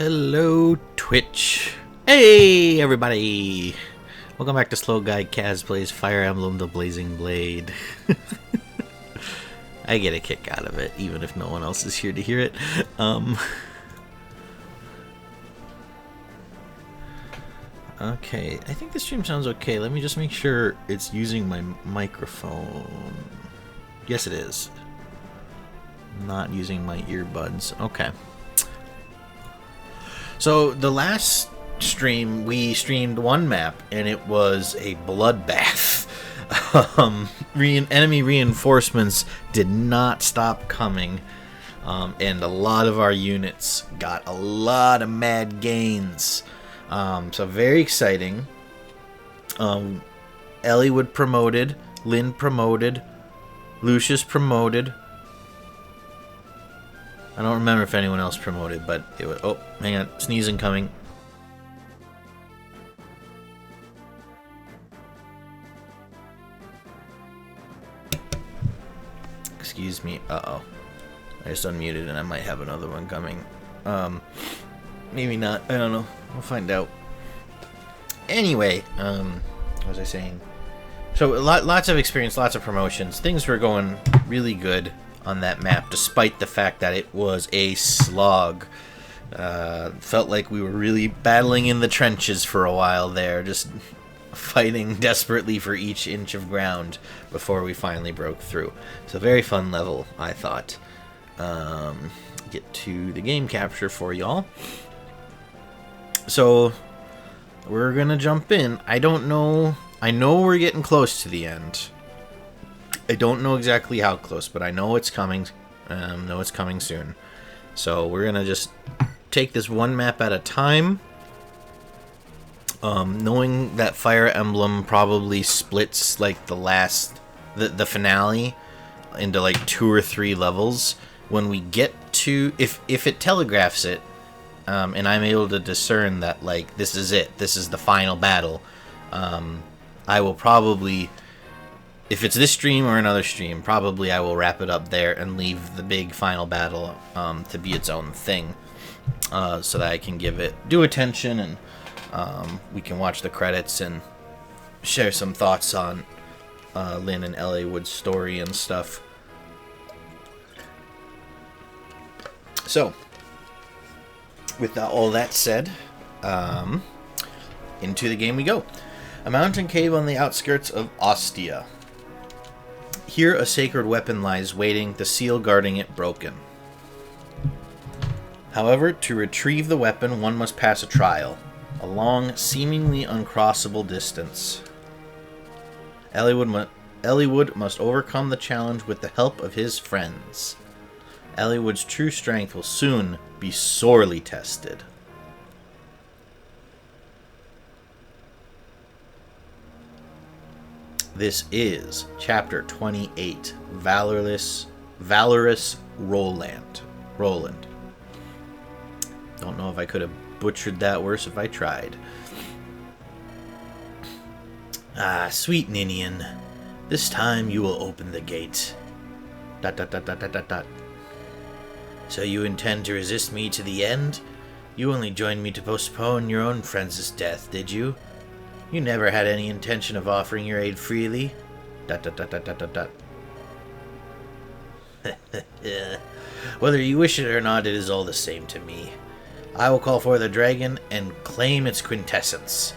Hello, Twitch. Hey, everybody. Welcome back to SlowguyCaz plays Fire Emblem the Blazing Blade. I get a kick out of it, even if no one else is here to hear it. Okay, I think the stream sounds okay. Let me just make sure it's using my microphone. Yes, it is. Not using my earbuds. Okay. So the last stream, we streamed one map, and it was a bloodbath. Enemy reinforcements did not stop coming, and a lot of our units got a lot of mad gains. So very exciting. Elliewood promoted, Lynn promoted, Lucius promoted. I don't remember if anyone else promoted, but it was... Oh, hang on. Sneezing coming. Excuse me. Uh-oh. I just unmuted and I might have another one coming. Maybe not. I don't know. We'll find out. Anyway, what was I saying? So, lots of experience, lots of promotions. Things were going really good on that map, despite the fact that it was a slog. Felt like we were really battling in the trenches for a while there, just fighting desperately for each inch of ground before we finally broke through. It's a very fun level, I thought. Get to the game capture for y'all. So, we're gonna jump in. I don't know. I know we're getting close to the end. I don't know exactly how close, but I know it's coming. Know it's coming soon. So we're gonna just take this one map at a time. Knowing that Fire Emblem probably splits like the finale into like 2 or 3 levels. When we get to, if it telegraphs it, and I'm able to discern that like this is it, this is the final battle, I will probably. If it's this stream or another stream, probably I will wrap it up there and leave the big final battle to be its own thing, so that I can give it due attention, and we can watch the credits and share some thoughts on Lynn and Elliewood's story and stuff. So, with all that said, into the game we go. A mountain cave on the outskirts of Ostia. Here a sacred weapon lies waiting, the seal guarding it broken. However, to retrieve the weapon, one must pass a trial. A long, seemingly uncrossable distance. Elliewood must overcome the challenge with the help of his friends. Elliewood's true strength will soon be sorely tested. This is Chapter 28, Valorous Roland. Don't know if I could have butchered that worse if I tried. Ah, sweet Ninian, this time you will open the gate. ... So you intend to resist me to the end? You only joined me to postpone your own friend's death, did you? You never had any intention of offering your aid freely. ... Whether you wish it or not, it is all the same to me. I will call for the dragon and claim its quintessence.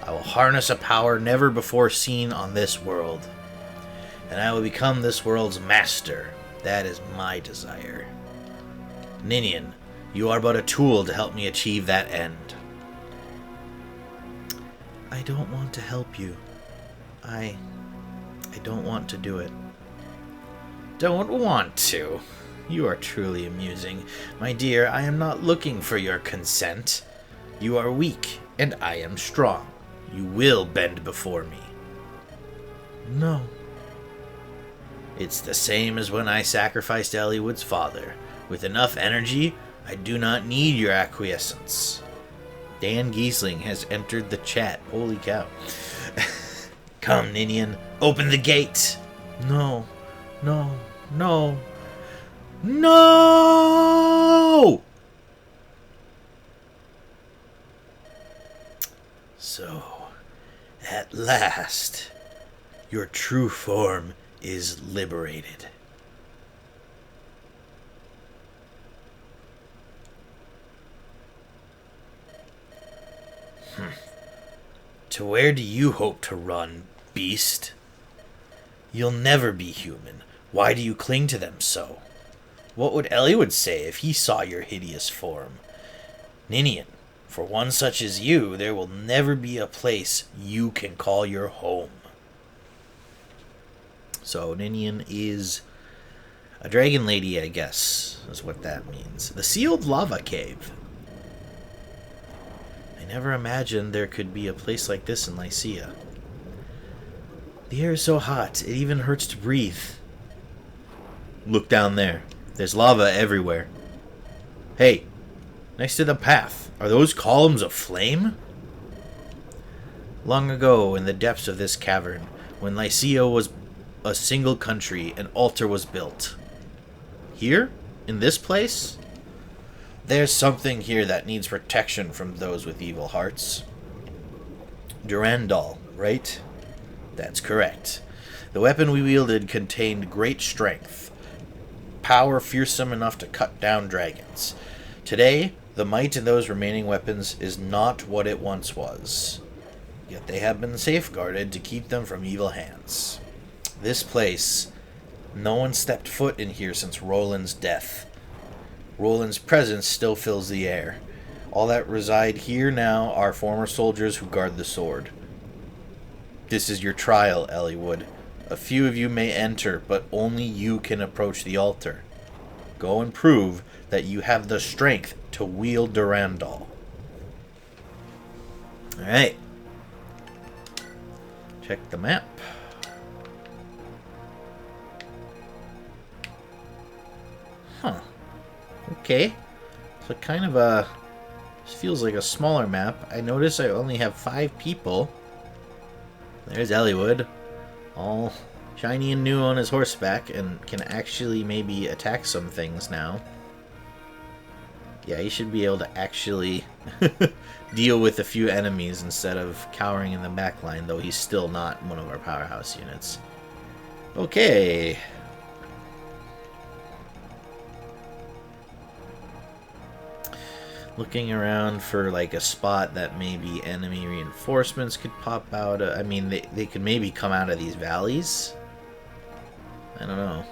I will harness a power never before seen on this world. And I will become this world's master. That is my desire. Ninian, you are but a tool to help me achieve that end. I don't want to help you. I don't want to do it. Don't want to? You are truly amusing. My dear, I am not looking for your consent. You are weak, and I am strong. You will bend before me. No. It's the same as when I sacrificed Elliewood's father. With enough energy, I do not need your acquiescence. Dan Giesling has entered the chat. Holy cow. Come, Ninian, open the gate. No. No! So, at last, your true form is liberated. To where do you hope to run, beast? You'll never be human. Why do you cling to them so? What would Eliud say if he saw your hideous form? Ninian, for one such as you, there will never be a place you can call your home. So Ninian is a dragon lady, I guess, is what that means. The sealed lava cave. I never imagined there could be a place like this in Lycia. The air is so hot, it even hurts to breathe. Look down there. There's lava everywhere. Hey, next to the path, are those columns of flame? Long ago, in the depths of this cavern, when Lycia was a single country, an altar was built. Here? In this place? There's something here that needs protection from those with evil hearts. Durandal, right? That's correct. The weapon we wielded contained great strength. Power fearsome enough to cut down dragons. Today, the might in those remaining weapons is not what it once was. Yet they have been safeguarded to keep them from evil hands. This place, no one stepped foot in here since Roland's death. Roland's presence still fills the air. All that reside here now are former soldiers who guard the sword. This is your trial, Eliud. A few of you may enter, but only you can approach the altar. Go and prove that you have the strength to wield Durandal. Alright. Check the map. Huh. Okay. So kind of a... This feels like a smaller map. I notice I only have 5 people. There's Eliud. All shiny and new on his horseback and can actually maybe attack some things now. Yeah, he should be able to actually deal with a few enemies instead of cowering in the back line, though he's still not one of our powerhouse units. Okay. Looking around for like a spot that maybe enemy reinforcements could pop out. I mean, they could maybe come out of these valleys. I don't know.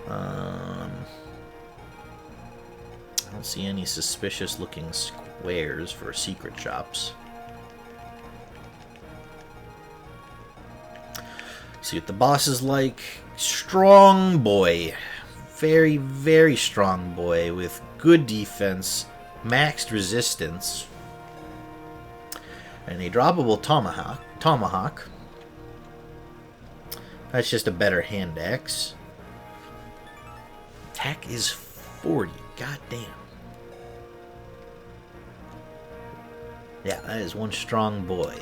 I don't see any suspicious looking squares for secret shops. See what the boss is like. Strong boy. Very, very strong boy with good defense. Maxed resistance, and a droppable tomahawk. That's just a better hand axe. Attack is 40. God damn. Yeah, that is one strong boy.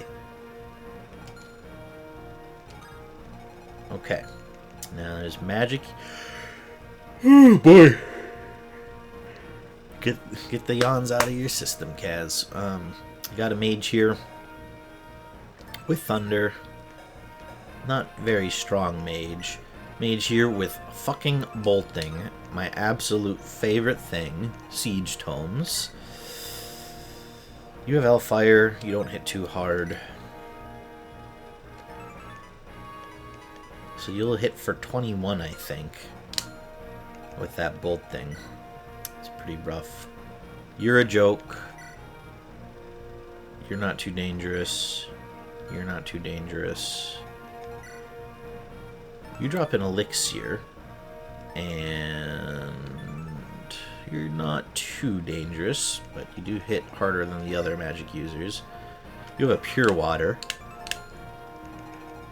Okay. Now there's magic. Oh boy. Get the yawns out of your system, Kaz. Got a mage here with thunder. Not very strong mage. Mage here with fucking bolting. My absolute favorite thing. Siege tomes. You have Hellfire. You don't hit too hard. So you'll hit for 21, I think. With that bolt thing. Pretty rough. You're a joke. You're not too dangerous. You're not too dangerous. You drop an elixir. And you're not too dangerous, but you do hit harder than the other magic users. You have a pure water.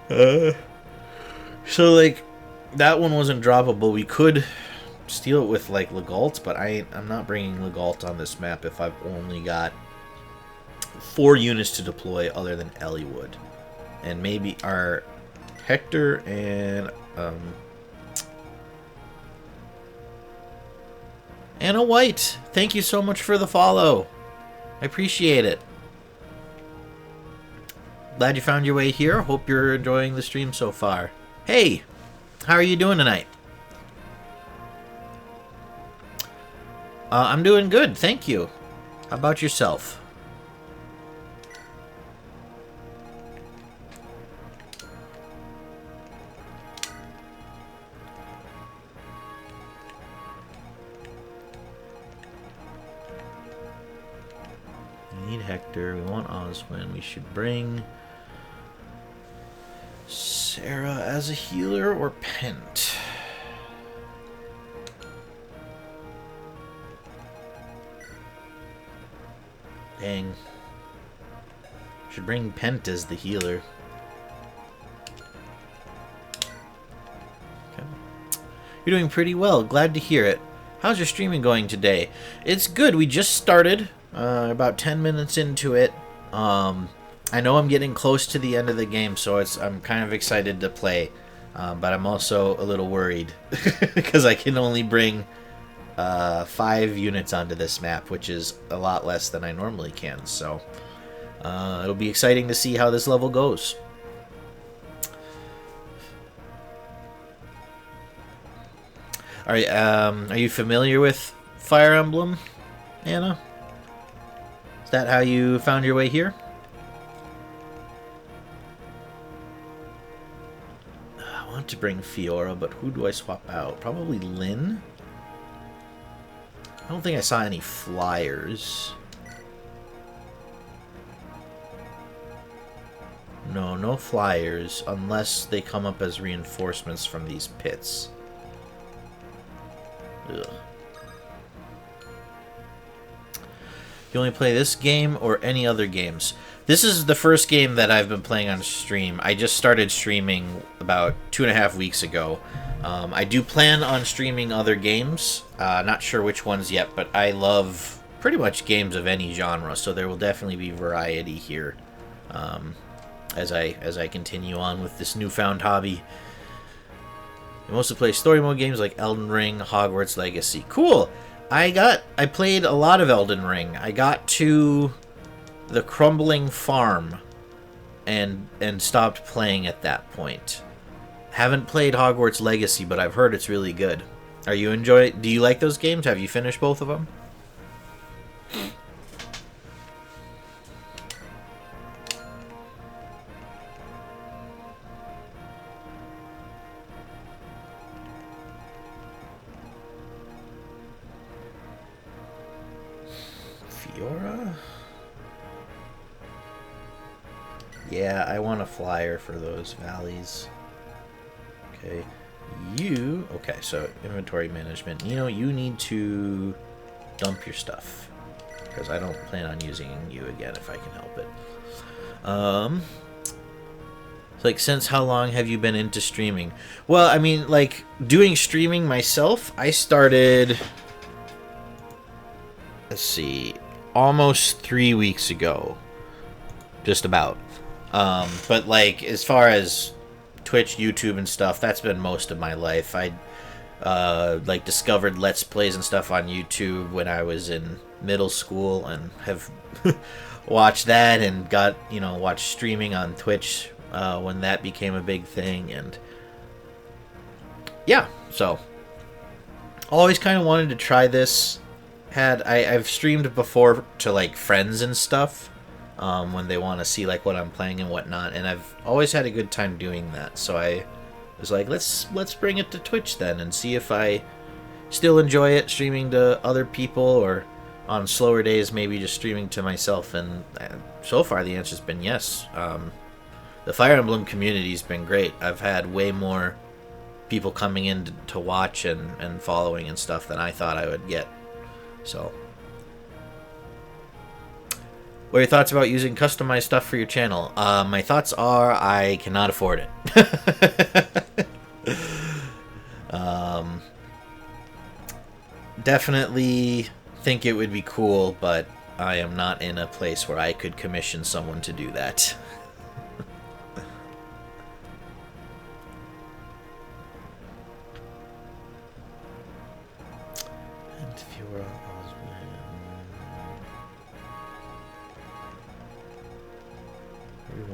So like that one wasn't droppable. We could steal it with like Legault, but I'm not bringing Legault on this map if I've only got 4 units to deploy other than Eliud. And maybe our Hector and Anna White. Thank you so much for the follow. I appreciate it. Glad you found your way here. Hope you're enjoying the stream so far. Hey, how are you doing tonight? I'm doing good, thank you. How about yourself? We need Hector. We want Oswin. We should bring Sarah as a healer or Pent. Dang. Should bring Pent as the healer. Okay. You're doing pretty well. Glad to hear it. How's your streaming going today? It's good. We just started. About 10 minutes into it. I know I'm getting close to the end of the game, so I'm kind of excited to play. But I'm also a little worried because I can only bring 5 units onto this map, which is a lot less than I normally can. So it'll be exciting to see how this level goes. Alright, are you familiar with Fire Emblem, Anna? Is that how you found your way here? I want to bring Fiora, but who do I swap out? Probably Lynn? I don't think I saw any flyers. No, no flyers, unless they come up as reinforcements from these pits. Ugh. You only play this game or any other games? This is the first game that I've been playing on stream. I just started streaming about 2.5 weeks ago. I do plan on streaming other games. Not sure which ones yet, but I love pretty much games of any genre, so there will definitely be variety here as I continue on with this newfound hobby. I mostly play story mode games like Elden Ring, Hogwarts Legacy. Cool! I played a lot of Elden Ring. I got to the Crumbling Farm and stopped playing at that point. Haven't played Hogwarts Legacy, but I've heard it's really good. Do you like those games? Have you finished both of them? Fiora? Yeah, I want a flyer for those valleys. Okay. Okay, so inventory management. You know, you need to dump your stuff, because I don't plan on using you again if I can help it. Like, since how long have you been into streaming? Well, I mean, like, doing streaming myself, I started, let's see, almost 3 weeks ago. Just about. But, like, as far as Twitch, YouTube, and stuff, that's been most of my life. I like discovered Let's Plays and stuff on YouTube when I was in middle school, and have watched that and got, watched streaming on Twitch when that became a big thing, and yeah, so always kind of wanted to try this. I've streamed before to like friends and stuff. When they want to see like what I'm playing and whatnot, and I've always had a good time doing that. So I was like, let's bring it to Twitch then and see if I still enjoy it streaming to other people, or on slower days maybe just streaming to myself. And so far the answer's been yes. The Fire Emblem community's been great. I've had way more people coming in to watch and following and stuff than I thought I would get. So what are your thoughts about using customized stuff for your channel? My thoughts are I cannot afford it. Definitely think it would be cool, but I am not in a place where I could commission someone to do that. And if you were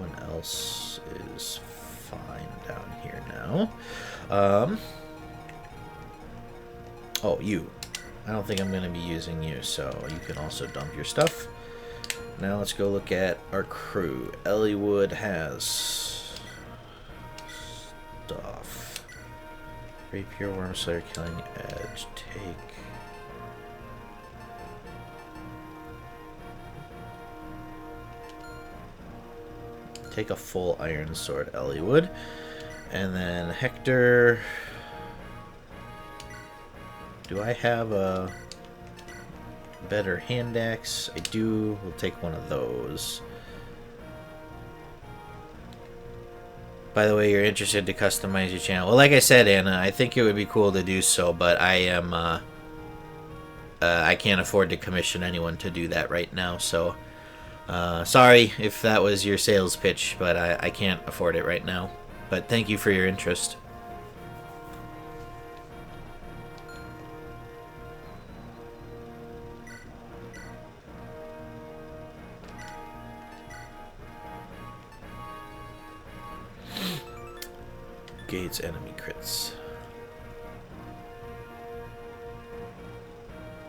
Everyone else is fine down here now. Oh, you. I don't think I'm going to be using you, so you can also dump your stuff. Now let's go look at our crew. Elliewood has stuff. Rapier, Wormslayer, Killing Edge. Take a full iron sword, Elliewood. And then Hector. Do I have a better hand axe? I do. We'll take one of those. By the way, you're interested to customize your channel. Well, like I said, Anna, I think it would be cool to do so, but I am I can't afford to commission anyone to do that right now, so sorry if that was your sales pitch, but I can't afford it right now. But thank you for your interest. Gates enemy crits.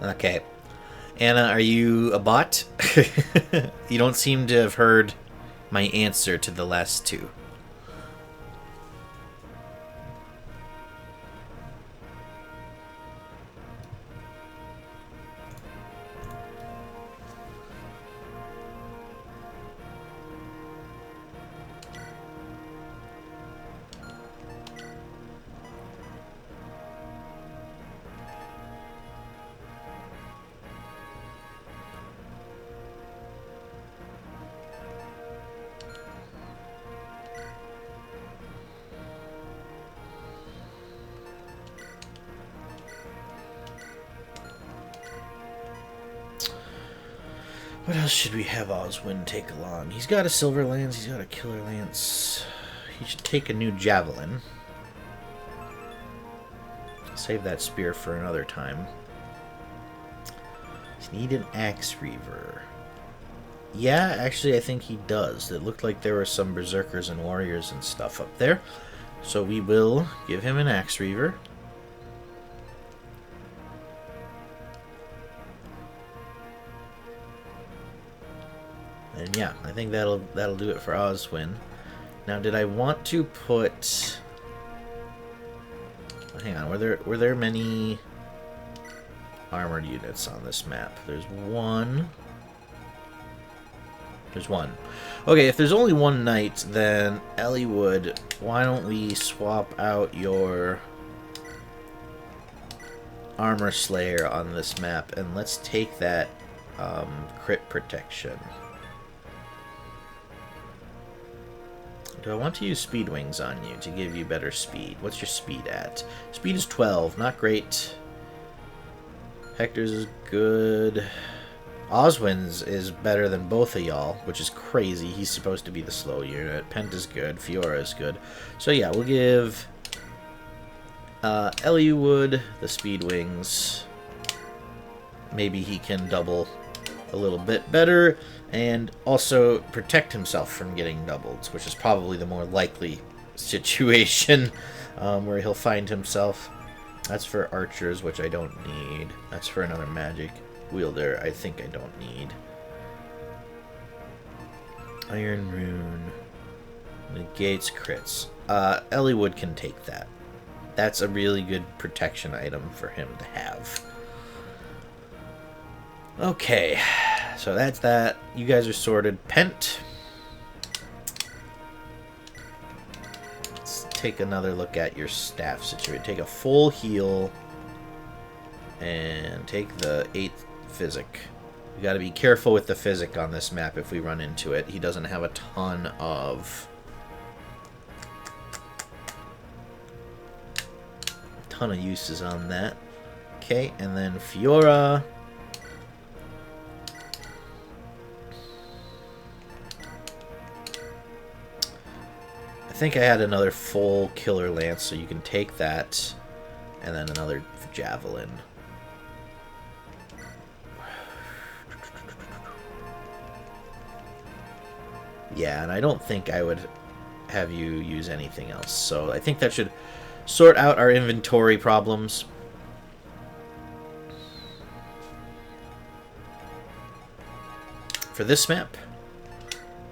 Okay. Anna, are you a bot? You don't seem to have heard my answer to the last two. What else should we have Oswin take along? He's got a silver lance, he's got a killer lance. He should take a new javelin. Save that spear for another time. Does he need an axe reaver? Yeah, actually I think he does. It looked like there were some berserkers and warriors and stuff up there. So we will give him an axe reaver. And yeah, I think that'll do it for Oswin. Now, did I want to put? Hang on, were there many armored units on this map? There's one. There's one. Okay, if there's only one knight, then Elliewood, why don't we swap out your armor slayer on this map, and let's take that crit protection. Do I want to use speed wings on you to give you better speed? What's your speed at? Speed is 12, not great. Hector's is good. Oswin's is better than both of y'all, which is crazy. He's supposed to be the slow unit. Penta's good. Fiora is good. So yeah, we'll give Elliewood the speed wings. Maybe he can double a little bit better, and also protect himself from getting doubled, which is probably the more likely situation where he'll find himself. That's for archers, which I don't need. That's for another magic wielder, I think I don't need. Iron rune negates crits. Elliewood can take that. That's a really good protection item for him to have. Okay, so that's that. You guys are sorted. Pent. Let's take another look at your staff situation. Take a full heal and take the 8th physic. We got to be careful with the physic on this map if we run into it. He doesn't have a ton of uses on that. Okay, and then Fiora. I think I had another full killer lance, so you can take that, and then another javelin. Yeah, and I don't think I would have you use anything else. So I think that should sort out our inventory problems. For this map,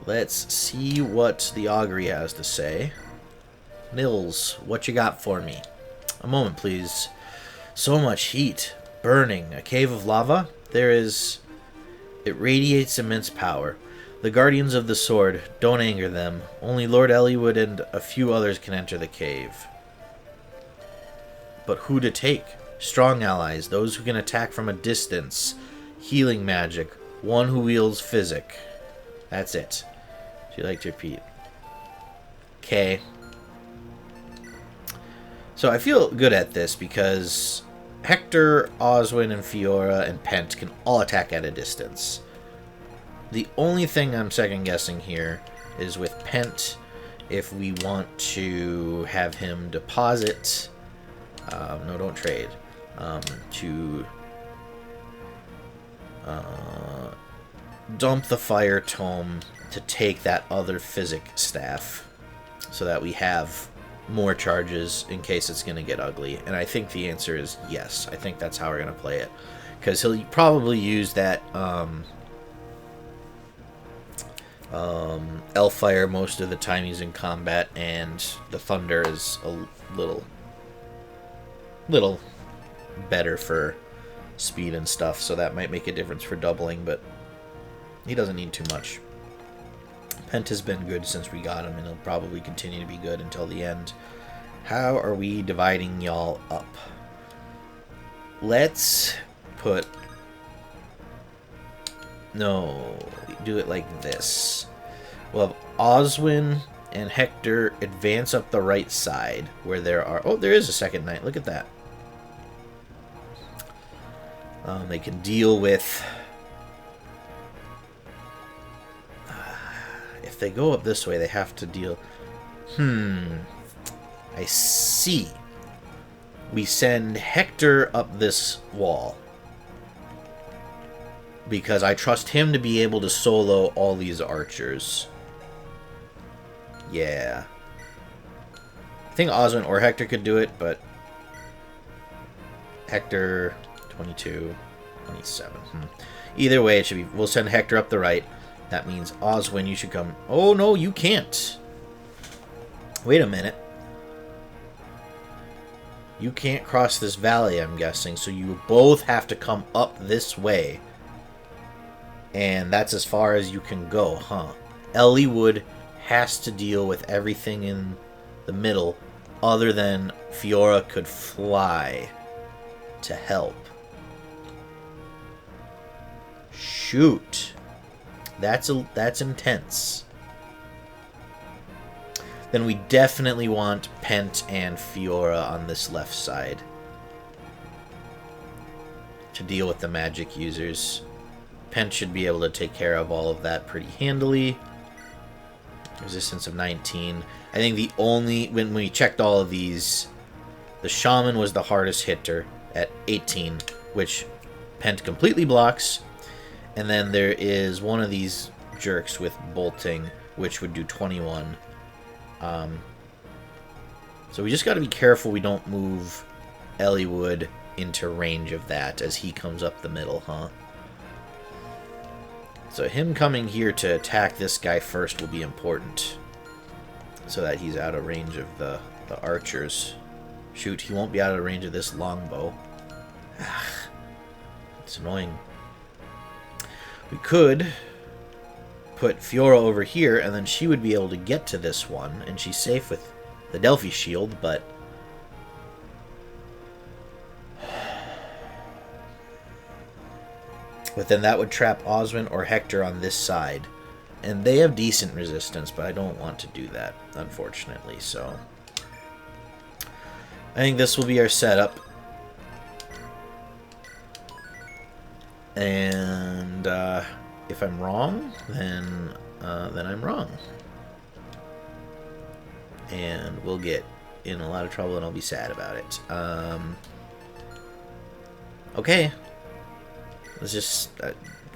let's see what the augury has to say. Nils, what you got for me? A moment, please. So much heat. Burning. A cave of lava? There is... It radiates immense power. The guardians of the sword, don't anger them. Only Lord Eliwood and a few others can enter the cave. But who to take? Strong allies, those who can attack from a distance. Healing magic. One who wields physic. That's it. She liked to repeat. Okay. So I feel good at this because Hector, Oswin, and Fiora, and Pent can all attack at a distance. The only thing I'm second guessing here is with Pent, if we want to have him deposit... no, don't trade. To dump the fire tome to take that other physic staff so that we have more charges in case it's going to get ugly. And I think the answer is yes. I think that's how we're going to play it. Because he'll probably use that Elfire most of the time he's in combat, and the Thunder is a little better for speed and stuff, so that might make a difference for doubling, but he doesn't need too much. Pent has been good since we got him, and he'll probably continue to be good until the end. How are we dividing y'all up? Let's put... No, do it like this. We'll have Oswin and Hector advance up the right side where there are... Oh, there is a second knight. Look at that. They can deal with... If they go up this way, they have to deal... I see. We send Hector up this wall. Because I trust him to be able to solo all these archers. Yeah. I think Oswin or Hector could do it, but... Hector... 22, 27. Either way, it should be... We'll send Hector up the right. That means Oswin, you should come... Oh, no, you can't. Wait a minute. You can't cross this valley, I'm guessing, so you both have to come up this way. And that's as far as you can go, huh? Eliwood has to deal with everything in the middle, other than Fiora could fly to help. Shoot. That's intense. Then we definitely want Pent and Fiora on this left side to deal with the magic users. Pent should be able to take care of all of that pretty handily. Resistance of 19. I think the only... When we checked all of these, the Shaman was the hardest hitter at 18, which Pent completely blocks. And then there is one of these jerks with bolting, which would do 21. So we just got to be careful we don't move Eliwood into range of that as he comes up the middle, huh? So him coming here to attack this guy first will be important, so that he's out of range of the archers. Shoot, he won't be out of range of this longbow. It's annoying. We could put Fiora over here, and then she would be able to get to this one, and she's safe with the Delphi shield, but... But then that would trap Oswin or Hector on this side. And they have decent resistance, but I don't want to do that, unfortunately, so... I think this will be our setup. And, if I'm wrong, then I'm wrong. And we'll get in a lot of trouble, and I'll be sad about it. Okay. Let's just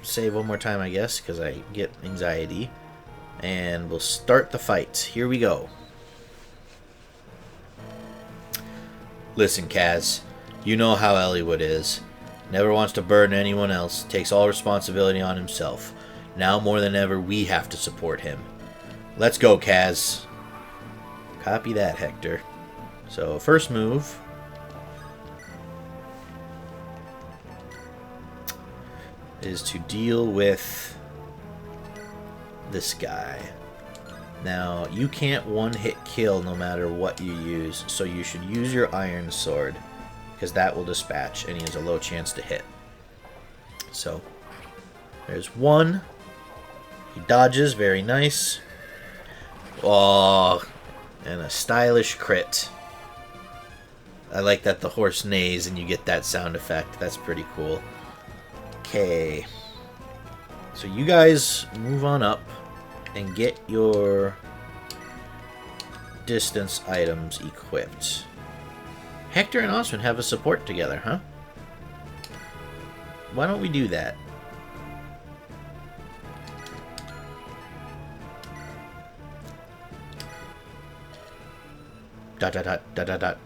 save one more time, I guess, because I get anxiety. And we'll start the fight. Here we go. Listen, Kaz. You know how Eliwood is. Never wants to burden anyone else. Takes all responsibility on himself. Now more than ever, we have to support him. Let's go, Kaz. Copy that, Hector. So, first move is to deal with this guy. Now, you can't one-hit kill no matter what you use, so you should use your iron sword, because that will dispatch, and he has a low chance to hit. So, there's one. He dodges, very nice. Oh, and a stylish crit. I like that the horse neighs and you get that sound effect. That's pretty cool. Okay. So you guys move on up and get your distance items equipped. Hector and Oswin have a support together, huh? Why don't we do that? Dot dot dot dot dot dot.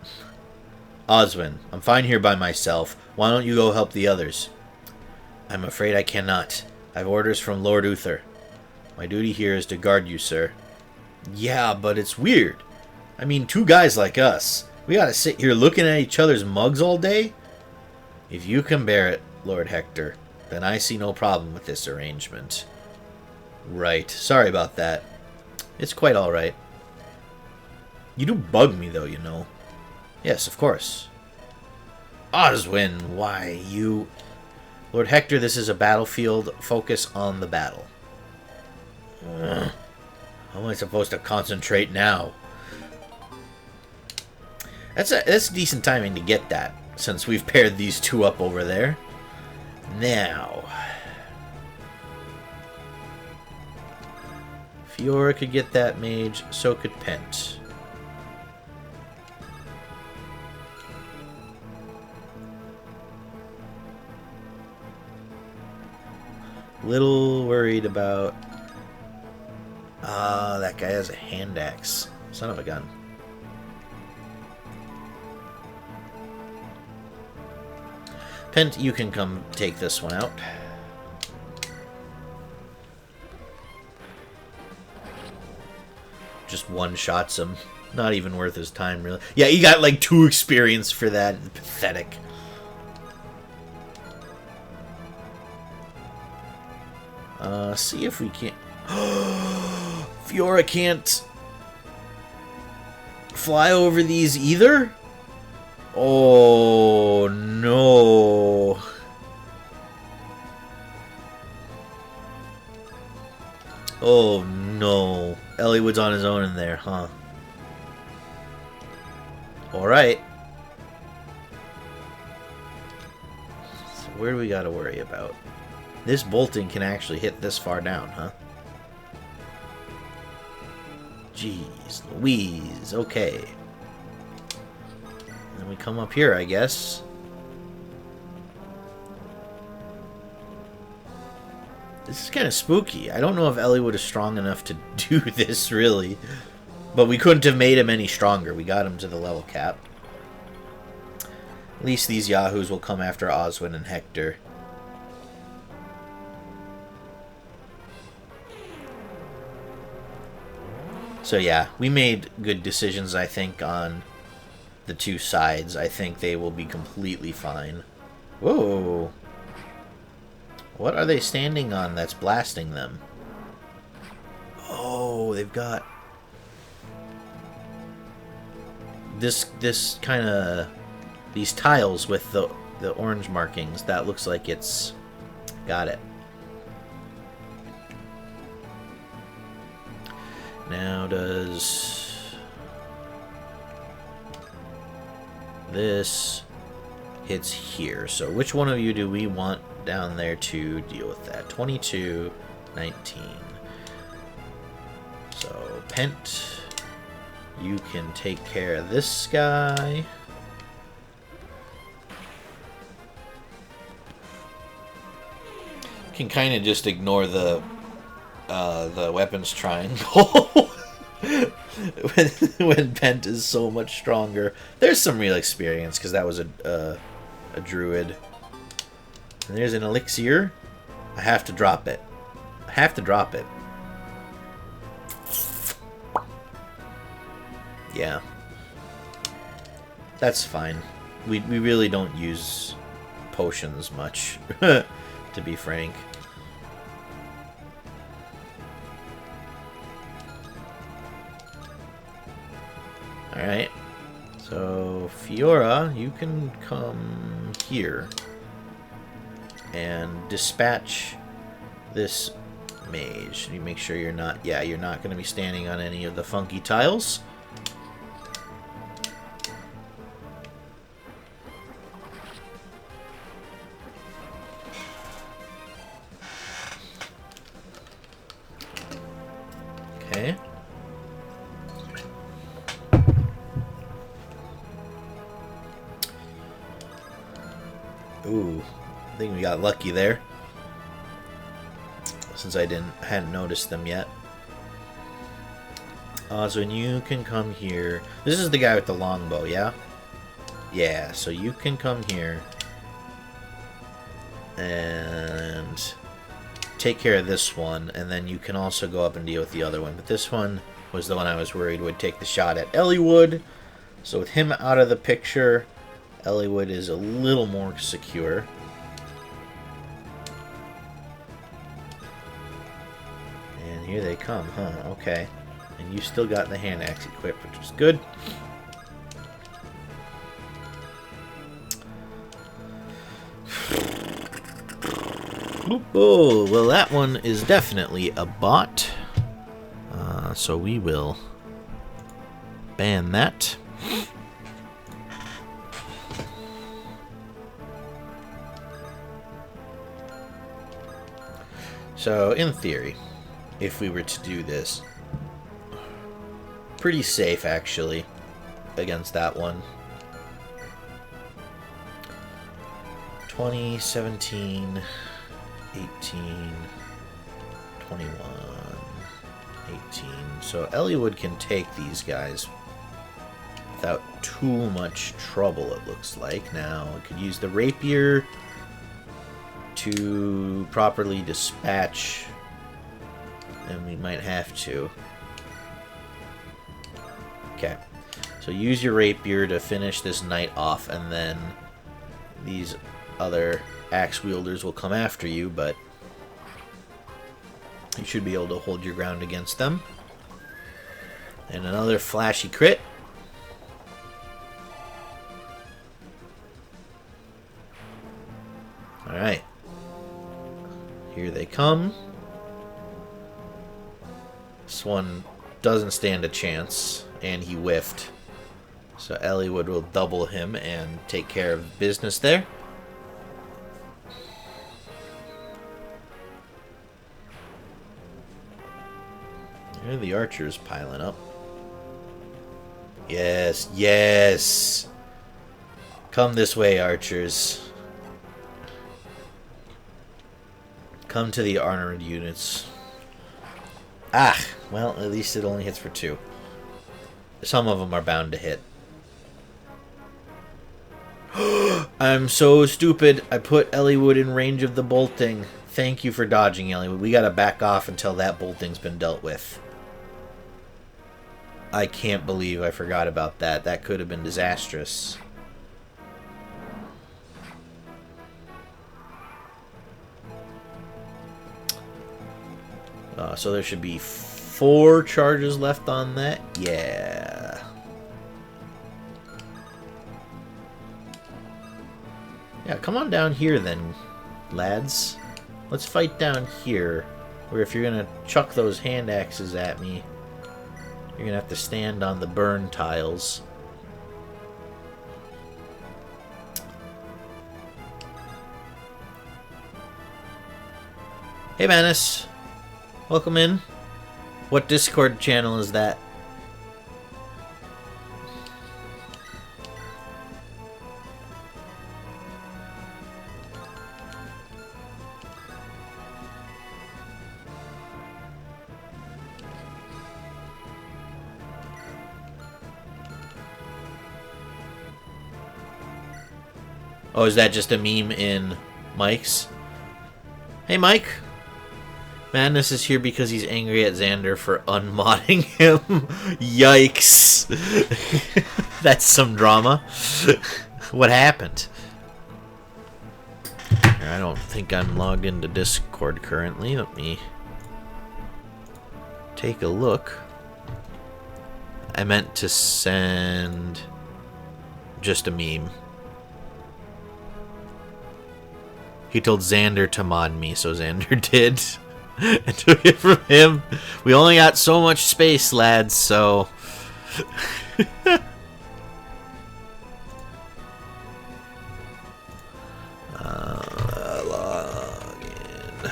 Oswin, I'm fine here by myself. Why don't you go help the others? I'm afraid I cannot. I have orders from Lord Uther. My duty here is to guard you, sir. Yeah, but it's weird. I mean, two guys like us. We gotta sit here looking at each other's mugs all day? If you can bear it, Lord Hector, then I see no problem with this arrangement. Right. Sorry about that. It's quite alright. You do bug me, though, you know. Yes, of course. Oswin, why, you... Lord Hector, this is a battlefield. Focus on the battle. How am I supposed to concentrate now? That's decent timing to get that, since we've paired these two up over there. Now... Fiora could get that mage, so could Pent. Little worried about... that guy has a hand axe. Son of a gun. Pent, you can come take this one out. Just one-shots him. Not even worth his time, really. Yeah, he got like 2 experience for that. Pathetic. See if we can't... Fiora can't fly over these either? Oh, no. Oh, no. Eliwood's on his own in there, huh? Alright. So where do we gotta worry about? This bolting can actually hit this far down, huh? Jeez Louise. Okay. Then we come up here, I guess. This is kind of spooky. I don't know if Eliwood is strong enough to do this, really. But we couldn't have made him any stronger. We got him to the level cap. At least these yahoos will come after Oswin and Hector. So yeah, we made good decisions, I think, on the two sides. I think they will be completely fine. Whoa! What are they standing on that's blasting them? Oh, they've got... This kind of... These tiles with the orange markings. That looks like it's... Got it. Now does this hits here. So which one of you do we want down there to deal with that? 22, 19. So Pent, you can take care of this guy. Can kind of just ignore the the weapons triangle. when bent is so much stronger. There's some real experience because that was a druid. And there's an elixir. I have to drop it. I have to drop it. Yeah. That's fine. We really don't use potions much, to be frank. Alright. So, Fiora, you can come here and dispatch this mage. You make sure you're not, yeah, you're not going to be standing on any of the funky tiles. Okay. Ooh, I think we got lucky there. Since I hadn't noticed them yet. So you can come here. This is the guy with the longbow, yeah? Yeah, so you can come here and take care of this one, and then you can also go up and deal with the other one. But this one was the one I was worried would take the shot at Elliewood. So with him out of the picture, Elliewood is a little more secure. And here they come, huh? Okay. And you still got the hand axe equipped, which is good. Oh, well that one is definitely a bot. So we will ban that. So, in theory, if we were to do this, pretty safe actually against that one. 20, 17, 18, 21, 18. So Elliewood can take these guys without too much trouble, it looks like. Now, I could use the rapier to properly dispatch, and we might have to. Okay, so use your rapier to finish this knight off, and then these other axe wielders will come after you, but you should be able to hold your ground against them. And another flashy crit. Alright. Here they come. This one doesn't stand a chance, and he whiffed. So Elliewood will double him and take care of business there. Here the archers piling up. Yes, yes! Come this way, archers. Come to the armored units. Ah, well, at least it only hits for 2. Some of them are bound to hit. I'm so stupid. I put Elliewood in range of the bolting. Thank you for dodging, Elliewood. We gotta back off until that bolting's been dealt with. I can't believe I forgot about that. That could have been disastrous. So there should be 4 charges left on that. Yeah. Yeah, come on down here then, lads. Let's fight down here, where if you're gonna chuck those hand axes at me, you're gonna have to stand on the burn tiles. Hey, Manus. Welcome in. What Discord channel is that? Oh, is that just a meme in Mike's? Hey, Mike. Madness is here because he's angry at Xander for unmodding him. Yikes. That's some drama. What happened? I don't think I'm logged into Discord currently. Let me take a look. I meant to send just a meme. He told Xander to mod me, so Xander did. I took it from him. We only got so much space, lads, so... log in.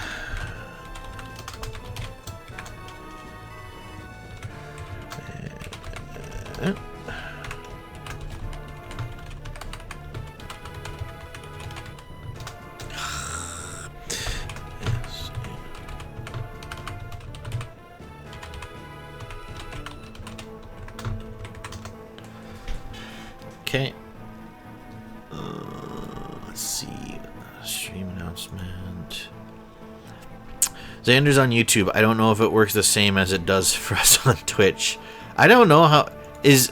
Okay. Let's see. Stream announcement. Xander's on YouTube. I don't know if it works the same as it does for us on Twitch. I don't know how...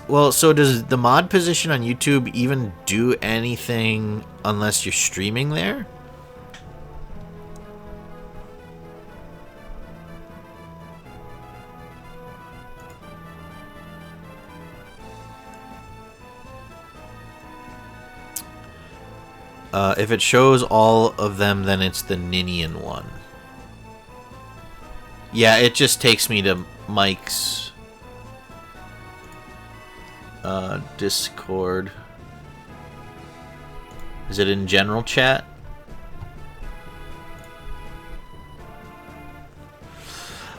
Well, so does the mod position on YouTube even do anything unless you're streaming there? If it shows all of them, then it's the Ninian one. Yeah, it just takes me to Mike's Discord. Is it in general chat?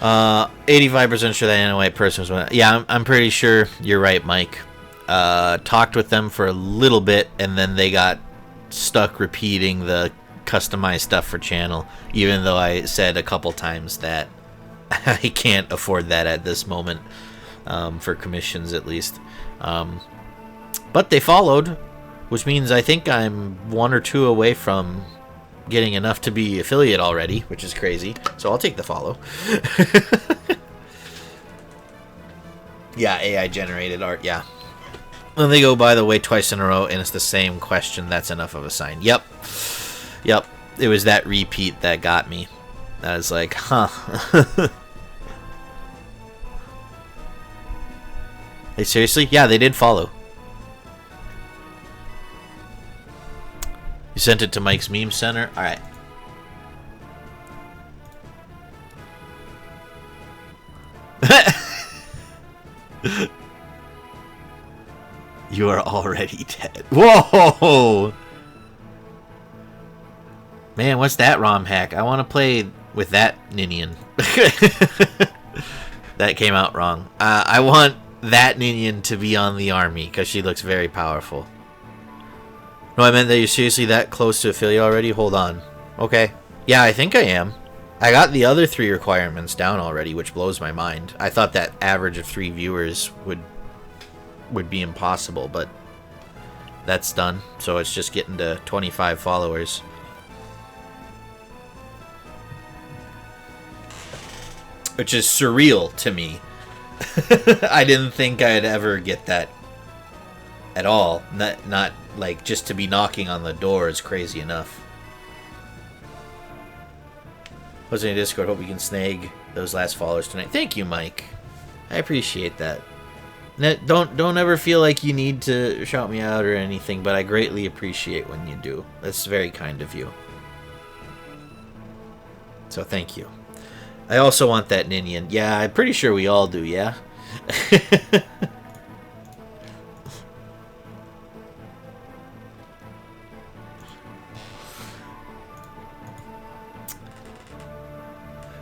Uh, 85% sure that any white person was... Yeah, I'm pretty sure you're right, Mike. Talked with them for a little bit, and then they got stuck repeating the customized stuff for channel, even though I said a couple times that I can't afford that at this moment, for commissions at least. But they followed, which means I think I'm 1 or 2 away from getting enough to be affiliate already, which is crazy. So I'll take the follow. Yeah, AI generated art, yeah. When they go, by the way, twice in a row, and it's the same question, that's enough of a sign. Yep. Yep. It was that repeat that got me. I was like, huh. Hey, seriously? Yeah, they did follow. You sent it to Mike's Meme Center? Alright. You are already dead. Whoa! Man, what's that ROM hack? I want to play with that Ninian. That came out wrong. I want that Ninian to be on the army, because she looks very powerful. No, I meant that you're seriously that close to affiliate already? Hold on. Okay. Yeah, I think I am. I got the other 3 requirements down already, which blows my mind. I thought that average of 3 viewers would be impossible, but that's done. So it's just getting to 25 followers. Which is surreal to me. I didn't think I'd ever get that at all. Not like just to be knocking on the door is crazy enough. What's in your Discord? Hope we can snag those last followers tonight. Thank you, Mike. I appreciate that. Don't ever feel like you need to shout me out or anything, but I greatly appreciate when you do. That's very kind of you. So thank you. I also want that Ninian. Yeah, I'm pretty sure we all do, yeah?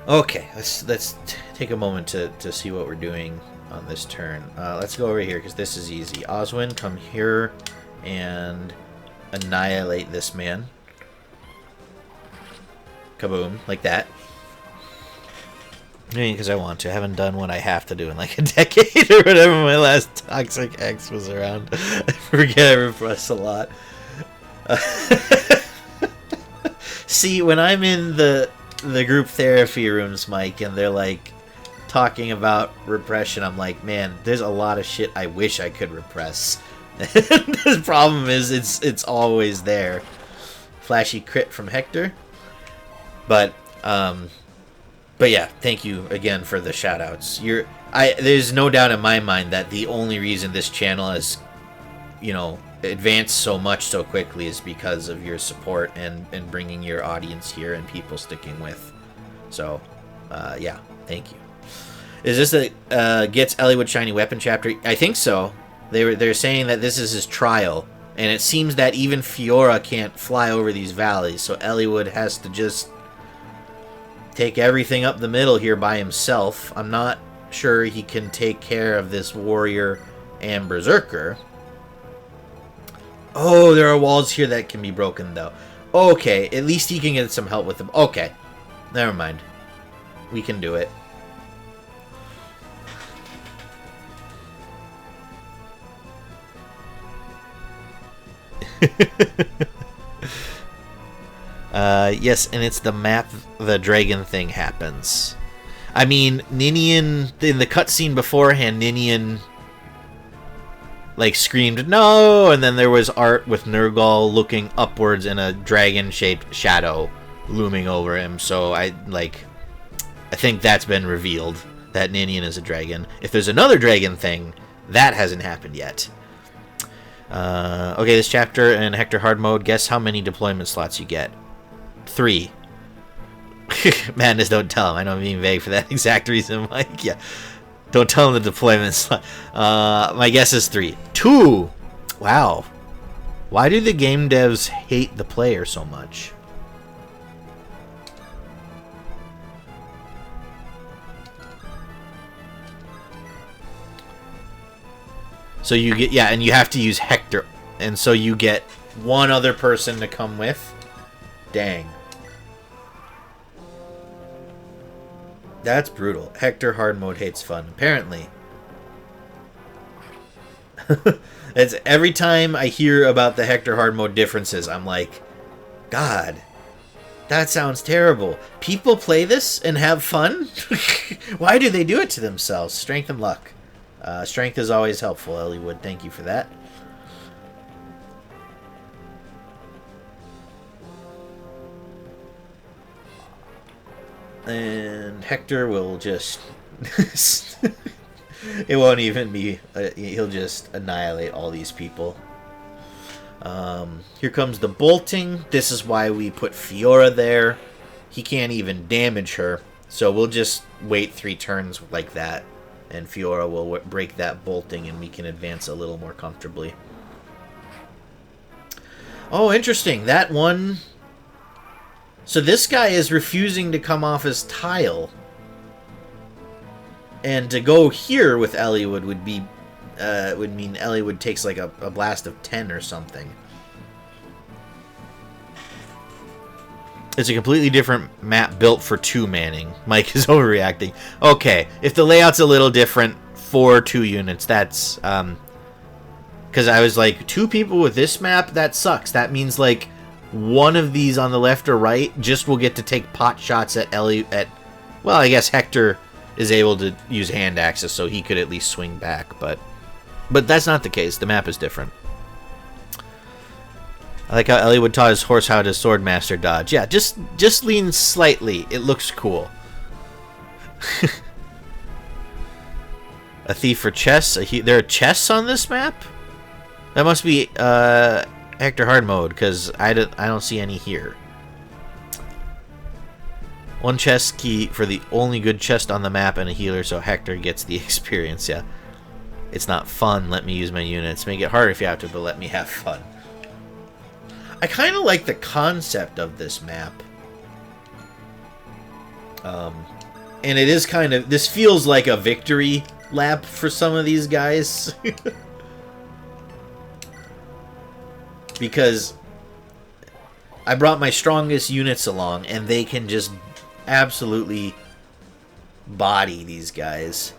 Okay, let's take a moment to see what we're doing on this turn. Let's go over here, because this is easy. Oswin, come here and annihilate this man. Kaboom, like that. Because I want to. I haven't done what I have to do in like a decade or whatever my last Toxic X was around. I forget, I repress a lot. See, when I'm in the group therapy rooms, Mike, and they're like talking about repression, I'm like, man, there's a lot of shit I wish I could repress. The problem is it's always there. Flashy crit from Hector. But yeah, thank you again for the shout outs. There's no doubt in my mind that the only reason this channel has, advanced so much so quickly is because of your support and bringing your audience here and people sticking with. So, yeah, thank you. Is this a gets Eliwood shiny weapon chapter? I think so. They're saying that this is his trial, and it seems that even Fiora can't fly over these valleys, so Eliwood has to just take everything up the middle here by himself. I'm not sure he can take care of this warrior and berserker. Oh, there are walls here that can be broken, though. Okay, at least he can get some help with them. Okay, never mind. We can do it. Yes, and it's the map the dragon thing happens. I mean, Ninian, in the cutscene beforehand, Ninian like screamed no, and then there was art with Nergal looking upwards in a dragon-shaped shadow looming over him. So I think that's been revealed, that Ninian is a dragon. If there's another dragon thing, that hasn't happened yet. Okay, this chapter in Hector hard mode, guess how many deployment slots you get? 3. Madness, don't tell him. I know I'm being vague for that exact reason, Mike. Yeah. Don't tell him the deployment slot. My guess is 3. 2! Wow. Why do the game devs hate the player so much? So you get, yeah, and you have to use Hector. And so you get one other person to come with. Dang. That's brutal. Hector hard mode hates fun, apparently. It's every time I hear about the Hector hard mode differences, I'm like, God, that sounds terrible. People play this and have fun? Why do they do it to themselves? Strength and luck. Strength is always helpful, Eliwood. Thank you for that. And Hector will just... it won't even be... he'll just annihilate all these people. Here comes the bolting. This is why we put Fiora there. He can't even damage her. So we'll just wait 3 turns like that. And Fiora will break that bolting and we can advance a little more comfortably. Oh, interesting. That one... So this guy is refusing to come off his tile. And to go here with Eliwood would be... would mean Eliwood takes like a blast of 10 or something. It's a completely different map built for 2 manning. Mike is overreacting. Okay, if the layout's a little different for 2 units, that's... because I was like, 2 people with this map? That sucks. That means like one of these on the left or right just will get to take pot shots at well, I guess Hector is able to use hand axes, so he could at least swing back, but that's not the case. The map is different. I like how Eliwood taught his horse how to swordmaster dodge. Yeah, just lean slightly. It looks cool. A thief for chests. There are chests on this map? That must be Hector hard mode, because I don't see any here. 1 chest key for the only good chest on the map and a healer, so Hector gets the experience. Yeah, it's not fun. Let me use my units. Make it hard if you have to, but let me have fun. I kind of like the concept of this map. And it is kind of... This feels like a victory lap for some of these guys. Because I brought my strongest units along, and they can just absolutely body these guys.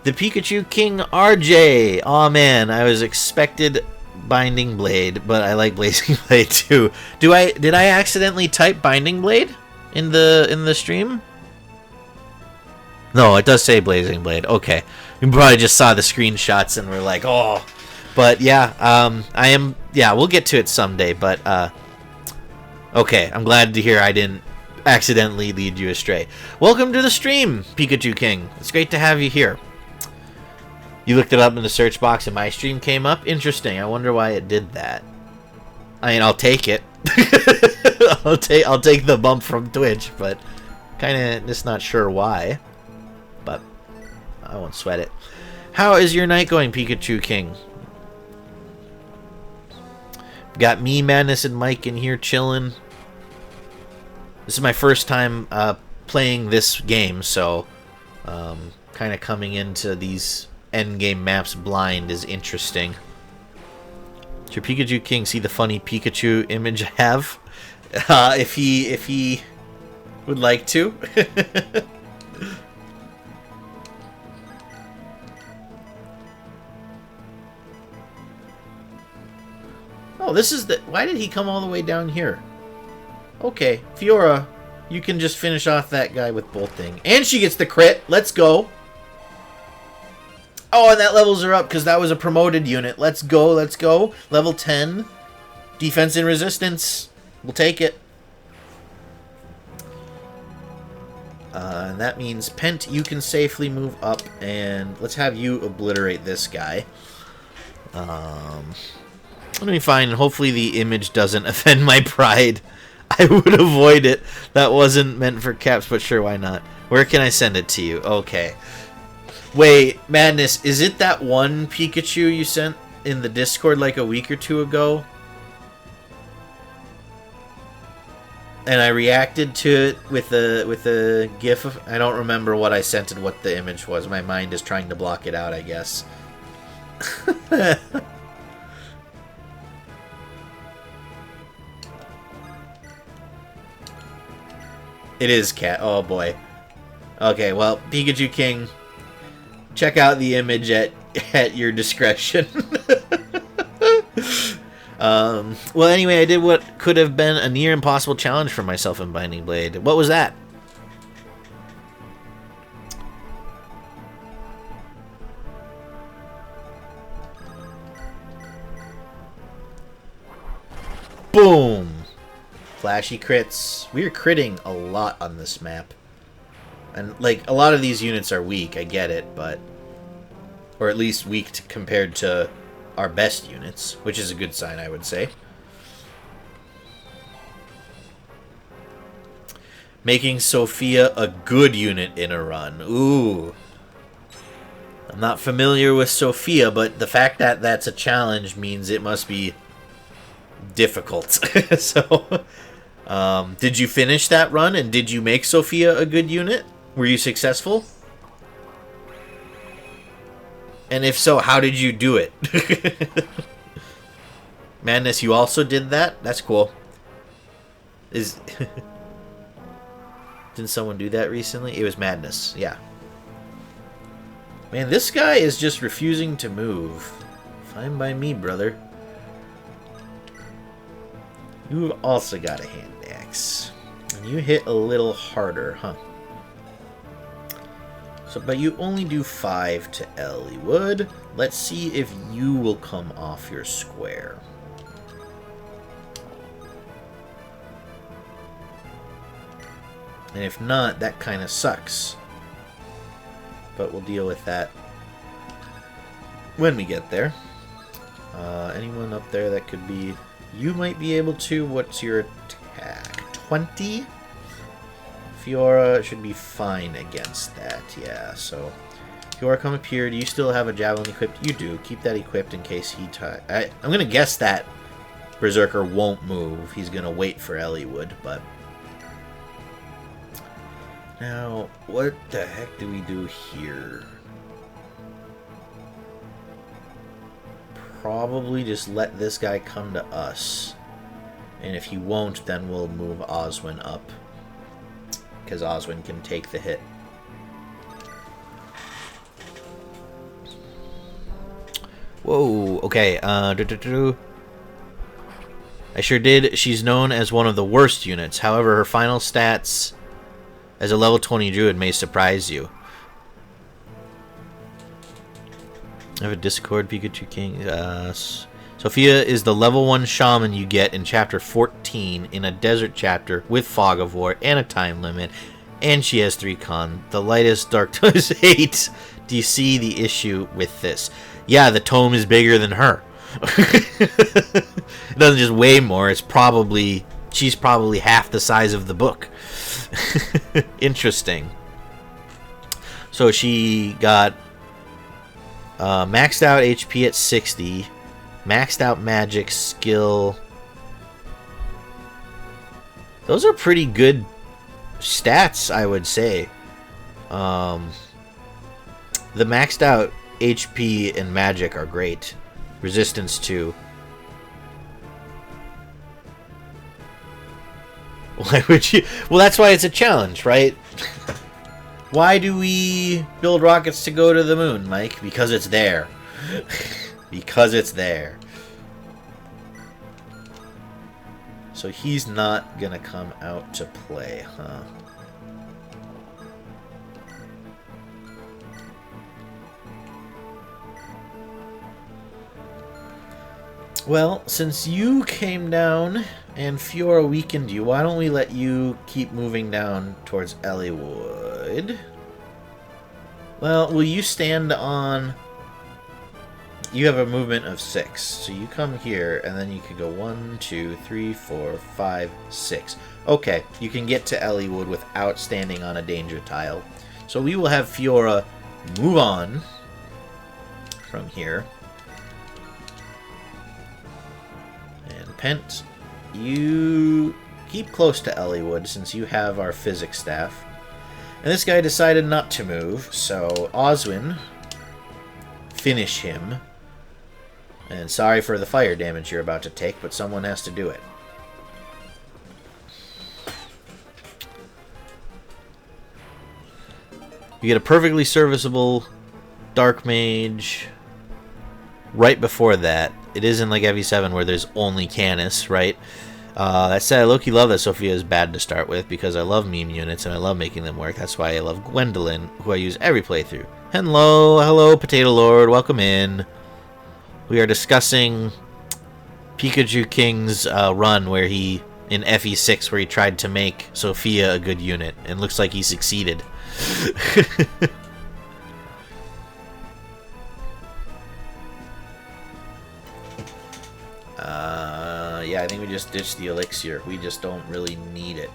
The Pikachu King RJ. Aw, man, I was expected Binding Blade, but I like Blazing Blade too. Did I accidentally type Binding Blade in the stream? No, it does say Blazing Blade. Okay. You probably just saw the screenshots and were like, "Oh." But yeah, we'll get to it someday, but okay, I'm glad to hear I didn't accidentally lead you astray. Welcome to the stream, Pikachu King. It's great to have you here. You looked it up in the search box and my stream came up? Interesting. I wonder why it did that. I mean, I'll take it. I'll take the bump from Twitch, but kind of just not sure why. But I won't sweat it. How is your night going, Pikachu King? Got me, Madness, and Mike in here chilling. This is my first time playing this game, so kind of coming into these endgame maps blind is interesting. Did your Pikachu King see the funny Pikachu image I have? If he would like to. Oh, this is the... Why did he come all the way down here? Okay, Fiora, you can just finish off that guy with bolting. And she gets the crit. Let's go. Oh, and that levels her up because that was a promoted unit. Let's go, let's go. Level 10. Defense and resistance. We'll take it. And that means, Pent, you can safely move up. And let's have you obliterate this guy. Let me find. Hopefully the image doesn't offend my pride. I would avoid it. That wasn't meant for caps, but sure, why not? Where can I send it to you? Okay. Wait, Madness, is it that one Pikachu you sent in the Discord like a week or two ago? And I reacted to it with a gif of... I don't remember what I sent and what the image was. My mind is trying to block it out, I guess. It is cat. Oh boy. Okay, well, Pikachu King, check out the image at your discretion. Well, anyway, I did what could have been a near impossible challenge for myself in Binding Blade. What was that? Boom! Flashy crits. We are critting a lot on this map. And, like, a lot of these units are weak, I get it, but... Or at least weak compared to our best units, which is a good sign, I would say. Making Sophia a good unit in a run. Ooh. I'm not familiar with Sophia, but the fact that that's a challenge means it must be difficult. So... did you finish that run, and did you make Sophia a good unit? Were you successful? And if so, how did you do it? Madness, you also did that? That's cool. Didn't someone do that recently? It was Madness, yeah. Man, this guy is just refusing to move. Fine by me, brother. You've also got a hand axe. And you hit a little harder, huh? So, but you only do 5 to Elliewood. Let's see if you will come off your square. And if not, that kind of sucks. But we'll deal with that when we get there. Anyone up there that could be... You might be able to. What's your attack? 20? Fiora should be fine against that. Yeah, so... Fiora, come up here. Do you still have a javelin equipped? You do. Keep that equipped in case he... I'm going to guess that Berserker won't move. He's going to wait for Elliewood, but... Now, what the heck do we do here? Probably just let this guy come to us. And if he won't, then we'll move Oswin up. Because Oswin can take the hit. Whoa, okay, I sure did. She's known as one of the worst units. However, her final stats as a level 20 druid may surprise you. I have a Discord Pikachu King. Sophia is the level 1 shaman you get in chapter 14 in a desert chapter with Fog of War and a time limit. And she has 3 con. The lightest dark tome is 8. Do you see the issue with this? Yeah, the tome is bigger than her. It doesn't just weigh more. It's probably... She's probably half the size of the book. Interesting. So she got maxed out HP at 60. Maxed out magic skill. Those are pretty good stats, I would say. The maxed out HP and magic are great. Resistance too. Why would you? Well, that's why it's a challenge, right? Why do we build rockets to go to the moon, Mike? Because it's there. Because it's there. So he's not gonna come out to play, huh? Well, since you came down and Fiora weakened you, why don't we let you keep moving down towards Elliewood? Well, will you stand on... You have a movement of 6, so you come here, and then you could go 1, 2, 3, 4, 5, 6. Okay, you can get to Elliewood without standing on a danger tile. So we will have Fiora move on from here. And Pent, you keep close to Elliewood since you have our physics staff. And this guy decided not to move, so Oswin, finish him. And sorry for the fire damage you're about to take, but someone has to do it. You get a perfectly serviceable Dark Mage right before that. It isn't like FE7 where there's only Canis, right? That said, I low-key love that Sophia is bad to start with because I love meme units and I love making them work. That's why I love Gwendolyn, who I use every playthrough. Hello, Potato Lord, welcome in. We are discussing Pikachu King's run where he, in FE6, where he tried to make Sophia a good unit, and looks like he succeeded. Yeah, I think we just ditched the elixir. We just don't really need it.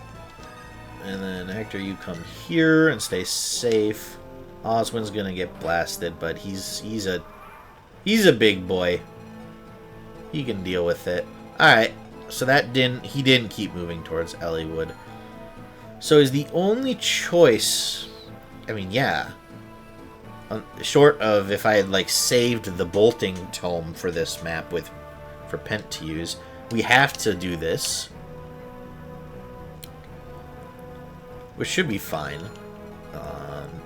And then Hector, you come here and stay safe. Oswin's gonna get blasted, but he's a big boy. He can deal with it. Alright, so he didn't keep moving towards Elliewood. So is the only choice, I mean, yeah. Short of if I had like saved the bolting tome for this map for Pent to use, we have to do this. Which should be fine.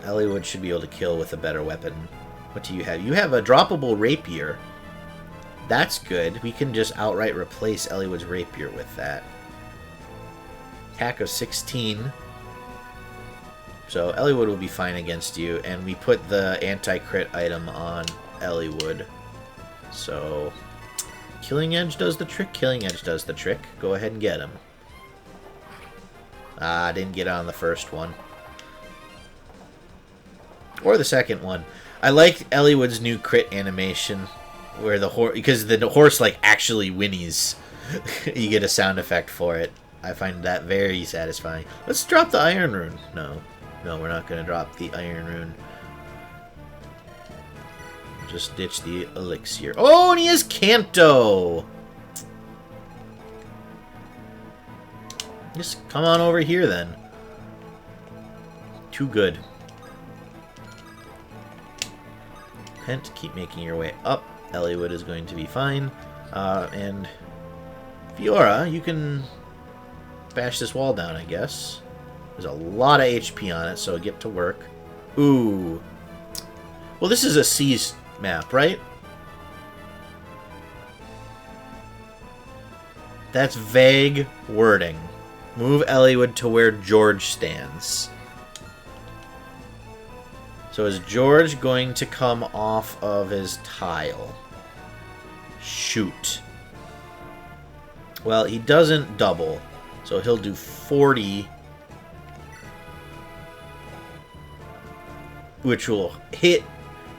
Elliewood should be able to kill with a better weapon. What do you have? You have a droppable rapier. That's good. We can just outright replace Elliewood's rapier with that. Attack of 16. So Elliewood will be fine against you, and we put the anti-crit item on Elliewood. So Killing Edge does the trick. Killing Edge does the trick. Go ahead and get him. Ah, didn't get on the first one. Or the second one. I liked Elliewood's new crit animation, where the horse, because the horse like actually whinnies. You get a sound effect for it. I find that very satisfying. Let's drop the Iron Rune. No, we're not going to drop the Iron Rune. Just ditch the elixir. Oh, and he has Kanto. Just come on over here then. Too good. Pent, keep making your way up. Elliewood is going to be fine. And Fiora, you can bash this wall down, I guess. There's a lot of HP on it, so get to work. Ooh. Well, this is a siege map, right? That's vague wording. Move Eliwood to where George stands. So is George going to come off of his tile? Shoot. Well, he doesn't double. So he'll do 40. Which will hit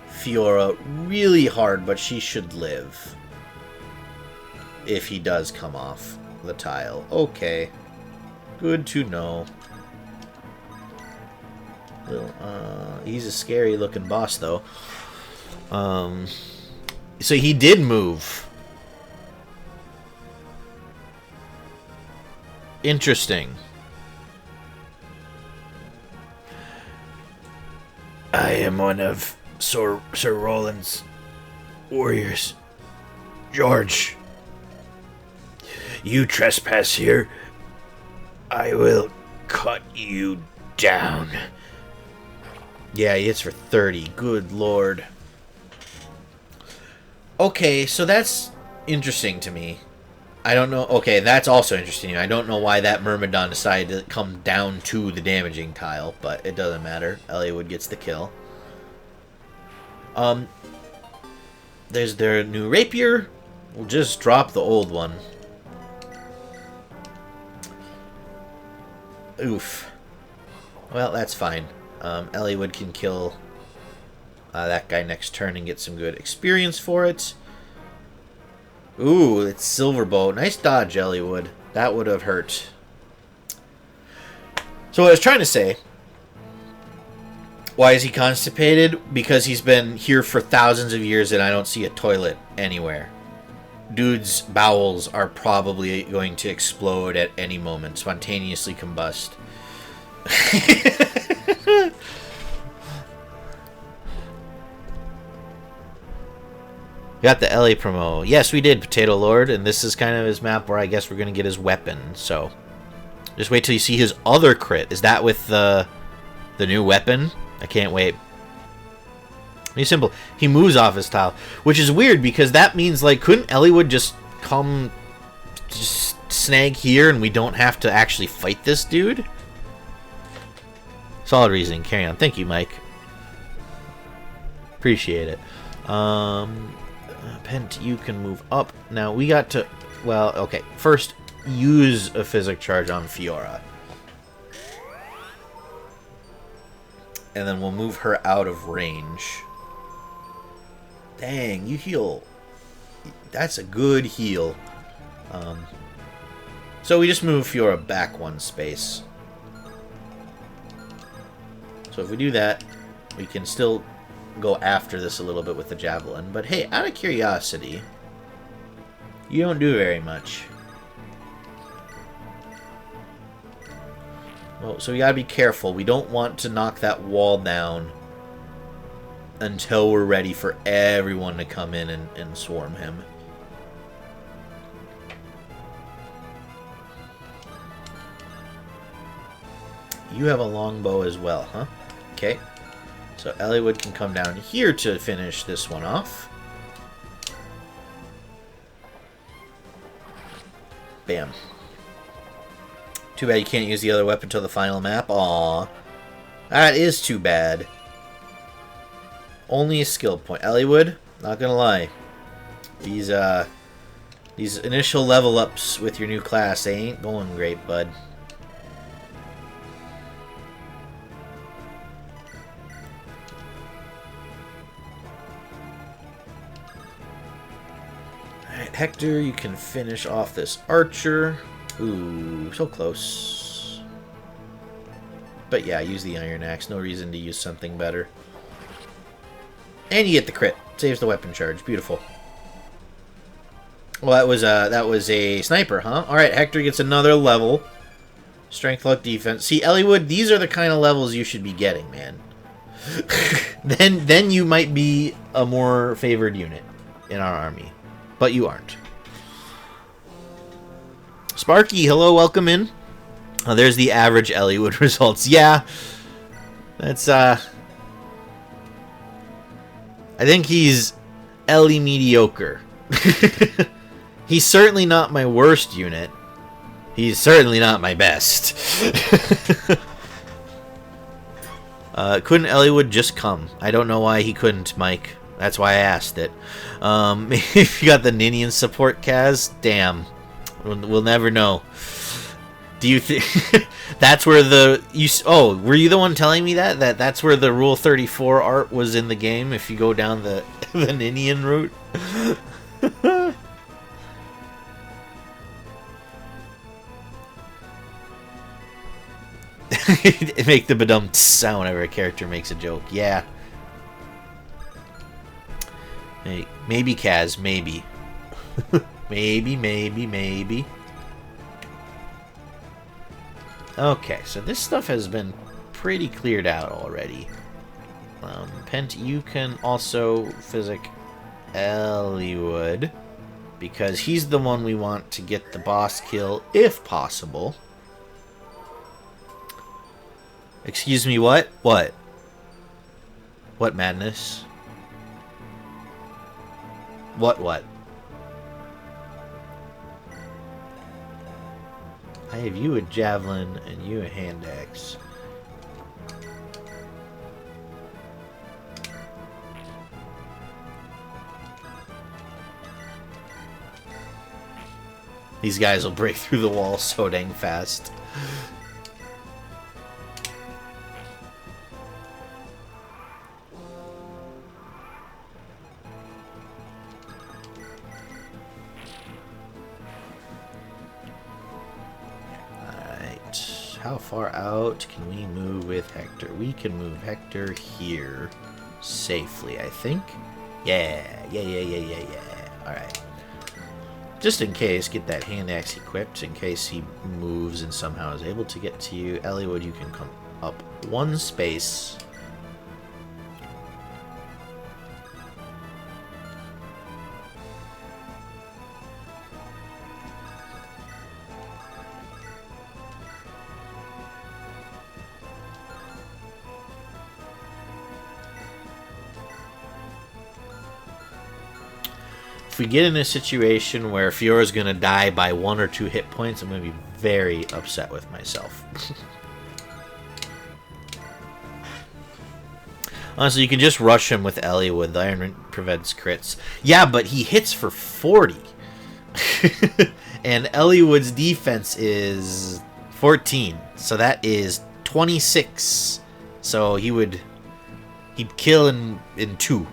Fiora really hard, but she should live. If he does come off the tile. Okay. Good to know. He's a scary looking boss, though. So he did move. Interesting. I am one of Sir Roland's warriors. George. You trespass here, I will cut you down. Yeah, he hits for 30. Good lord. Okay, so that's interesting to me. I don't know. Okay, that's also interesting. I don't know why that Myrmidon decided to come down to the damaging tile, but it doesn't matter. Eliwood gets the kill. There's their new rapier. We'll just drop the old one. Oof. Well, that's fine. Eliwood can kill that guy next turn and get some good experience for it. Ooh, it's Silverbow. Nice dodge, Eliwood. That would have hurt. So what I was trying to say, why is he constipated? Because he's been here for thousands of years and I don't see a toilet anywhere. Dude's bowels are probably going to explode at any moment, spontaneously combust. Got the LA promo. Yes, we did, Potato Lord, and this is kind of his map where I guess we're going to get his weapon, so just wait till you see his other crit. Is that with the new weapon? I can't wait. He's simple. He moves off his tile, which is weird because that means, like, couldn't Eliwood just come, just snag here and we don't have to actually fight this dude? Solid reasoning. Carry on. Thank you, Mike. Appreciate it. Pent, you can move up. Now, we got to... Well, okay. First, use a physic charge on Fiora. And then we'll move her out of range. Dang, you heal. That's a good heal. So we just move Fiora back one space. So if we do that, we can still go after this a little bit with the Javelin. But hey, out of curiosity, you don't do very much. Well, so we gotta be careful. We don't want to knock that wall down until we're ready for everyone to come in and swarm him. You have a longbow as well, huh? Okay. So Eliwood can come down here to finish this one off. Bam. Too bad you can't use the other weapon until the final map. Aww. That is too bad. Only a skill point. Eliwood, not gonna lie. These initial level ups with your new class, they ain't going great, bud. Alright, Hector, you can finish off this archer. Ooh, so close. But yeah, use the Iron Axe. No reason to use something better. And you get the crit. Saves the weapon charge. Beautiful. Well, that was a sniper, huh? Alright, Hector gets another level. Strength, luck, defense. See, Eliwood, these are the kind of levels you should be getting, man. then you might be a more favored unit in our army. But you aren't. Sparky, hello, welcome in. Oh, there's the average Eliwood results. Yeah. That's, I think he's Ellie mediocre. He's certainly not my worst unit. He's certainly not my best. Couldn't Elliowood just come? I don't know why he couldn't, Mike. That's why I asked it. If you got the Ninian support, Kaz, damn. We'll never know. Do you think that's where the oh, were you the one telling me that's where the Rule 34 art was in the game if you go down the the Ninian route? Make the badum sound whenever a character makes a joke. Yeah. Maybe Kaz, maybe. maybe. Okay, so this stuff has been pretty cleared out already. Pent, you can also physic Elliowood, because he's the one we want to get the boss kill, if possible. Excuse me, what? What? What madness? What? I have you a javelin and you a hand axe. These guys will break through the wall so dang fast. How far out can we move with Hector? We can move Hector here safely, I think. Yeah. Alright. Just in case, get that hand axe equipped in case he moves and somehow is able to get to you. Elliowood, you can come up one space. If we get in a situation where Fiora's going to die by 1 or 2 hit points, I'm going to be very upset with myself. Honestly, you can just rush him with Elliowood. The Iron prevents crits. Yeah, but he hits for 40. And Elliowood's defense is 14. So that is 26. So he'd kill in 2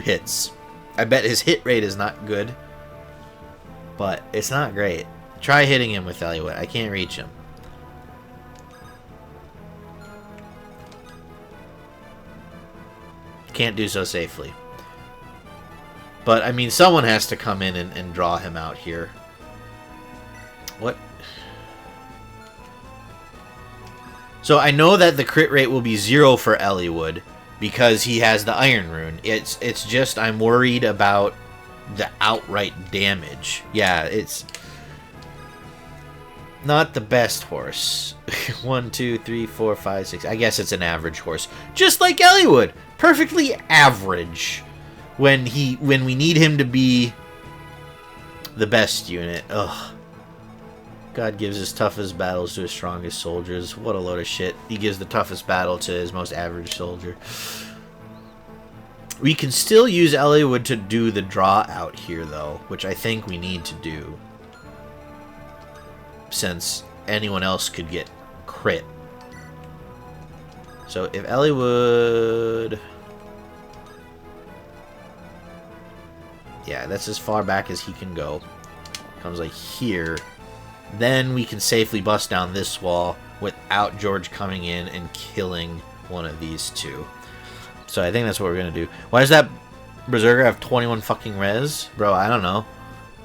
hits. I bet his hit rate is not good, but it's not great. Try hitting him with Elliowood. I can't reach him. Can't do so safely. But, I mean, someone has to come in and draw him out here. What? So I know that the crit rate will be 0 for Elliowood, because he has the Iron Rune. It's just I'm worried about the outright damage. Yeah, it's not the best horse. 1, 2, 3, 4, 5, 6. I guess it's an average horse. Just like Elliowood. Perfectly average. When we need him to be the best unit. Ugh. God gives his toughest battles to his strongest soldiers. What a load of shit. He gives the toughest battle to his most average soldier. We can still use Elliowood to do the draw out here, though, which I think we need to do. Since anyone else could get crit. So if Elliowood... Yeah, that's as far back as he can go. Comes like here. Then we can safely bust down this wall without George coming in and killing one of these two. So I think that's what we're going to do. Why does that Berserker have 21 fucking res? Bro, I don't know.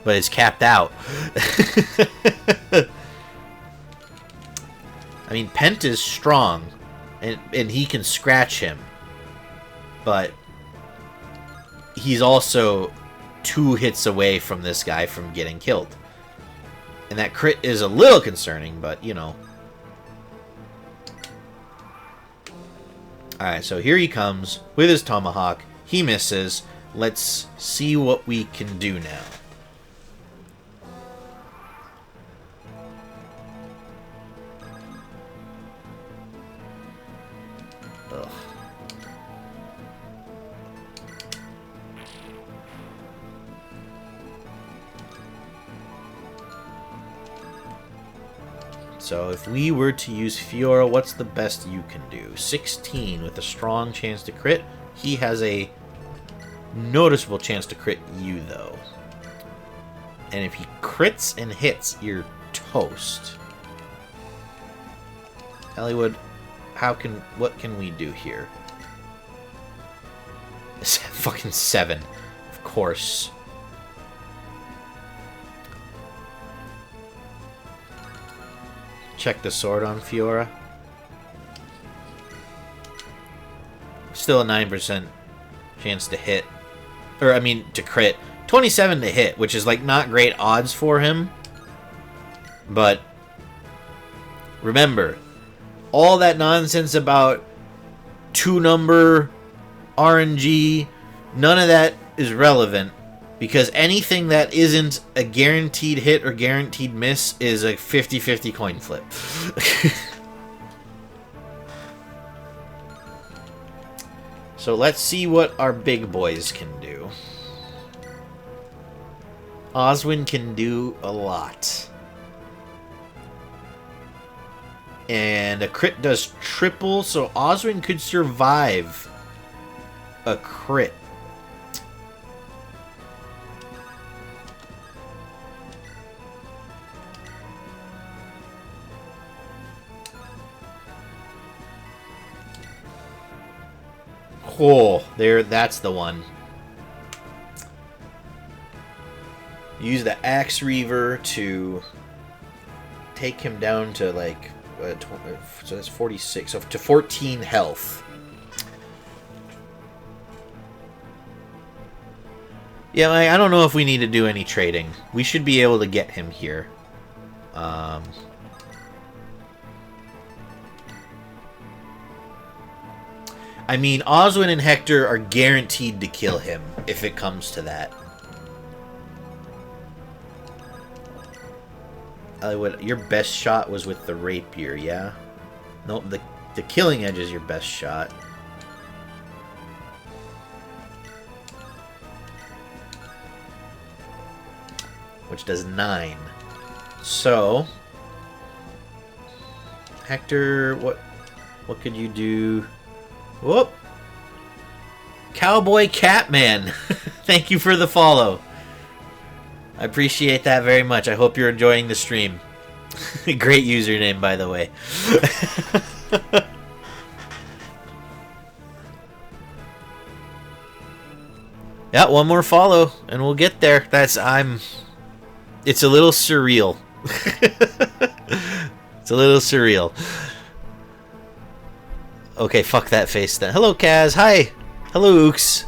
But it's capped out. I mean, Pent is strong. And he can scratch him. But he's also 2 hits away from this guy from getting killed. And that crit is a little concerning, but, you know. Alright, so here he comes with his tomahawk. He misses. Let's see what we can do now. Ugh. So if we were to use Fiora, what's the best you can do? 16 with a strong chance to crit. He has a noticeable chance to crit you, though. And if he crits and hits, you're toast. Hollywood, what can we do here? Fucking 7. Of course. Check the sword on Fiora. Still a 9% chance to hit. Or, I mean, to crit. 27 to hit, which is, like, not great odds for him. But, remember, all that nonsense about 2-number RNG, none of that is relevant. Because anything that isn't a guaranteed hit or guaranteed miss is a 50-50 coin flip. So let's see what our big boys can do. Oswin can do a lot. And a crit does triple, so Oswin could survive a crit. Oh, that's the one. Use the Axe Reaver to take him down to, like, so that's 46, so to 14 health. Yeah, I don't know if we need to do any trading. We should be able to get him here. I mean, Oswin and Hector are guaranteed to kill him if it comes to that. Your best shot was with the rapier, yeah? No, the killing edge is your best shot. Which does 9. So, Hector, what could you do? Whoop! Cowboy Catman! Thank you for the follow. I appreciate that very much. I hope you're enjoying the stream. Great username, by the way. Yeah, one more follow, and we'll get there. It's a little surreal. It's a little surreal. Okay, fuck that face then. Hello, Kaz. Hi. Hello, Ooks.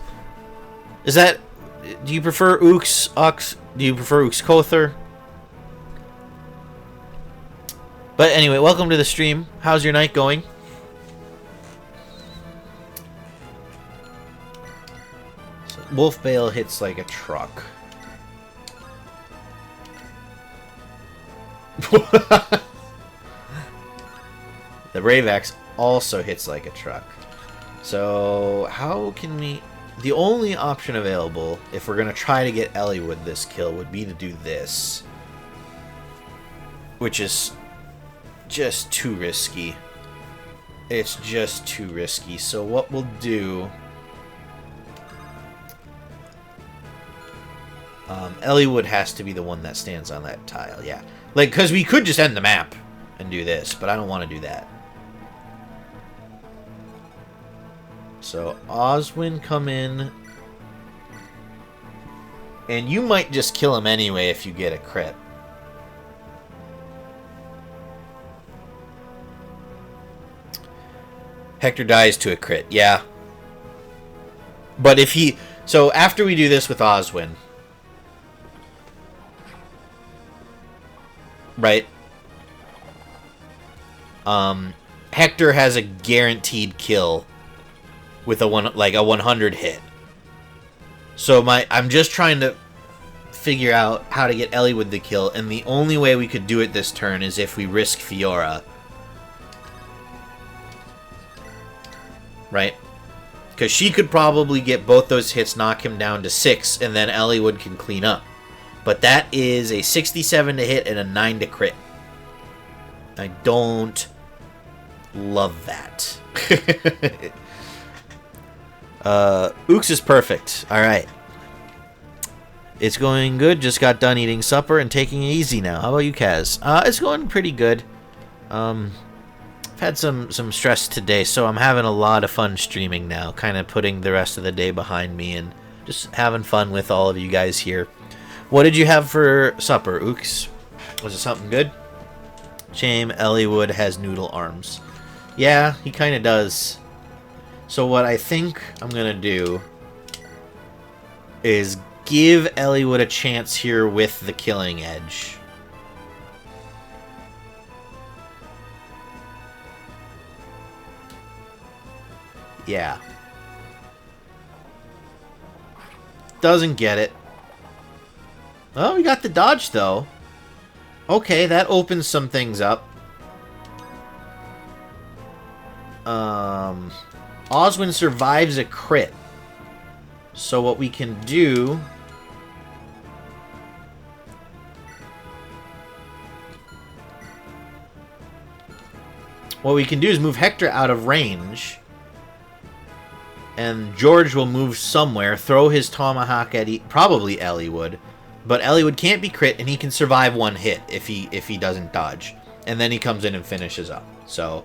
Do you prefer Ooks, Ox? Do you prefer Ooks Kother? But anyway, welcome to the stream. How's your night going? So Wolfbale hits like a truck. The Bravax also hits like a truck. So how can we... The only option available, if we're going to try to get Ellie with this kill, would be to do this. Which is just too risky. It's just too risky. So what we'll do... Elliewood has to be the one that stands on that tile, yeah. Like, because we could just end the map and do this, but I don't want to do that. So, Oswin come in. And you might just kill him anyway if you get a crit. Hector dies to a crit, yeah. But if he... So, after we do this with Oswin... Right? Hector has a guaranteed kill with a 100 hit. So I'm just trying to figure out how to get Ellie with the kill, and the only way we could do it this turn is if we risk Fiora. right? Because she could probably get both those hits, knock him down to 6, and then Eliwood can clean up. But that is a 67 to hit and a 9 to crit. I don't love that. Ooks is perfect. Alright. It's going good. Just got done eating supper and taking it easy now. How about you, Kaz? It's going pretty good. I've had some stress today, so I'm having a lot of fun streaming now. Kind of putting the rest of the day behind me and just having fun with all of you guys here. What did you have for supper, Ooks? Was it something good? Shame Eliwood has noodle arms. Yeah, he kind of does. So what I think I'm going to do is give Eliwood a chance here with the killing edge. Yeah. Doesn't get it. Oh, we got the dodge, though. Okay, that opens some things up. Oswin survives a crit. So what we can do... What we can do is move Hector out of range. And George will move somewhere, throw his tomahawk at probably Eliwood. But Eliwood can't be crit, and he can survive one hit if he doesn't dodge. And then he comes in and finishes up. So,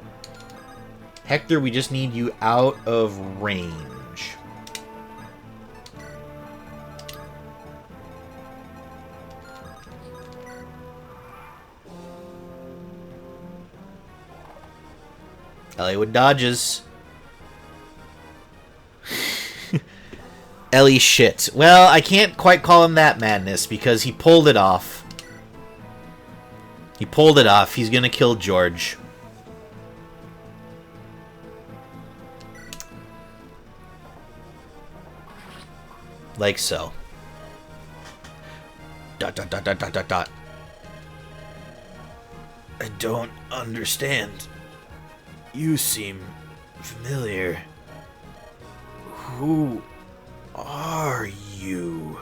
Hector, we just need you out of range. Eliwood dodges. Ellie shit. Well, I can't quite call him that madness because he pulled it off. He pulled it off. He's gonna kill George. Like so. Dot dot dot dot dot dot dot. I don't understand. You seem familiar. Who are you?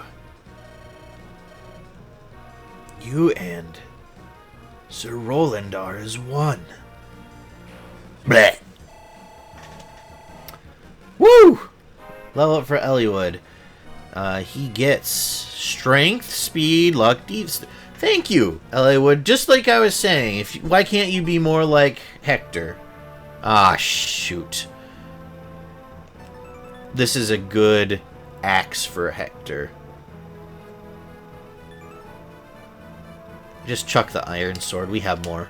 You and Sir Roland are as one. Bleh. Woo! Level up for Eliwood. He gets strength, speed, luck, deeds. Thank you, Eliwood. Just like I was saying, why can't you be more like Hector? Ah, shoot. This is a good axe for Hector. Just chuck the iron sword. We have more.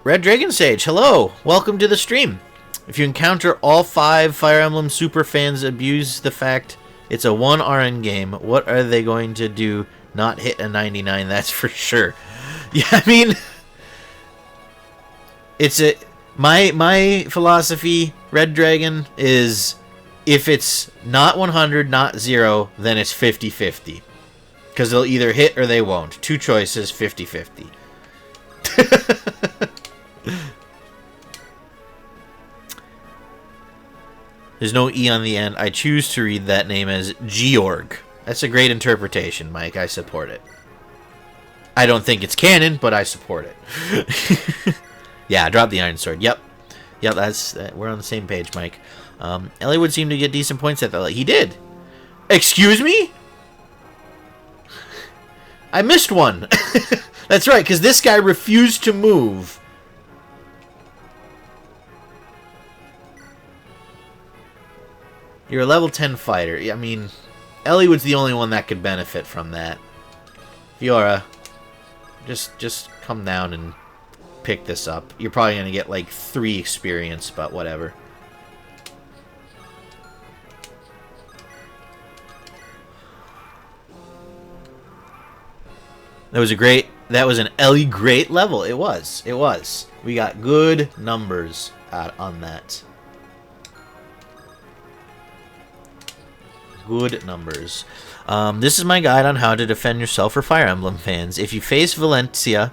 Red Dragon Sage, hello! Welcome to the stream. If you encounter all 5 Fire Emblem super fans abuse the fact it's a 1 RN game, what are they going to do? Not hit a 99, that's for sure. Yeah, I mean... It's a... My philosophy, Red Dragon, is if it's not 100, not 0, then it's 50-50. Because they'll either hit or they won't. 2 choices, 50-50. There's no E on the end. I choose to read that name as Georg. That's a great interpretation, Mike. I support it. I don't think it's canon, but I support it. Yeah, drop the iron sword. Yep. Yep, we're on the same page, Mike. Eliwood seemed to get decent points at that. He did. Excuse me? I missed one. That's right, because this guy refused to move. You're a level 10 fighter. I mean, Eliwood's the only one that could benefit from that. Fiora, just come down and pick this up. You're probably going to get like 3 experience, but whatever. That was an Ellie great level. It was. We got good numbers on that. Good numbers. This is my guide on how to defend yourself for Fire Emblem fans. If you face Valencia,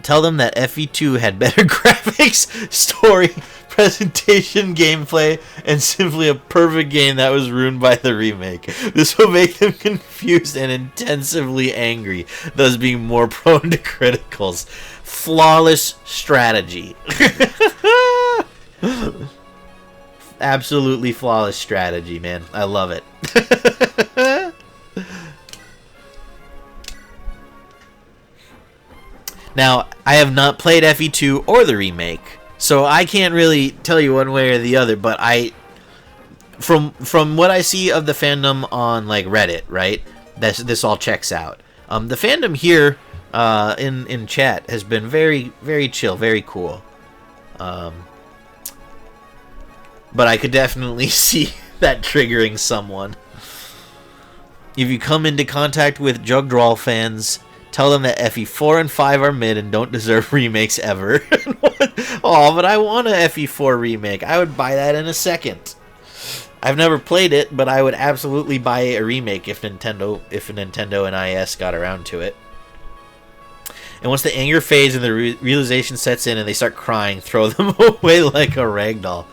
Tell them that FE2 had better graphics, story, presentation, gameplay, and simply a perfect game that was ruined by the remake. This will make them confused and intensively angry, thus being more prone to criticals. Flawless strategy. Absolutely flawless strategy, man. I love it. Now, I have not played FE2 or the remake, so I can't really tell you one way or the other, but from what I see of the fandom on like Reddit, right? This all checks out. The fandom here in chat has been very, very chill, very cool. But I could definitely see that triggering someone. If you come into contact with Jugdrawl fans, tell them that FE4 and 5 are mid and don't deserve remakes ever. Oh, but I want a FE4 remake. I would buy that in a second. I've never played it, but I would absolutely buy a remake if Nintendo and IS got around to it. And once the anger fades and the realization sets in and they start crying, throw them away like a ragdoll.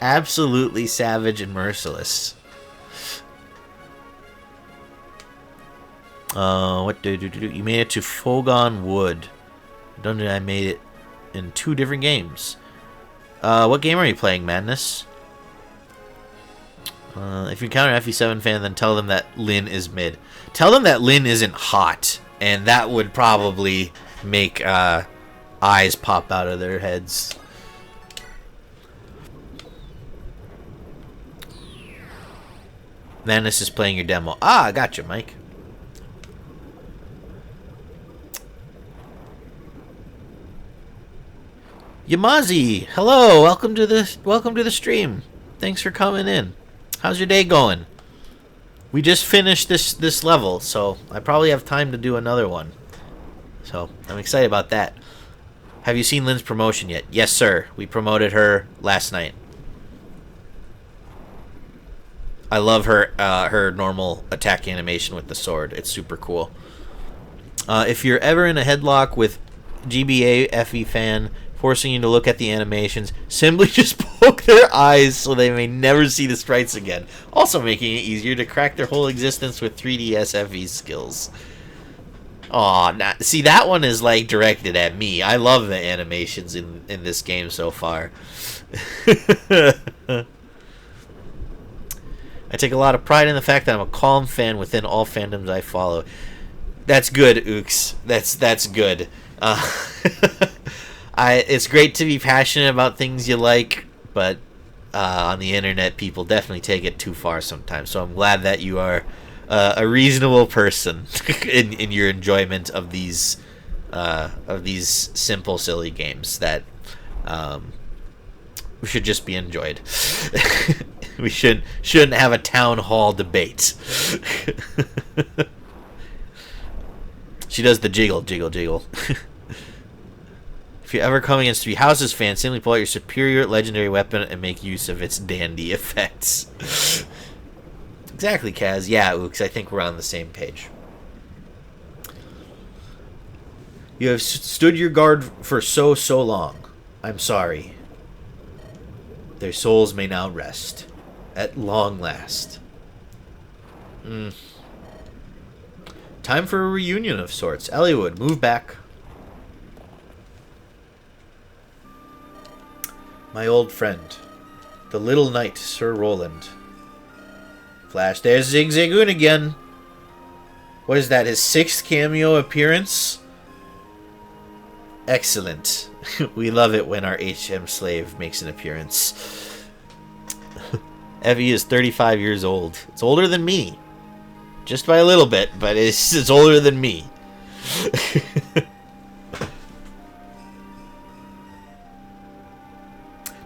Absolutely savage and merciless. What do you made it to Fogon Wood. Don't know, I made it in 2 different games. What game are you playing, Madness? If you encounter an FE7 fan, then tell them that Lyn is mid. Tell them that Lyn isn't hot, and that would probably make eyes pop out of their heads. Madness is playing your demo. Ah, gotcha, Mike. Yamazi, hello, welcome to the stream. Thanks for coming in. How's your day going? We just finished this level, so I probably have time to do another one. So I'm excited about that. Have you seen Lyn's promotion yet? Yes, sir. We promoted her last night. I love her normal attack animation with the sword. It's super cool. If you're ever in a headlock with GBA FE fan forcing you to look at the animations, simply just poke their eyes so they may never see the sprites again. Also making it easier to crack their whole existence with 3DS FE skills. Aw, see, that one is like directed at me. I love the animations in this game so far. I take a lot of pride in the fact that I'm a calm fan within all fandoms I follow. That's good, Ooks. That's good. It's great to be passionate about things you like, but on the internet, people definitely take it too far sometimes. So I'm glad that you are a reasonable person in your enjoyment of these simple, silly games that should just be enjoyed. We shouldn't have a town hall debate. She does the jiggle, jiggle, jiggle. If you ever come against 3 Houses fans, simply pull out your superior legendary weapon and make use of its dandy effects. Exactly, Kaz. Yeah, Ooks, I think we're on the same page. You have stood your guard for so long. I'm sorry. Their souls may now rest. At long last. Time for a reunion of sorts. Elliowood, move back. My old friend, the little knight, Sir Roland. Flash, there's Zig Zagoon again. What is that, his 6th cameo appearance? Excellent. We love it when our HM slave makes an appearance. Evie is 35 years old. It's older than me. Just by a little bit, but it's older than me.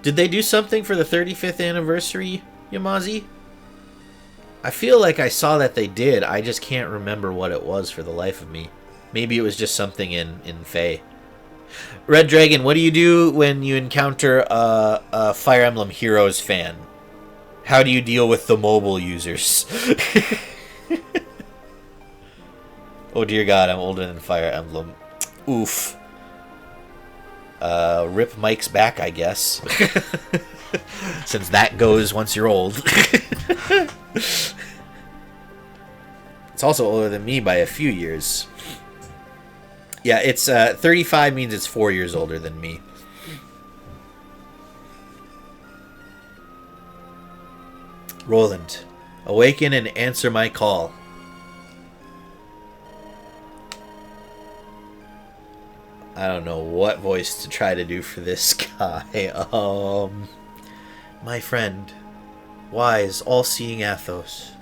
Did they do something for the 35th anniversary, Yamazi? I feel like I saw that they did. I just can't remember what it was for the life of me. Maybe it was just something in Fae. Red Dragon, what do you do when you encounter a Fire Emblem Heroes fan? How do you deal with the mobile users? Oh dear God, I'm older than Fire Emblem. Oof. Rip Mike's back, I guess. Since that goes once you're old. It's also older than me by a few years. Yeah, it's 35 means it's 4 years older than me. Roland, awaken and answer my call. I don't know what voice to try to do for this guy. My friend, wise, all-seeing Athos.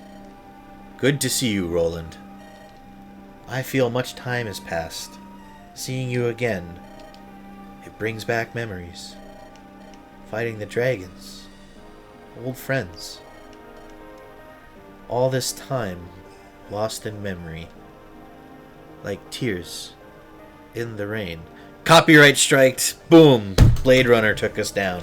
Good to see you, Roland. I feel much time has passed. Seeing you again, it brings back memories. Fighting the dragons. Old friends. All this time, lost in memory. Like tears in the rain. Copyright striked. Boom. Blade Runner took us down.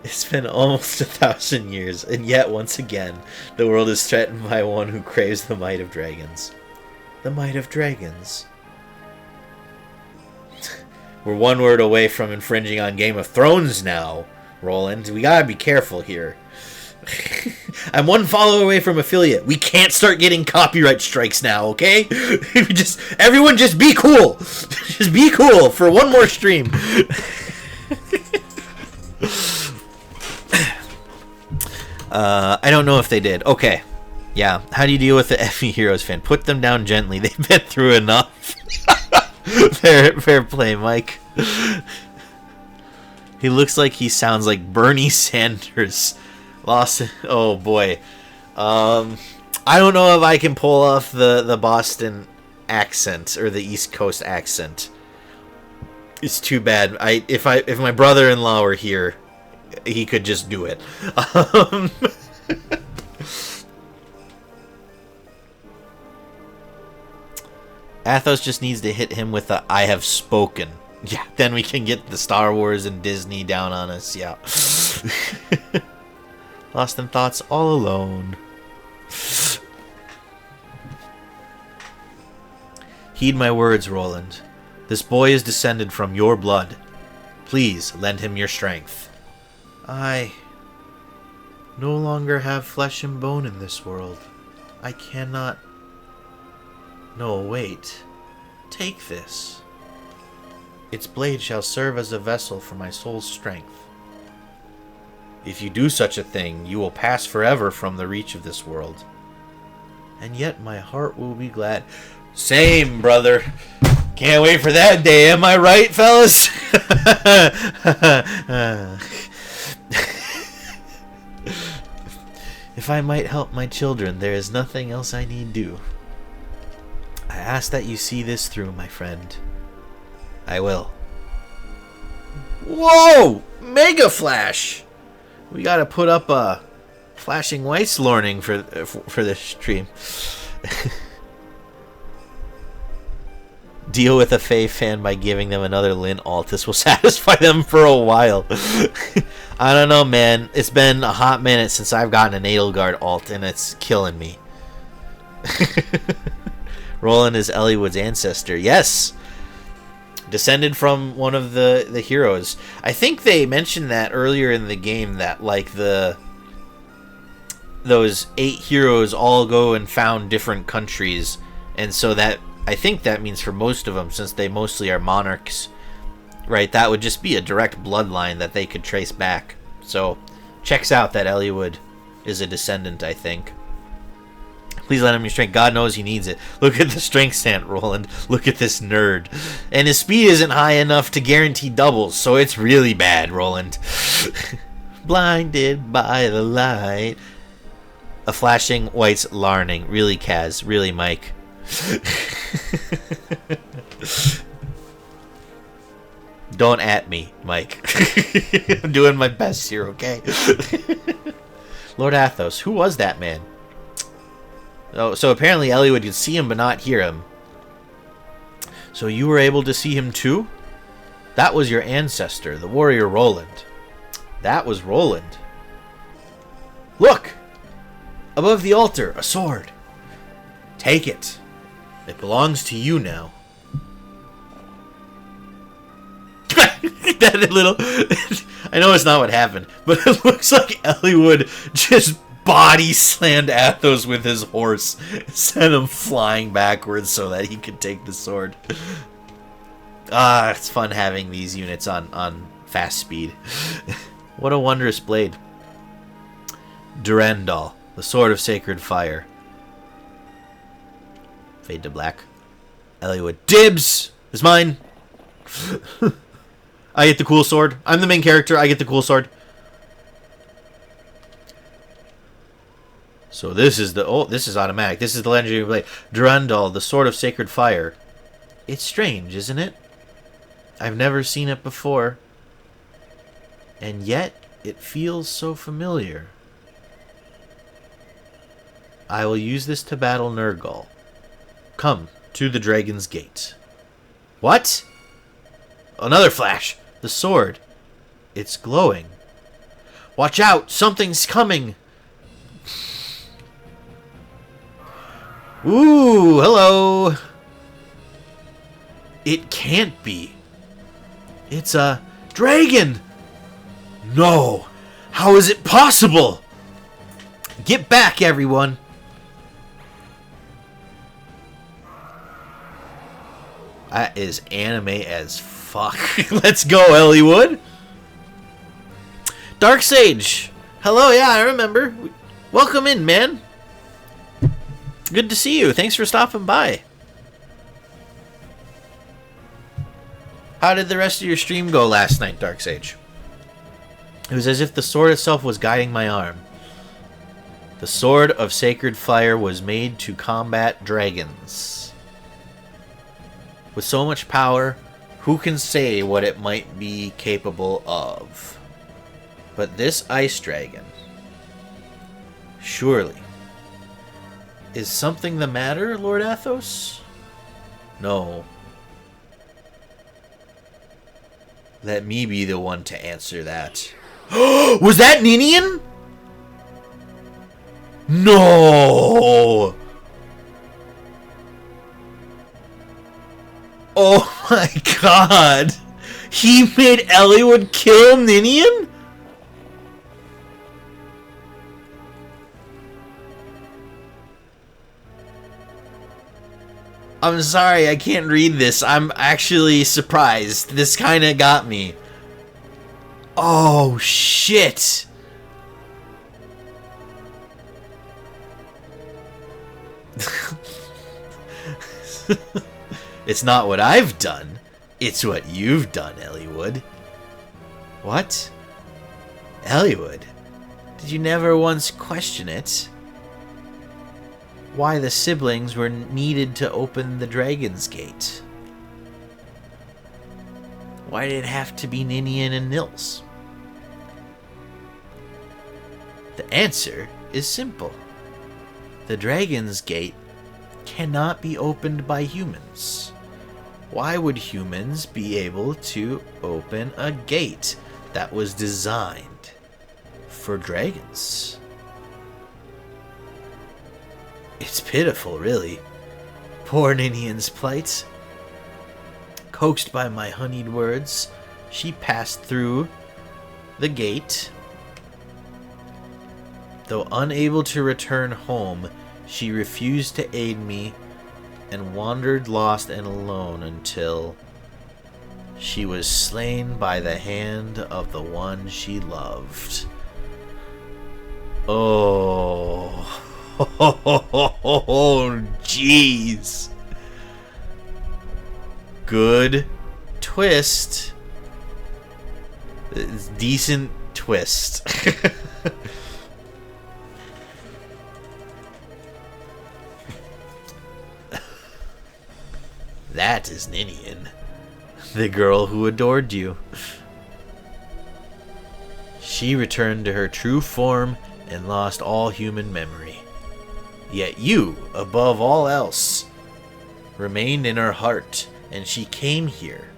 It's been almost 1,000 years, and yet once again, the world is threatened by one who craves the might of dragons. The might of dragons. We're one word away from infringing on Game of Thrones now, Roland. We gotta be careful here. I'm one follow away from affiliate. We can't start getting copyright strikes now, okay? Everyone just be cool. Just be cool for one more stream. I don't know if they did. Okay. Yeah. How do you deal with the FE Heroes fan? Put them down gently. They've been through enough. Fair play, Mike. He looks like he sounds like Bernie Sanders. Oh boy. I don't know if I can pull off the Boston accent or the East Coast accent. It's too bad. If my brother-in-law were here, he could just do it. Athos just needs to hit him with a "I have spoken." Yeah, then we can get the Star Wars and Disney down on us. Yeah. Lost in thoughts, all alone. Heed my words, Roland. This boy is descended from your blood. Please lend him your strength. I no longer have flesh and bone in this world. I cannot... No, wait. Take this. Its blade shall serve as a vessel for my soul's strength. If you do such a thing, you will pass forever from the reach of this world. And yet my heart will be glad. Same, brother. Can't wait for that day. Am I right, fellas? If I might help my children, there is nothing else I need do. I ask that you see this through, my friend. I will. Whoa! Mega Flash! We gotta put up a flashing whites learning for this stream. Deal with a Faye fan by giving them another Lin alt. This will satisfy them for a while. I don't know, man. It's been a hot minute since I've gotten an Edelgard alt, and it's killing me. Roland is Eliwood's ancestor. Yes! Descended from one of the heroes. I think they mentioned that earlier in the game, that like those 8 heroes all go and found different countries, and so that I think that means for most of them, since they mostly are monarchs, right, that would just be a direct bloodline that they could trace back. So checks out that Eliwood is a descendant, I think. Please let him your strength. God knows he needs it. Look at the strength stat, Roland. Look at this nerd. And his speed isn't high enough to guarantee doubles, so it's really bad, Roland. Blinded by the light. A flashing white's larning. Really, Kaz. Really, Mike. Don't at me, Mike. I'm doing my best here, okay? Lord Athos. Who was that man? Oh, so apparently Eliwood could see him but not hear him. So you were able to see him too? That was your ancestor, the warrior Roland. That was Roland. Look! Above the altar, a sword. Take it. It belongs to you now. That little... I know it's not what happened, but it looks like Eliwood just body slammed Athos with his horse, sent him flying backwards so that he could take the sword. Ah, it's fun having these units on fast speed. What a wondrous blade. Durandal, the sword of sacred fire. Fade to black. Eliwood. Dibs! It's mine! I get the cool sword. I'm the main character. I get the cool sword. So this is the... Oh, this is automatic. This is the legendary blade. Durandal, the sword of sacred fire. It's strange, isn't it? I've never seen it before. And yet, it feels so familiar. I will use this to battle Nurgle. Come to the Dragon's Gate. What? Another flash. The sword. It's glowing. Watch out! Something's coming! Ooh, hello! It can't be. It's a dragon! No! How is it possible? Get back, everyone! That is anime as fuck. Let's go, Eliwood. Dark Sage. Hello, yeah, I remember. Welcome in, man. Good to see you. Thanks for stopping by. How did the rest of your stream go last night, Dark Sage? It was as if the sword itself was guiding my arm. The sword of sacred fire was made to combat dragons. With so much power, who can say what it might be capable of? But this ice dragon, surely. Is something the matter, Lord Athos? No. Let me be the one to answer that. Was that Ninian? No! Oh my god! He made Eliwood kill Ninian? I'm sorry, I can't read this. I'm actually surprised. This kinda got me. Oh, shit! It's not what I've done. It's what you've done, Eliwood. What? Eliwood? Did you never once question it? Why the siblings were needed to open the Dragon's Gate? Why did it have to be Ninian and Nils? The answer is simple. The Dragon's Gate cannot be opened by humans. Why would humans be able to open a gate that was designed for dragons? It's pitiful, really. Poor Ninian's plight. Coaxed by my honeyed words, she passed through the gate. Though unable to return home, she refused to aid me and wandered lost and alone until she was slain by the hand of the one she loved. Oh, jeez. Good twist. Decent twist. That is Ninian, the girl who adored you. She returned to her true form and lost all human memory. Yet you, above all else, remained in her heart, and she came here.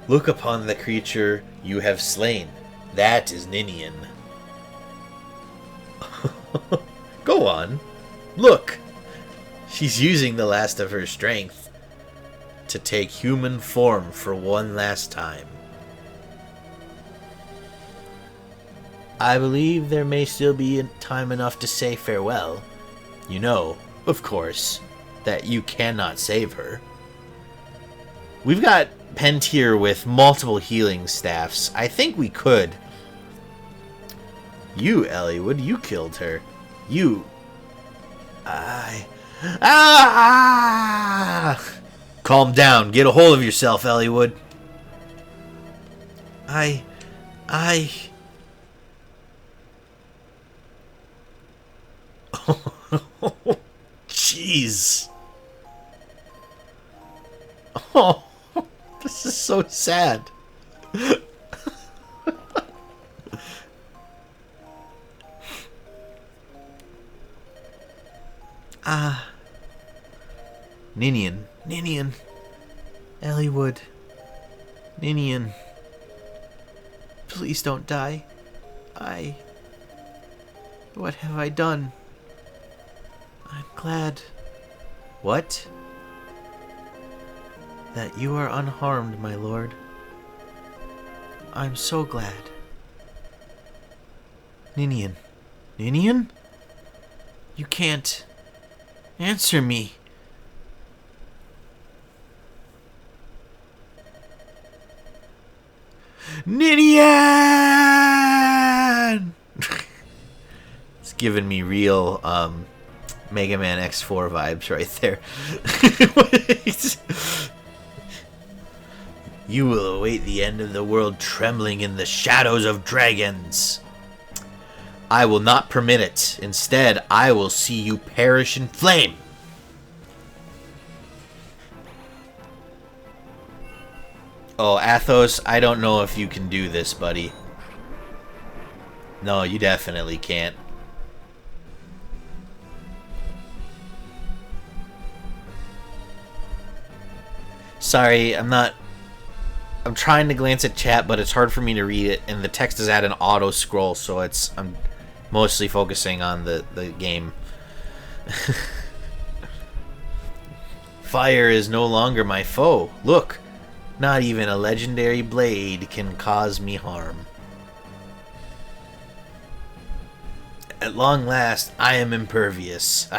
Look upon the creature you have slain. That is Ninian. Go on. Look. She's using the last of her strength to take human form for one last time. I believe there may still be time enough to say farewell. You know, of course, that you cannot save her. We've got Pentir with multiple healing staffs. I think we could. You, Elliewood, you killed her. You... Calm down. Get a hold of yourself, Elliewood. Jeez. Oh, this is so sad. Ninian. Elliewood. Ninian. Please don't die. What have I done? I'm glad. What? That you are unharmed, my lord. I'm so glad. Ninian. Ninian? You can't answer me. Ninian! It's giving me real Mega Man X4 vibes right there. You will await the end of the world trembling in the shadows of dragons. I will not permit it. Instead, I will see you perish in flame. Oh, Athos, I don't know if you can do this, buddy. No, you definitely can't. Sorry, I'm trying to glance at chat, but it's hard for me to read it, and the text is at an auto scroll, so I'm mostly focusing on the game. Fire is no longer my foe. Look, not even a legendary blade can cause me harm. At long last, I am impervious.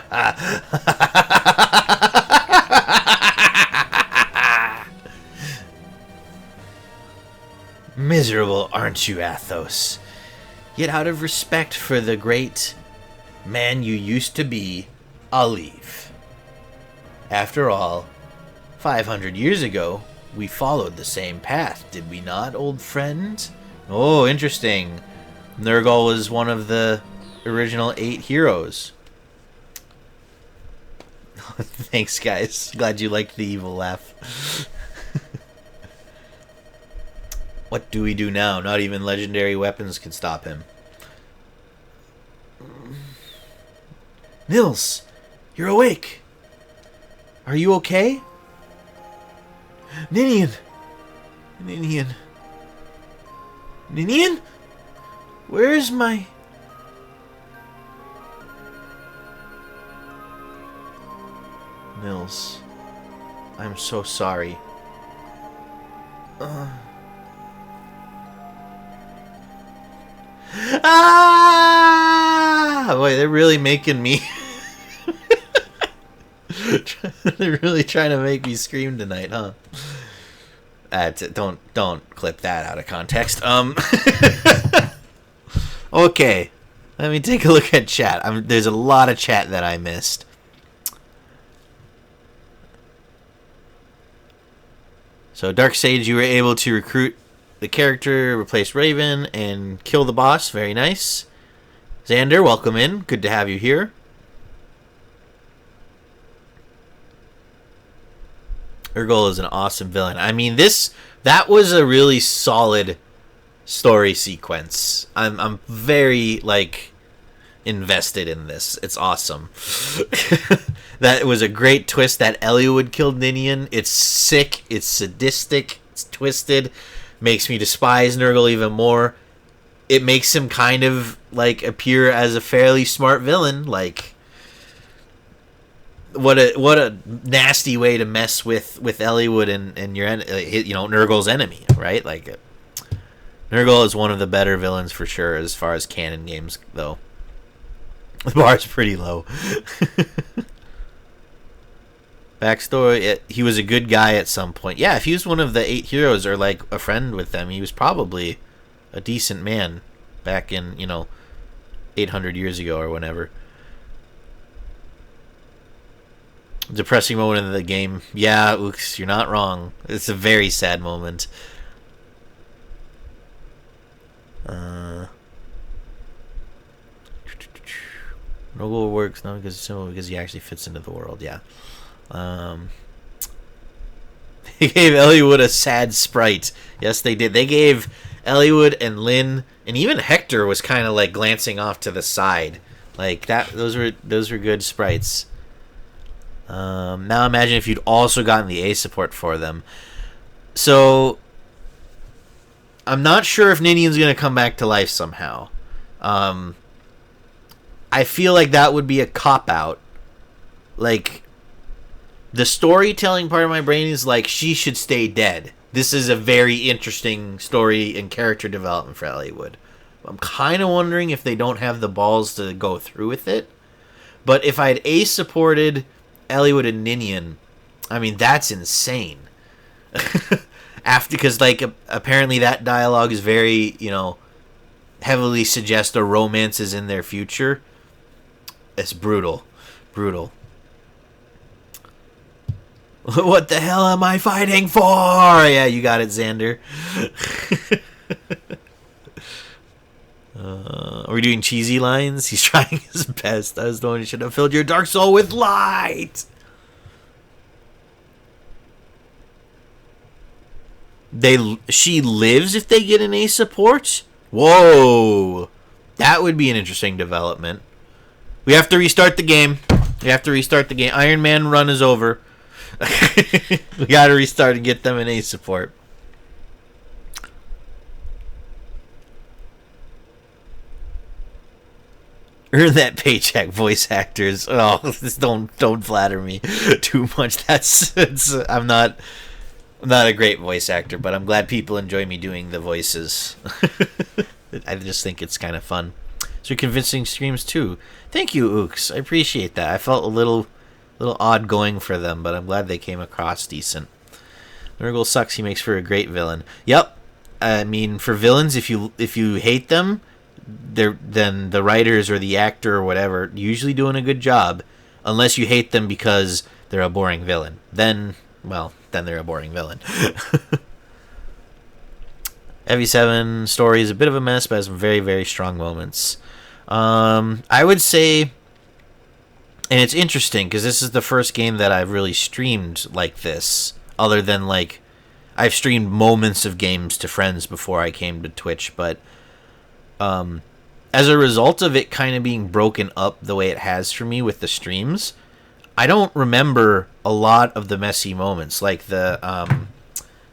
Miserable, aren't you, Athos? Yet out of respect for the great man you used to be, I'll leave. After all, 500 years ago, we followed the same path, did we not, old friend? Oh, interesting. Nurgle was one of the original 8 heroes. Thanks, guys. Glad you liked the evil laugh. What do we do now? Not even legendary weapons can stop him. Nils, you're awake. Are you okay? Ninian! Where is my... Nils, I'm so sorry. Boy, they're really making me... They're really trying to make me scream tonight, huh? Don't clip that out of context. Okay, let me take a look at chat. There's a lot of chat that I missed. So, Dark Sage, you were able to recruit the character, replace Raven, and kill the boss. Very nice. Xander, welcome in. Good to have you here. Urgol is an awesome villain. I mean, that was a really solid story sequence. I'm very, like, invested in this. It's awesome. That was a great twist that Elliewood killed Ninian. It's sick. It's sadistic. It's twisted. Makes me despise Nurgle even more. It makes him kind of, like, appear as a fairly smart villain. Like, what a nasty way to mess with Eliwood and your Nurgle's enemy, right? Like Nurgle is one of the better villains for sure as far as canon games though. The bar's pretty low. Backstory: he was a good guy at some point. Yeah, if he was one of the 8 heroes or like a friend with them, he was probably a decent man back in 800 years ago or whenever. Depressing moment of the game. Yeah, Ooks, you're not wrong. It's a very sad moment. Noggle works not because it's simple, because he actually fits into the world. Yeah. They gave Eliwood a sad sprite. Yes, they did. They gave Eliwood and Lyn, and even Hector was kind of like glancing off to the side, like that. Those were good sprites. Now imagine if you'd also gotten the A support for them. So I'm not sure if Ninian's gonna come back to life somehow. I feel like that would be a cop-out. Like, the storytelling part of my brain is like, she should stay dead. This is a very interesting story and character development for Eliwood. I'm kind of wondering if they don't have the balls to go through with it. But if I had ace supported Eliwood and Ninian, I mean, that's insane. Because like apparently that dialogue is very, heavily suggest a romance is in their future. It's brutal. What the hell am I fighting for? Yeah, you got it, Xander. Are we doing cheesy lines? He's trying his best. I was the one who should have filled your dark soul with light. She lives if they get an A support? Whoa. That would be an interesting development. We have to restart the game. Iron Man run is over. We gotta restart and get them an A support. Earn that paycheck, voice actors. Oh, don't flatter me too much. I'm not a great voice actor, but I'm glad people enjoy me doing the voices. I just think it's kind of fun. So convincing streams too. Thank you, Ooks. I appreciate that. I felt a little odd going for them, but I'm glad they came across decent. Nurgle sucks. He makes for a great villain. Yep. I mean, for villains, if you hate them, then the writers or the actor or whatever usually doing a good job, unless you hate them because they're a boring villain. Then they're a boring villain. FE7 story is a bit of a mess, but has some very, very strong moments. I would say, and it's interesting because this is the first game that I've really streamed like this, other than like I've streamed moments of games to friends before I came to Twitch, but as a result of it kind of being broken up the way it has for me with the streams, I don't remember a lot of the messy moments. Like the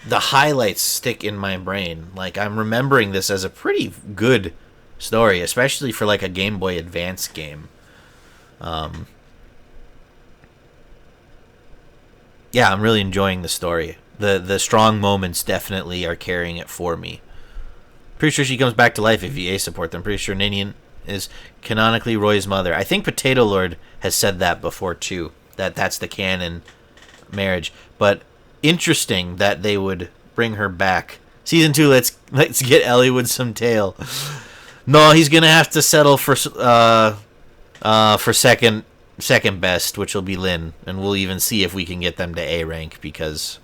highlights stick in my brain. Like I'm remembering this as a pretty good story, especially for like a Game Boy Advance game. Yeah, I'm really enjoying the story. The strong moments definitely are carrying it for me. Pretty sure she comes back to life if you A support them. Pretty sure Ninian is canonically Roy's mother. I think Potato Lord has said that before too. That's the canon marriage. But interesting that they would bring her back. Season 2, let's get Eliwood some tail. No, he's gonna have to settle for second best, which will be Lyn, and we'll even see if we can get them to A rank because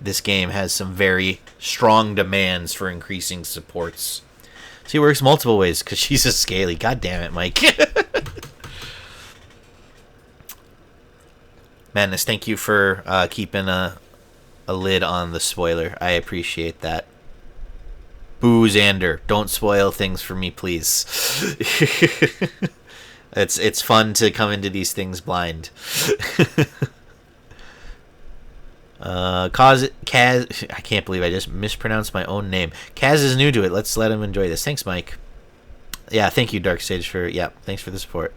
this game has some very strong demands for increasing supports. See, it works multiple ways because she's a scaly. God damn it, Mike. Madness, thank you for keeping a lid on the spoiler. I appreciate that. Boo, Xander. Don't spoil things for me, please. It's fun to come into these things blind. Kaz, I can't believe I just mispronounced my own name. Kaz is new to it. Let's let him enjoy this. Thanks, Mike. Yeah, thank you, Dark Sage, thanks for the support.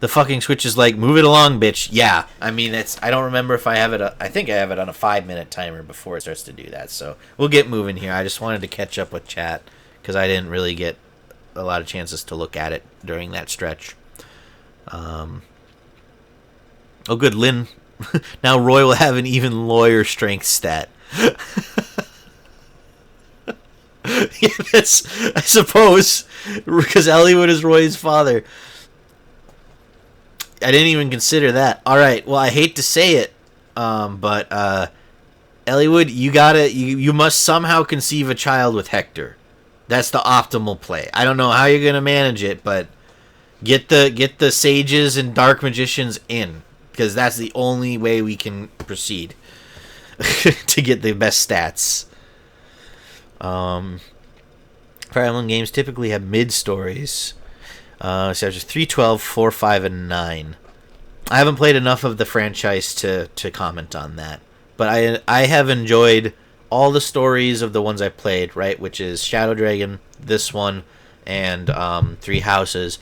the fucking Switch is like, move it along, bitch. Yeah, I mean, I don't remember if I have it. I think I have it on a 5-minute timer before it starts to do that. So we'll get moving here. I just wanted to catch up with chat because I didn't really get a lot of chances to look at it during that stretch. Oh, good, Lynn. Now Roy will have an even lawyer strength stat. Yeah, that's, I suppose, because Elliowood is Roy's father. I didn't even consider that. All right, well, I hate to say it, but Elliowood, you must somehow conceive a child with Hector. That's the optimal play. I don't know how you're gonna manage it, but get the sages and dark magicians in, because that's the only way we can proceed to get the best stats. Fire Emblem games typically have mid-stories. So there's 3, 12, 4, 5, and 9. I haven't played enough of the franchise to comment on that. But I have enjoyed all the stories of the ones I played, right? Which is Shadow Dragon, this one, and Three Houses,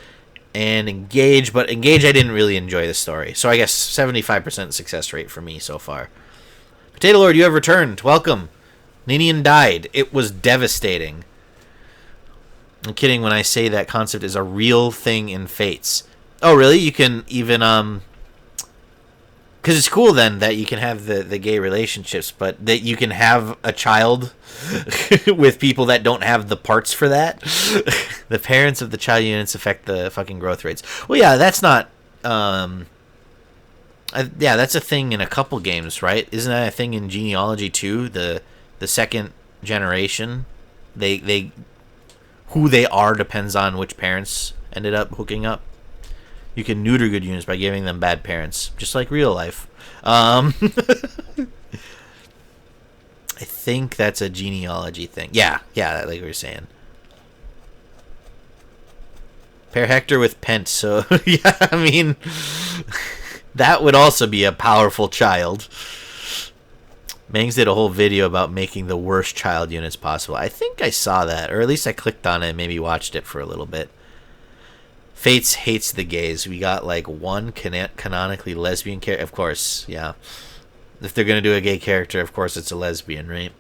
and Engage. But Engage, I didn't really enjoy the story. So I guess 75% success rate for me so far. Potato Lord, you have returned. Welcome. Ninian died. It was devastating. I'm kidding when I say that concept is a real thing in Fates. Oh, really? You can even, because it's cool then that you can have the gay relationships, but that you can have a child with people that don't have the parts for that. The parents of the child units affect the fucking growth rates. Well, yeah, that's not, yeah, that's a thing in a couple games, right? Isn't that a thing in Genealogy too? The second generation, they who they are depends on which parents ended up hooking up. You can neuter good units by giving them bad parents, just like real life. I think that's a genealogy thing. Yeah, like we were saying. Pair Hector with Pent, so yeah, I mean, that would also be a powerful child. Mangs did a whole video about making the worst child units possible. I think I saw that, or at least I clicked on it and maybe watched it for a little bit. Fates hates the gays. We got like one canonically lesbian character. Of course, yeah. If they're going to do a gay character, of course it's a lesbian, right?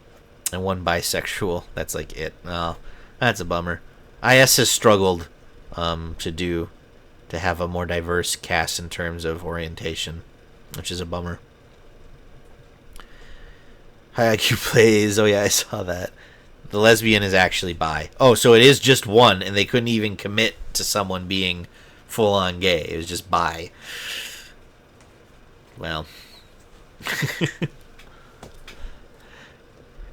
And one bisexual. That's like it. Oh, that's a bummer. IS has struggled to have a more diverse cast in terms of orientation, which is a bummer. High IQ plays. Oh yeah, I saw that. The lesbian is actually bi. Oh, so it is just one, and they couldn't even commit to someone being full-on gay. It was just bi. Well.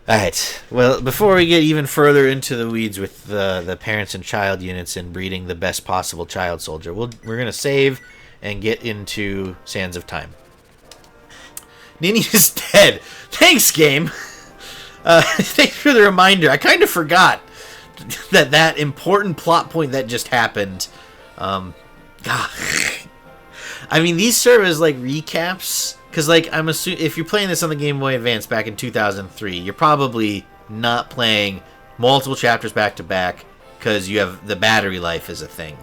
Alright. Well, before we get even further into the weeds with the parents and child units and breeding the best possible child soldier, we're going to save and get into Sands of Time. Nini is dead. Thanks, game. Thanks for the reminder. I kind of forgot that important plot point that just happened. I mean, these serve as like recaps, because like I'm assuming if you're playing this on the Game Boy Advance back in 2003, you're probably not playing multiple chapters back to back because you have the battery life is a thing.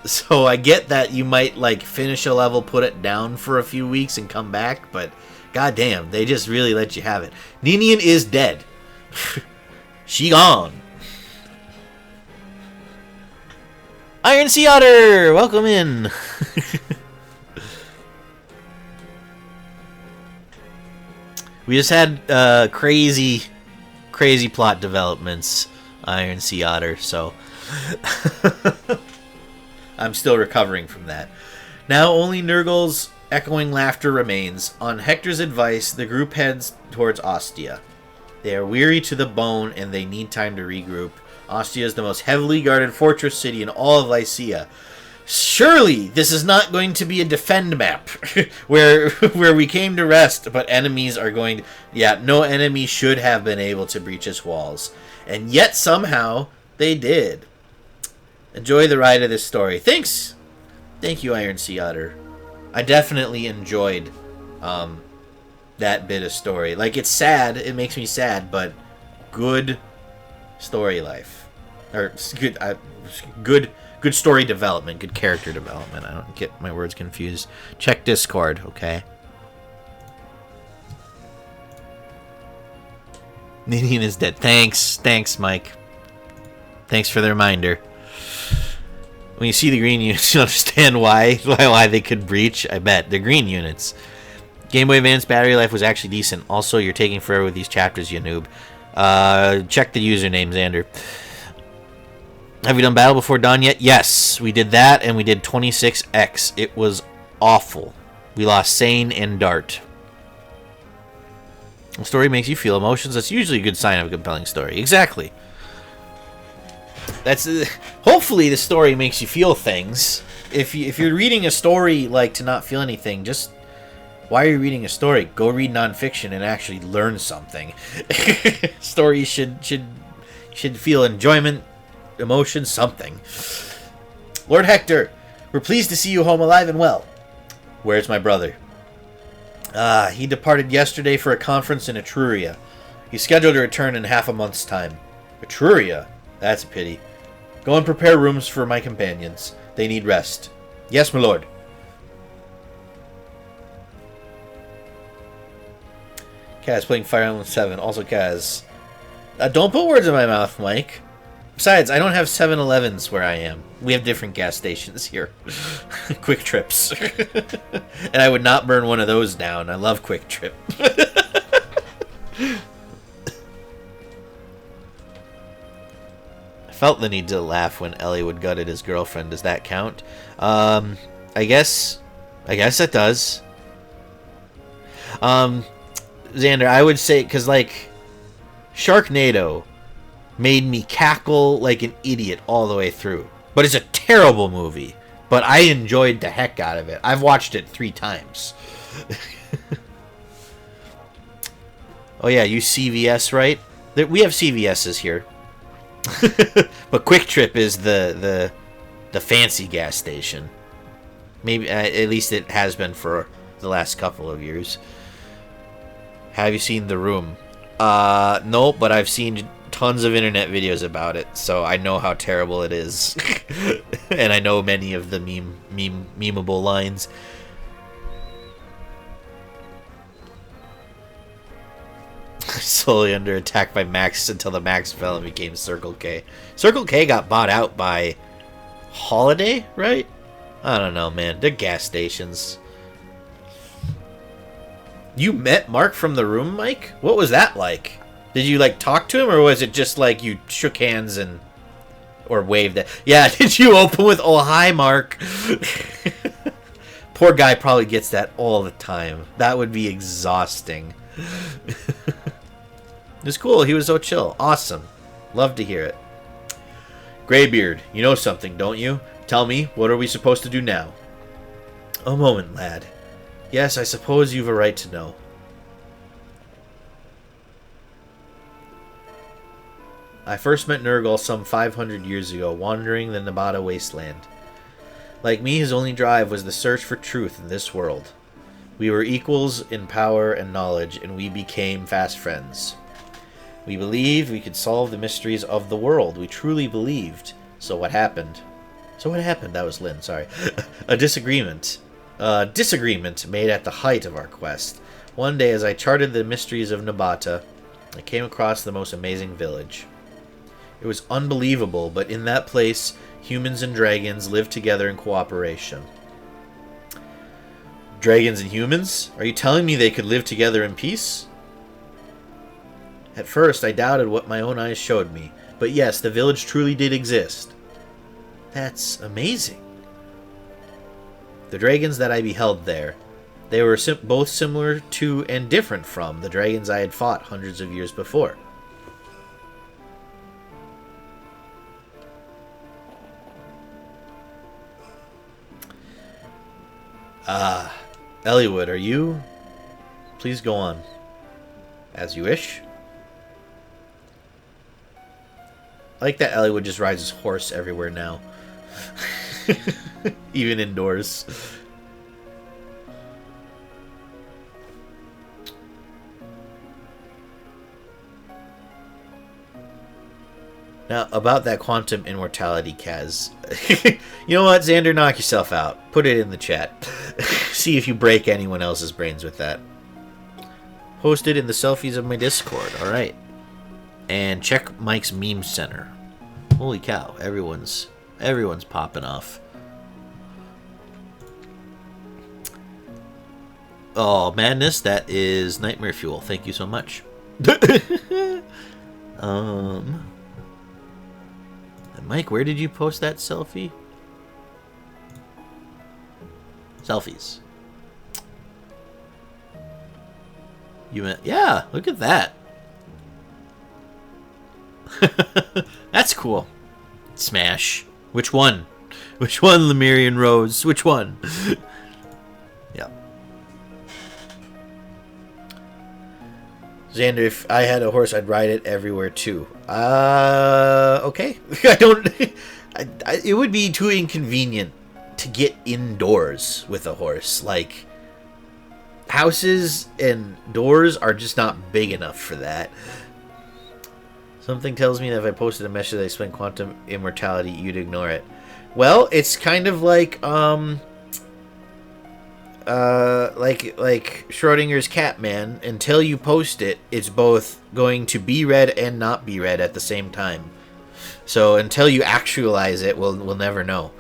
So I get that you might like finish a level, put it down for a few weeks, and come back, but goddamn, they just really let you have it. Ninian is dead. She gone. Iron Sea Otter, welcome in. We just had crazy plot developments, Iron Sea Otter, so I'm still recovering from that. Now only Nurgle's echoing laughter remains. On Hector's advice, the group heads towards Ostia. They are weary to the bone and they need time to regroup. Ostia is the most heavily guarded fortress city in all of Lycia. Surely this is not going to be a defend map where we came to rest, but enemies are going to... Yeah, no enemy should have been able to breach its walls. And yet somehow they did. Enjoy the ride of this story. Thanks! Thank you, Iron Sea Otter. I definitely enjoyed that bit of story. Like, it's sad. It makes me sad, but good story life. Or good Good story development, good character development. I don't get my words confused. Check Discord, okay? Ninian is dead. Thanks, Mike. Thanks for the reminder. When you see the green units, you understand why they could breach. I bet. They're green units. Game Boy Advance battery life was actually decent. Also, you're taking forever with these chapters, you noob. Check the username, Xander. Have you done Battle Before Dawn yet? Yes, we did that, and we did 26X. It was awful. We lost Sane and Dart. The story makes you feel emotions. That's usually a good sign of a compelling story. Exactly. That's hopefully the story makes you feel things. If you're reading a story like to not feel anything, just why are you reading a story? Go read nonfiction and actually learn something. Stories should feel enjoyment, emotion, something. Lord Hector, we're pleased to see you home alive and well. Where's my brother? He departed yesterday for a conference in Etruria. He's scheduled to return in half a month's time. Etruria? That's a pity. Go and prepare rooms for my companions. They need rest. Yes, my lord. Kaz playing Fire Emblem 7. Also Kaz. Don't put words in my mouth, Mike. Besides, I don't have 7-Elevens where I am. We have different gas stations here. Quick Trips. And I would not burn one of those down. I love Quick Trip. I felt the need to laugh when Eliwood gutted his girlfriend. Does that count? I guess it does. Xander, I would say, because, like, Sharknado made me cackle like an idiot all the way through. But it's a terrible movie. But I enjoyed the heck out of it. I've watched it 3 times. Oh yeah, you CVS, right? We have CVS's here. But Quick Trip is the fancy gas station. Maybe at least it has been for the last couple of years. Have you seen The Room? No, but I've seen tons of internet videos about it, so I know how terrible it is. And I know many of the memeable lines. Slowly under attack by Max until the Max fell and became Circle K. Circle K got bought out by Holiday, right? I don't know, man. They're gas stations. You met Mark from The Room, Mike? What was that like? Did you, like, talk to him, or was it just, like, you shook hands and... or waved at... Yeah, did you open with, oh, hi, Mark? Poor guy probably gets that all the time. That would be exhausting. It was cool. He was so chill. Awesome. Love to hear it. Greybeard, you know something, don't you? Tell me, what are we supposed to do now? A moment, lad. Yes, I suppose you've a right to know. I first met Nurgle some 500 years ago, wandering the Nevada wasteland. Like me, his only drive was the search for truth in this world. We were equals in power and knowledge, and we became fast friends. We believed we could solve the mysteries of the world. We truly believed. So what happened? That was Lynn, sorry. A disagreement. Disagreement made at the height of our quest. One day, as I charted the mysteries of Nabata, I came across the most amazing village. It was unbelievable, but in that place, humans and dragons lived together in cooperation. Dragons and humans? Are you telling me they could live together in peace? At first, I doubted what my own eyes showed me, but yes, the village truly did exist. That's amazing. The dragons that I beheld there, they were both similar to and different from the dragons I had fought hundreds of years before. Eliwood, are you? Please go on. As you wish. I like that Eliwood just rides his horse everywhere now. Even indoors. Now, about that quantum immortality, Kaz. You know what, Xander? Knock yourself out. Put it in the chat. See if you break anyone else's brains with that. Post it in the selfies of my Discord. Alright. And check Mike's meme center. Holy cow. Everyone's popping off. Oh, madness. That is nightmare fuel. Thank you so much. Mike, where did you post that selfie? Selfies. You meant, yeah, look at that. That's cool. Smash. Which one? Which one, Lemurian Rose? Which one? Yeah. Xander, if I had a horse, I'd ride it everywhere too. Okay. I don't. It would be too inconvenient to get indoors with a horse. Like, houses and doors are just not big enough for that. Something tells me that if I posted a message that I explained quantum immortality, you'd ignore it. Well, it's kind of like Schrodinger's cat, man. Until you post it, it's both going to be read and not be read at the same time. So until you actualize it, we'll never know.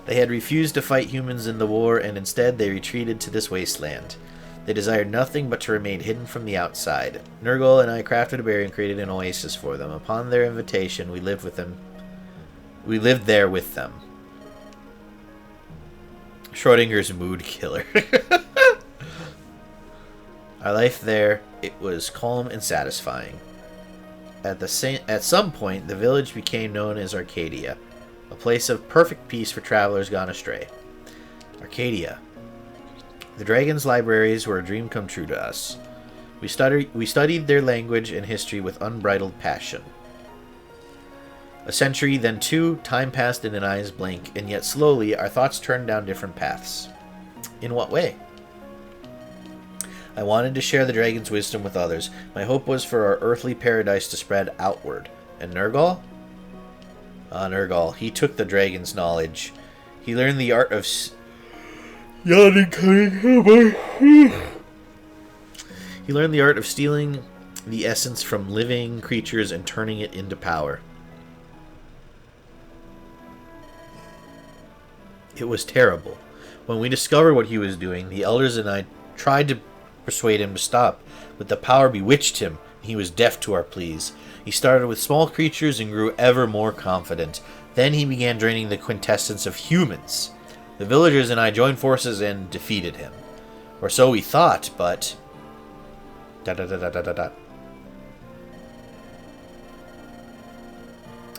They had refused to fight humans in the war, and instead they retreated to this wasteland. They desired nothing but to remain hidden from the outside. Nurgle and I crafted a berry and created an oasis for them. Upon their invitation, we lived with them. We lived there with them. Schrodinger's mood killer. Our life there, it was calm and satisfying. At some point, the village became known as Arcadia, a place of perfect peace for travelers gone astray. Arcadia. The dragons' libraries were a dream come true to us. We studied their language and history with unbridled passion. A century, then two, time passed in an eye's blink, and yet slowly our thoughts turned down different paths. In what way? I wanted to share the dragon's wisdom with others. My hope was for our earthly paradise to spread outward. And Nurgle? Nurgle. He took the dragon's knowledge. He learned the art of... He learned the art of stealing the essence from living creatures and turning it into power. It was terrible. When we discovered what he was doing, the elders and I tried to persuade him to stop, but the power bewitched him, and he was deaf to our pleas. He started with small creatures and grew ever more confident. Then he began draining the quintessence of humans. The villagers and I joined forces and defeated him. Or so we thought, but...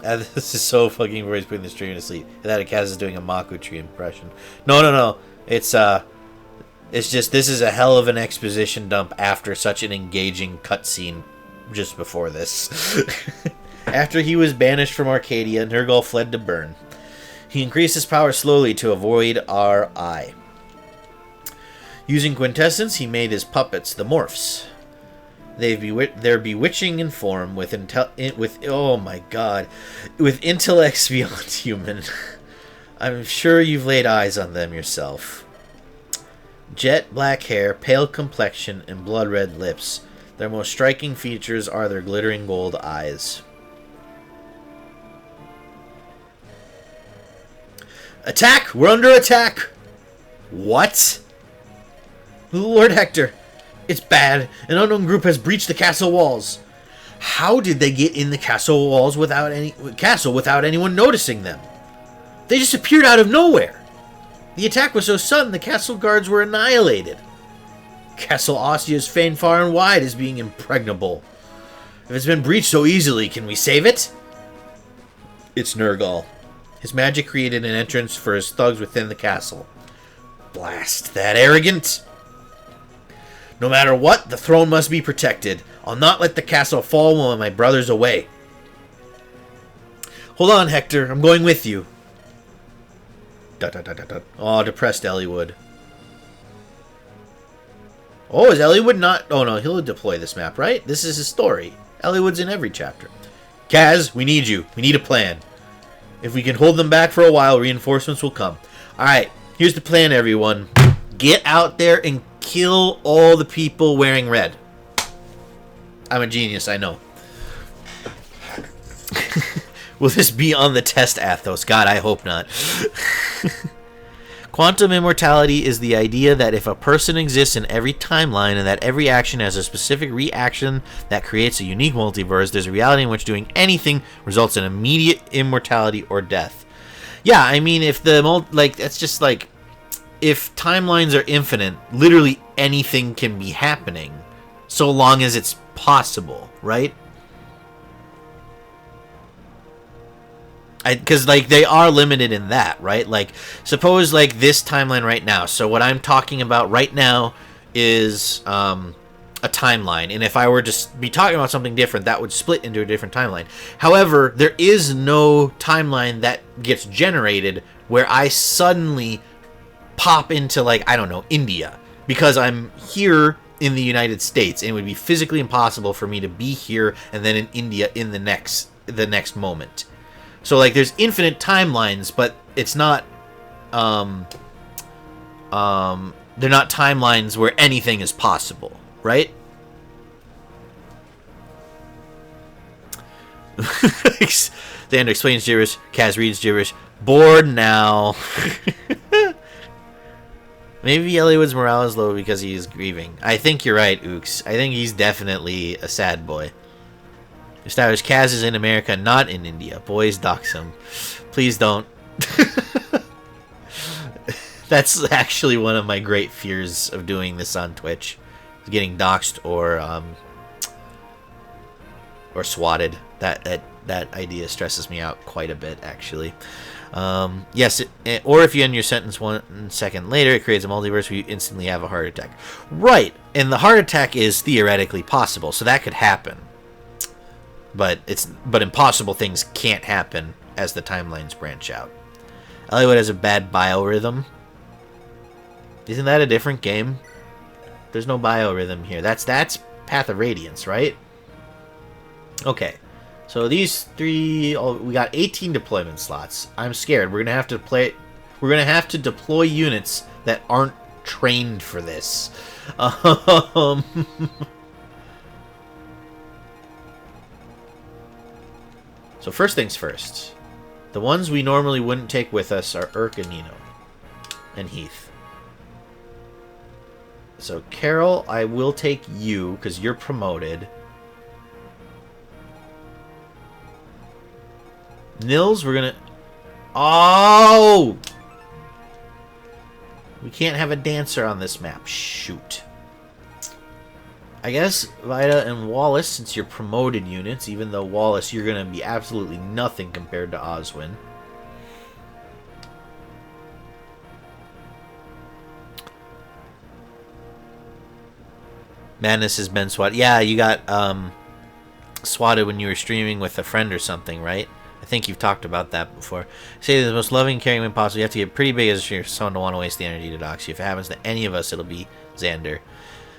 This is so fucking weird. He's putting the stream to sleep. And that Kaz is doing a Maku tree impression. No. It's just, this is a hell of an exposition dump after such an engaging cutscene just before this. After he was banished from Arcadia, Nurgle fled to Bern. He increased his power slowly to avoid our eye. Using quintessence, he made his puppets, the Morphs. They're bewitching in form with oh my god, with intellects beyond human. I'm sure you've laid eyes on them yourself. Jet black hair, pale complexion, and blood red lips. Their most striking features are their glittering gold eyes. Attack! We're under attack! What? Lord Hector, it's bad. An unknown group has breached the castle walls. How did they get in the castle walls without anyone noticing them? They just appeared out of nowhere. The attack was so sudden the castle guards were annihilated. Castle Ostia's fame far and wide is being impregnable. If it's been breached so easily, can we save it? It's Nurgle. His magic created an entrance for his thugs within the castle. Blast that arrogant! No matter what, the throne must be protected. I'll not let the castle fall while my brother's away. Hold on, Hector. I'm going with you. Oh, depressed Eliwood. Oh, is Eliwood not... Oh, no, he'll deploy this map, right? This is his story. Elliowood's in every chapter. Kaz, we need you. We need a plan. If we can hold them back for a while, reinforcements will come. Alright, here's the plan, everyone. Get out there and kill all the people wearing red. I'm a genius, I know. Will this be on the test, Athos? God, I hope not. Quantum immortality is the idea that if a person exists in every timeline and that every action has a specific reaction that creates a unique multiverse, there's a reality in which doing anything results in immediate immortality or death. Yeah, I mean, if the that's just like, if timelines are infinite, literally anything can be happening, so long as it's possible, right? Because, like, they are limited in that, right? Like, suppose, like, this timeline right now. So what I'm talking about right now is a timeline. And if I were to be talking about something different, that would split into a different timeline. However, there is no timeline that gets generated where I suddenly pop into, like, I don't know, India. Because I'm here in the United States. And it would be physically impossible for me to be here and then in India in the next moment. So, like, there's infinite timelines, but it's not, they're not timelines where anything is possible, right? Xander explains gibberish, Kaz reads gibberish. Bored now. Maybe Elliowood's morale is low because he is grieving. I think you're right, Ooks. I think he's definitely a sad boy. Established Kaz is in America, not in India. Boys, dox him. Please don't. That's actually one of my great fears of doing this on Twitch. Getting doxed or swatted. That idea stresses me out quite a bit, actually. Yes, or if you end your sentence 1 second later, it creates a multiverse where you instantly have a heart attack. Right, and the heart attack is theoretically possible, so that could happen. But impossible things can't happen as the timelines branch out. Elliowood has a bad biorhythm. Isn't that a different game? There's no biorhythm here. That's Path of Radiance, right? Okay. So these three, we got 18 deployment slots. I'm scared. We're gonna have to deploy units that aren't trained for this. So first things first. The ones we normally wouldn't take with us are Urk and Nino. And Heath. So Carol, I will take you, because you're promoted. Nils, we're gonna... Oh! We can't have a dancer on this map. Shoot. I guess Vida and Wallace, since you're promoted units, even though Wallace, you're going to be absolutely nothing compared to Oswin. Madness has been swatted. Yeah, you got swatted when you were streaming with a friend or something, right? I think you've talked about that before. Say the most loving, caring man possible. You have to get pretty big as for someone to want to waste the energy to dox you. If it happens to any of us, it'll be Xander.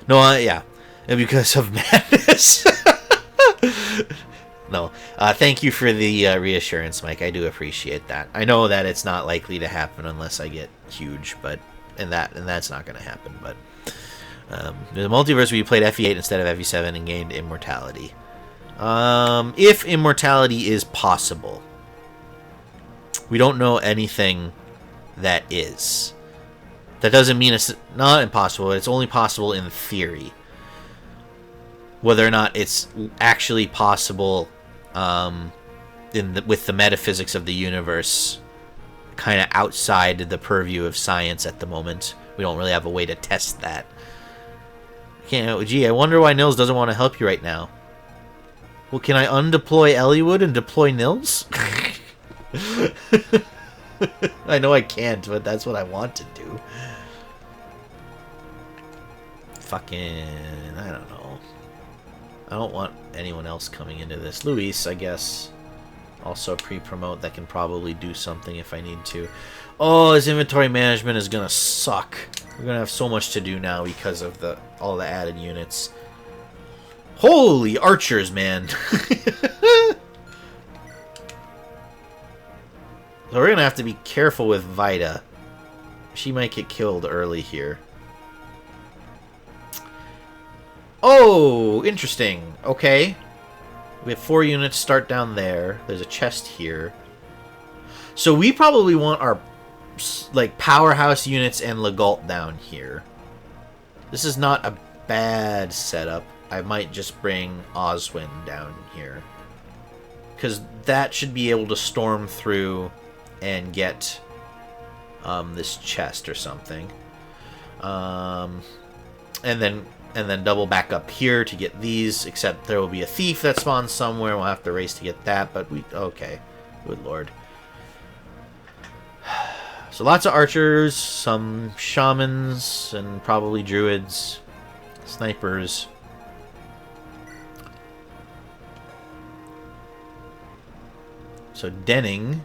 No, yeah. Because of madness. No. Thank you for the reassurance, Mike. I do appreciate that. I know that it's not likely to happen unless I get huge, but and that's not going to happen. But there's a multiverse where you played FE8 instead of FE7 and gained immortality. If immortality is possible, we don't know anything that is. That doesn't mean it's not impossible. It's only possible in theory. Whether or not it's actually possible with the metaphysics of the universe kind of outside the purview of science at the moment. We don't really have a way to test that. Gee, I wonder why Nils doesn't want to help you right now. Well, can I undeploy Elliowood and deploy Nils? I know I can't, but that's what I want to do. Fucking... I don't know. I don't want anyone else coming into this. Luis, I guess. Also pre-promote that can probably do something if I need to. Oh, his inventory management is gonna suck. We're gonna have so much to do now because of all the added units. Holy archers, man. So we're going to have to be careful with Vida. She might get killed early here. Oh, interesting. Okay. We have 4 units start down there. There's a chest here. So we probably want our like powerhouse units and Legault down here. This is not a bad setup. I might just bring Oswin down here. Because that should be able to storm through and get this chest or something. And then double back up here to get these, except there will be a thief that spawns somewhere. We'll have to race to get that, but okay. Good lord. So lots of archers, some shamans, and probably druids, snipers. So Denning.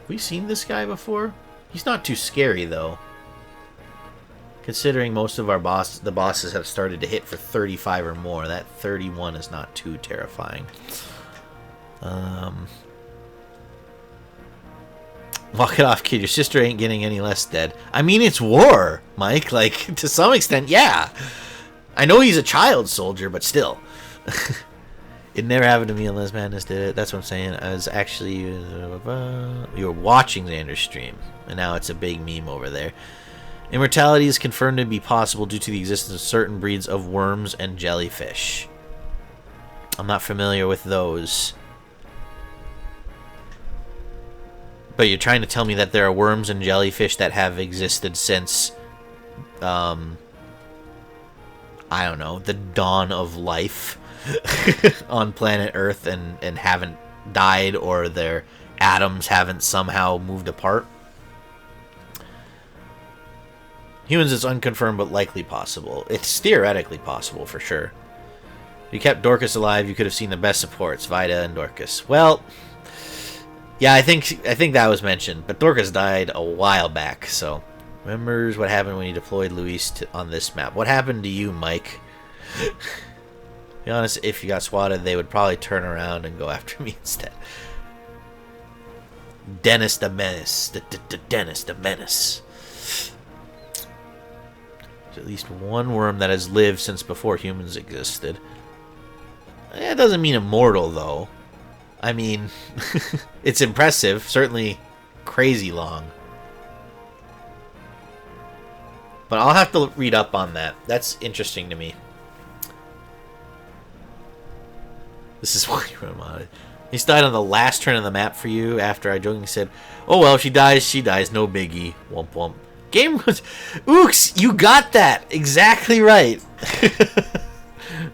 Have we seen this guy before? He's not too scary though. Considering most of the bosses have started to hit for 35 or more, that 31 is not too terrifying. Walk it off, kid. Your sister ain't getting any less dead. I mean, it's war, Mike. Like, to some extent, yeah. I know he's a child soldier, but still. It never happened to me unless Madness did it. That's what I'm saying. I was actually... you were watching Xander's stream, and now it's a big meme over there. Immortality is confirmed to be possible due to the existence of certain breeds of worms and jellyfish. I'm not familiar with those. But you're trying to tell me that there are worms and jellyfish that have existed since... I don't know, the dawn of life on planet Earth and haven't died, or their atoms haven't somehow moved apart? Humans is unconfirmed, but likely possible. It's theoretically possible, for sure. If you kept Dorcas alive, you could have seen the best supports, Vida and Dorcas. Well, yeah, I think that was mentioned, but Dorcas died a while back, so... Remembers what happened when you deployed Luis on this map. What happened to you, Mike? To be honest, if you got swatted, they would probably turn around and go after me instead. Dennis the Menace. Dennis the Menace. There's at least one worm that has lived since before humans existed. That doesn't mean immortal, though. I mean, it's impressive. Certainly crazy long. But I'll have to read up on that. That's interesting to me. This is why you run on it. He died on the last turn of the map for you after I jokingly said, oh well, she dies, no biggie. Womp womp. Game was... Ooks, you got that! Exactly right.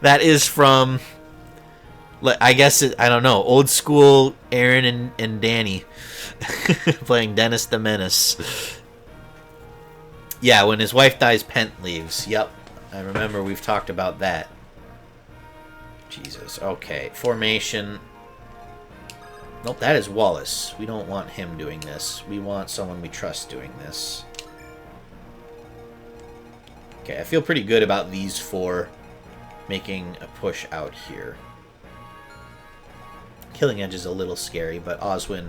That is from... I guess, I don't know, old school Aaron and Danny playing Dennis the Menace. Yeah, when his wife dies, Pent leaves. Yep, I remember we've talked about that. Jesus, okay. Formation. Nope, that is Wallace. We don't want him doing this. We want someone we trust doing this. Okay, I feel pretty good about these 4 making a push out here. Killing Edge is a little scary, but Oswin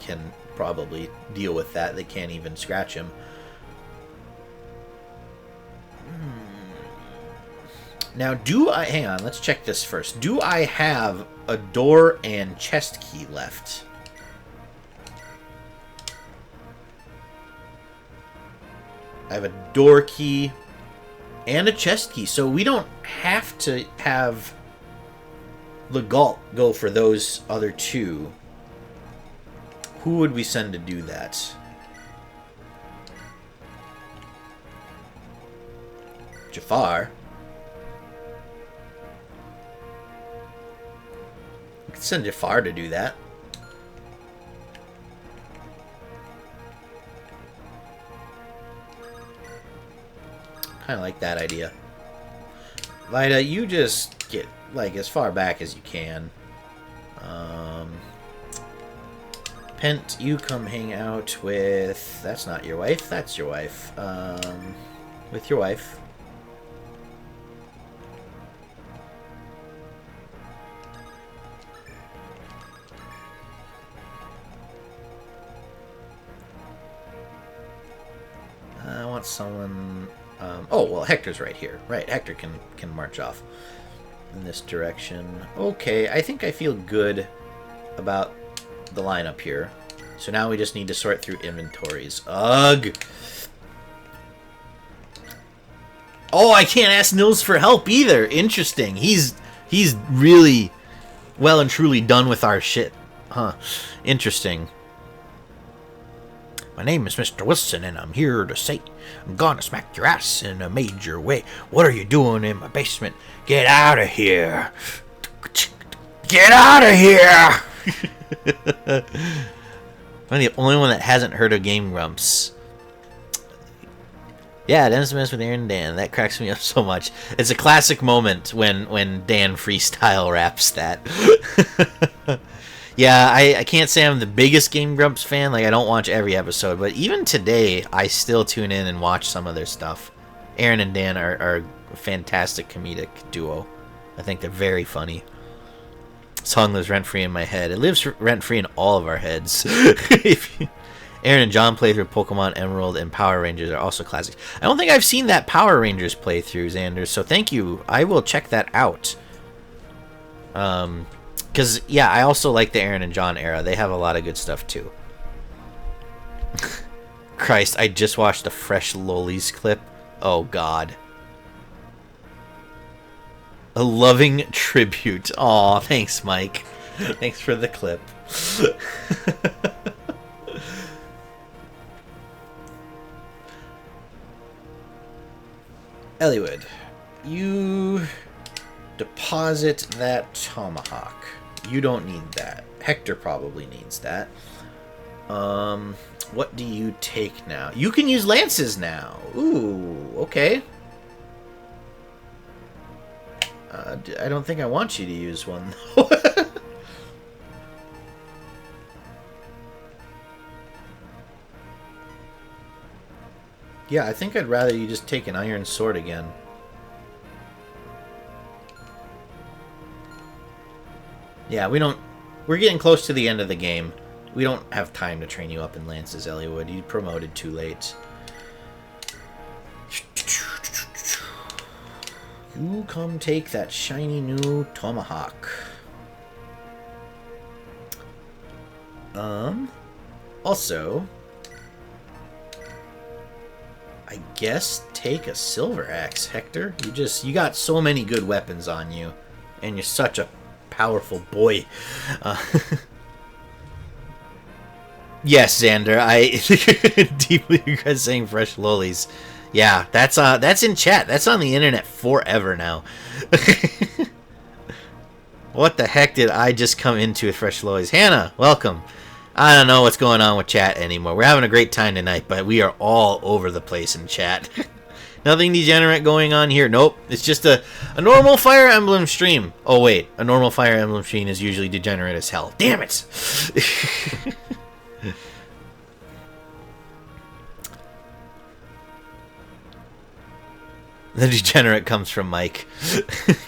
can probably deal with that. They can't even scratch him. Now, hang on, let's check this first. Do I have a door and chest key left? I have a door key and a chest key, so we don't have to have Legault go for those other 2. Who would we send to do that? Jafar. We could send Jafar to do that. Kind of like that idea. Vida, you just get like as far back as you can. Pent, you come hang out with... That's not your wife. That's your wife. With your wife. want someone... oh, well, Hector's right here. Right, Hector can march off in this direction. Okay, I think I feel good about the lineup here. So now we just need to sort through inventories. Ugh! Oh, I can't ask Nils for help either. Interesting. He's really well and truly done with our shit. Huh. Interesting. My name is Mr. Wilson, and I'm here to say I'm gonna smack your ass in a major way. What are you doing in my basement? Get out of here! Get out of here! I'm the only one that hasn't heard of Game Grumps. Yeah, Dennis Smith with Aaron and Dan. That cracks me up so much. It's a classic moment when Dan freestyle raps that. Yeah, I can't say I'm the biggest Game Grumps fan. Like, I don't watch every episode. But even today, I still tune in and watch some of their stuff. Aaron and Dan are a fantastic comedic duo. I think they're very funny. Song lives rent-free in my head. It lives rent-free in all of our heads. Aaron and John playthrough Pokemon Emerald and Power Rangers are also classics. I don't think I've seen that Power Rangers playthrough, Xander, so thank you. I will check that out. Because, yeah, I also like the Aaron and John era. They have a lot of good stuff, too. Christ, I just watched the Fresh Lolies clip. Oh, God. A loving tribute. Aw, thanks, Mike. Thanks for the clip. Eliwood, you deposit that tomahawk. You don't need that. Hector probably needs that. What do you take now? You can use lances now. Ooh, okay. I don't think I want you to use one, though. Yeah, I think I'd rather you just take an iron sword again. Yeah, we're getting close to the end of the game. We don't have time to train you up in lances, Eliwood. You promoted too late. You come take that shiny new tomahawk. Also, I guess take a silver axe, Hector. You got so many good weapons on you, and you're such a powerful boy. Yes, Xander, I deeply regret saying Fresh Lolies. Yeah, that's in chat. That's on the internet forever now. What the heck did I just come into with Fresh Lolies? Hannah, welcome. I don't know what's going on with chat anymore. We're having a great time tonight, but we are all over the place in chat. Nothing degenerate going on here. Nope, it's just a normal Fire Emblem stream. Oh, wait, a normal Fire Emblem stream is usually degenerate as hell. Damn it! The degenerate comes from Mike.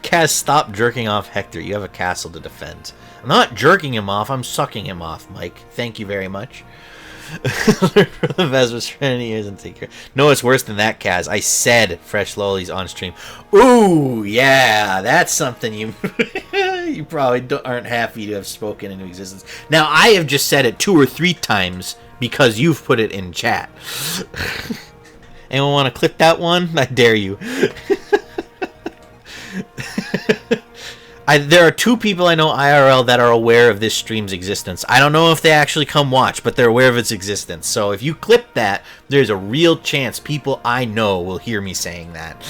Kaz, stop jerking off Hector. You have a castle to defend. I'm not jerking him off. I'm sucking him off, Mike. Thank you very much. Learn from the best with serenity years and take care. No, it's worse than that, Kaz. I said Fresh Lolies on stream. Ooh, yeah. That's something you you probably aren't happy to have spoken into existence. Now, I have just said it 2 or 3 times because you've put it in chat. Anyone want to clip that one? I dare you. There are 2 people I know IRL that are aware of this stream's existence. I don't know if they actually come watch, but they're aware of its existence. So if you clip that, there's a real chance people I know will hear me saying that.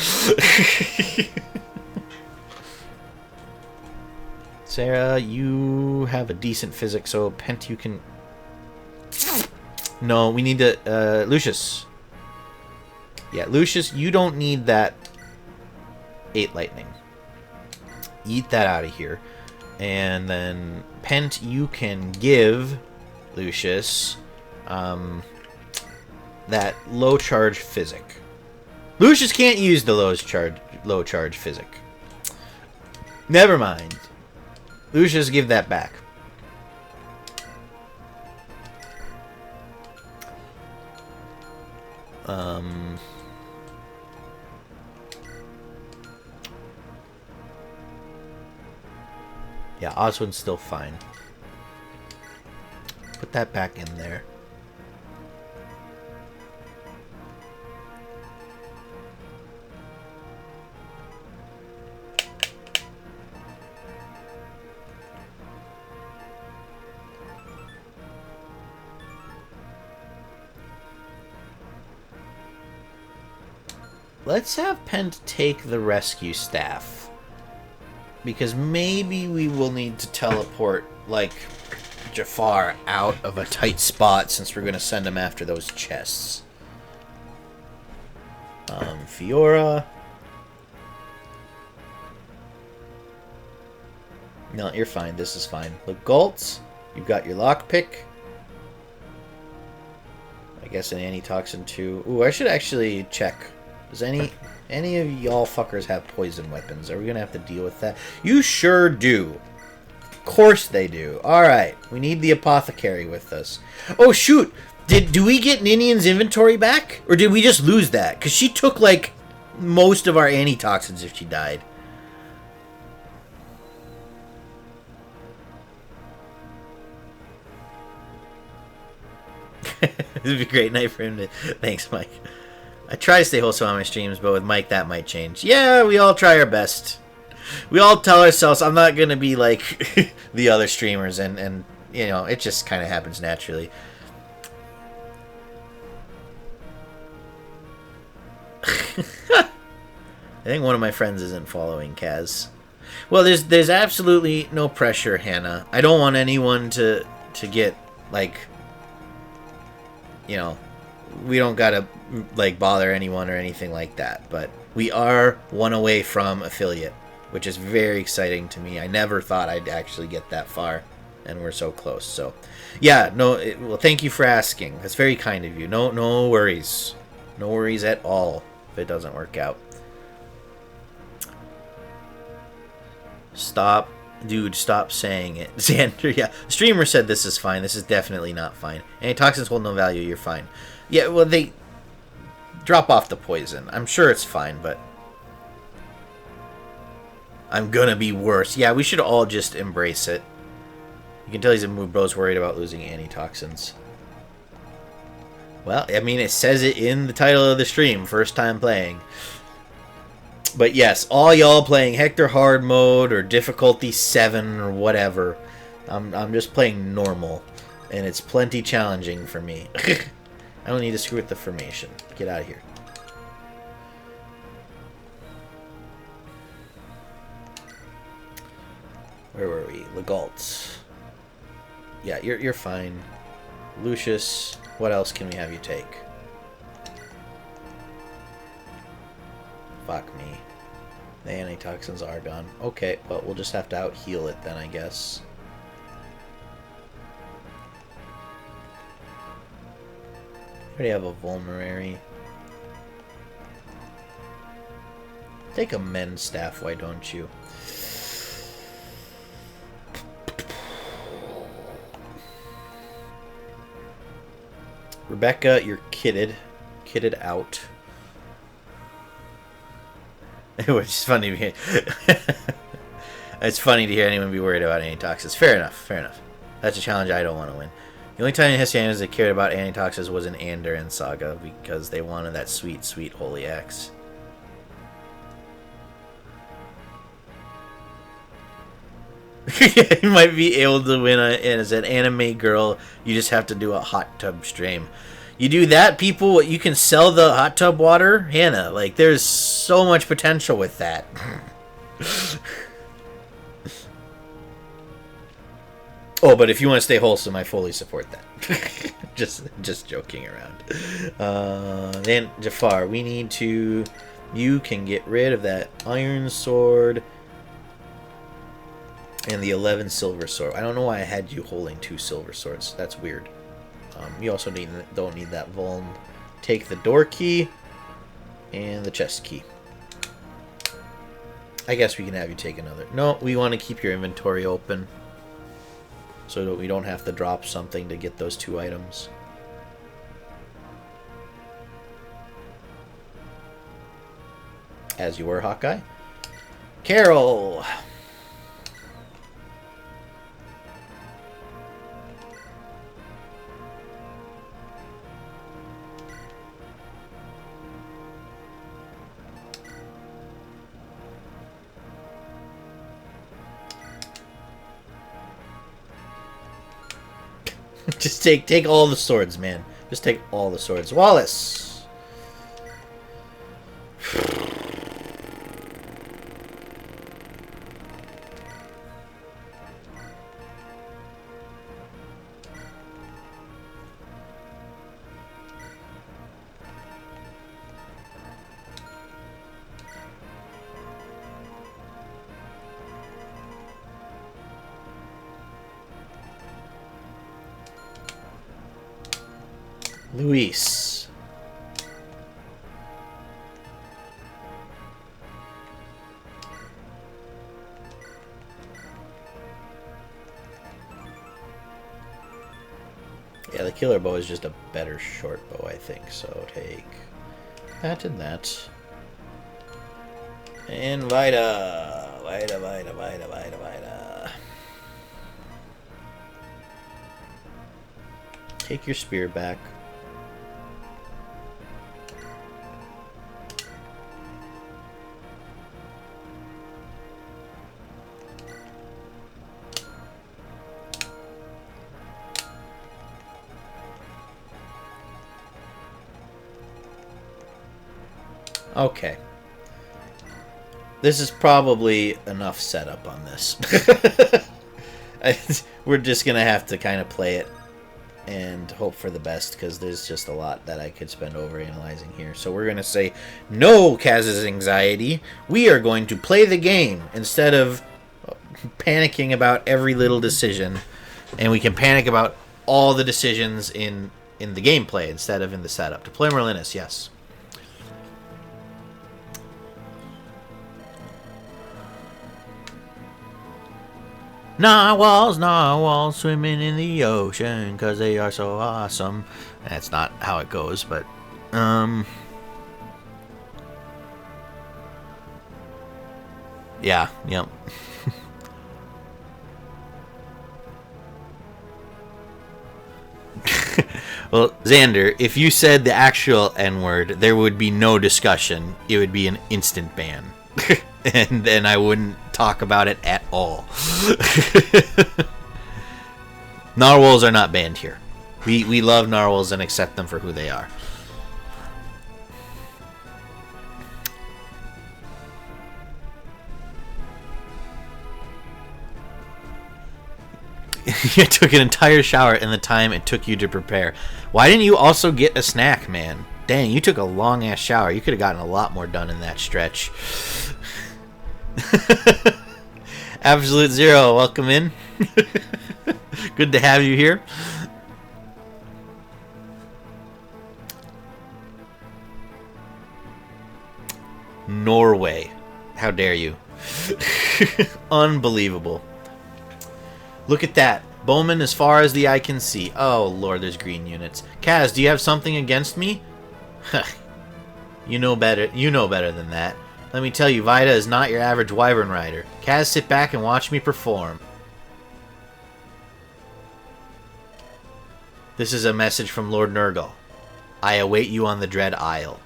Sarah, you have a decent physics, so Pent, you can... No, we need to... Lucius. Yeah, Lucius, you don't need that 8 lightning. Eat that out of here. And then, Pent, you can give Lucius that low charge physic. Lucius can't use the low charge physic. Never mind. Lucius, give that back. Yeah, Oswin's still fine. Put that back in there. Let's have Pent take the rescue staff. Because maybe we will need to teleport, like, Jafar out of a tight spot since we're going to send him after those chests. Fiora. No, you're fine. This is fine. Look, Galtz, you've got your lockpick. I guess an antitoxin too. Ooh, I should actually check. Does any of y'all fuckers have poison weapons? Are we gonna have to deal with that? You sure do. Of course they do. Alright, we need the apothecary with us. Oh shoot! Do we get Ninian's inventory back? Or did we just lose that? Because she took, like, most of our antitoxins if she died. This would be a great night for him to... Thanks, Mike. I try to stay wholesome on my streams, but with Mike, that might change. Yeah, we all try our best. We all tell ourselves, I'm not going to be like the other streamers, and you know, it just kind of happens naturally. I think one of my friends isn't following Kaz. Well, there's absolutely no pressure, Hannah. I don't want anyone to get, like, you know, we don't gotta, like, bother anyone or anything like that. But we are one away from affiliate, which is very exciting to me. I never thought I'd actually get that far, and we're so close. So, yeah, no, well, thank you for asking. That's very kind of you. No worries. No worries at all if it doesn't work out. Stop. Dude, stop saying it. Xander, yeah. The streamer said this is fine. This is definitely not fine. Antitoxins hold no value. You're fine. Yeah, well, they drop off the poison. I'm sure it's fine, but I'm gonna be worse. Yeah, we should all just embrace it. You can tell he's a mood bro's worried about losing antitoxins. Well, I mean, it says it in the title of the stream. First time playing. But yes, all y'all playing Hector hard mode or difficulty 7 or whatever. I'm just playing normal, and it's plenty challenging for me. I don't need to screw with the formation. Get out of here. Where were we? Legault. Yeah, you're fine. Lucius, what else can we have you take? Fuck me. The antitoxins are gone. Okay, but we'll just have to out-heal it then, I guess. I already have a vulnerary. Take a men's staff, why don't you? Rebecca, you're kitted. Kitted out. Which is funny to hear. It's funny to hear anyone be worried about antitoxins. Fair enough, fair enough. That's a challenge I don't want to win. The only time in Hessianas that cared about antitoxins was in Ander and Saga, because they wanted that sweet, sweet holy axe. You might be able to win as an anime girl. You just have to do a hot tub stream. You do that, people, you can sell the hot tub water. Hannah, like, there's so much potential with that. Oh, but if you want to stay wholesome, I fully support that. just joking around. Then, Jafar, we need to... You can get rid of that iron sword and the 11 silver sword. I don't know why I had you holding 2 silver swords. That's weird. You also don't need that vuln. Take the door key and the chest key. I guess we can have you take another. No, we want to keep your inventory open so that we don't have to drop something to get those 2 items. As you were, Hawkeye. Carol! Just take all the swords, man. Just take all the swords. Wallace! Luis. Yeah, the killer bow is just a better short bow, I think. So take that and that. And Vita. Vita. Take your spear back. Okay. This is probably enough setup on this. We're just going to have to kind of play it and hope for the best, because there's just a lot that I could spend over analyzing here. So we're going to say, no, Kaz's anxiety. We are going to play the game instead of panicking about every little decision. And we can panic about all the decisions in the gameplay instead of in the setup. To play Merlinus, yes. Narwhals swimming in the ocean because they are so awesome. That's not how it goes, but yeah, yep. Well, Xander, if you said the actual N-word, there would be no discussion. It would be an instant ban. And then I wouldn't talk about it at all. Narwhals are not banned here. We love narwhals and accept them for who they are. You took an entire shower in the time it took you to prepare. Why didn't you also get a snack, man? Dang, you took a long-ass shower. You could have gotten a lot more done in that stretch. Absolute Zero, welcome in. Good to have you here. Norway. How dare you? Unbelievable. Look at that. Bowman as far as the eye can see. Oh, Lord, there's green units. Kaz, do you have something against me? You know better. You know better than that. Let me tell you, Vita is not your average wyvern rider. Kaz, sit back and watch me perform. This is a message from Lord Nurgle. I await you on the Dread Isle.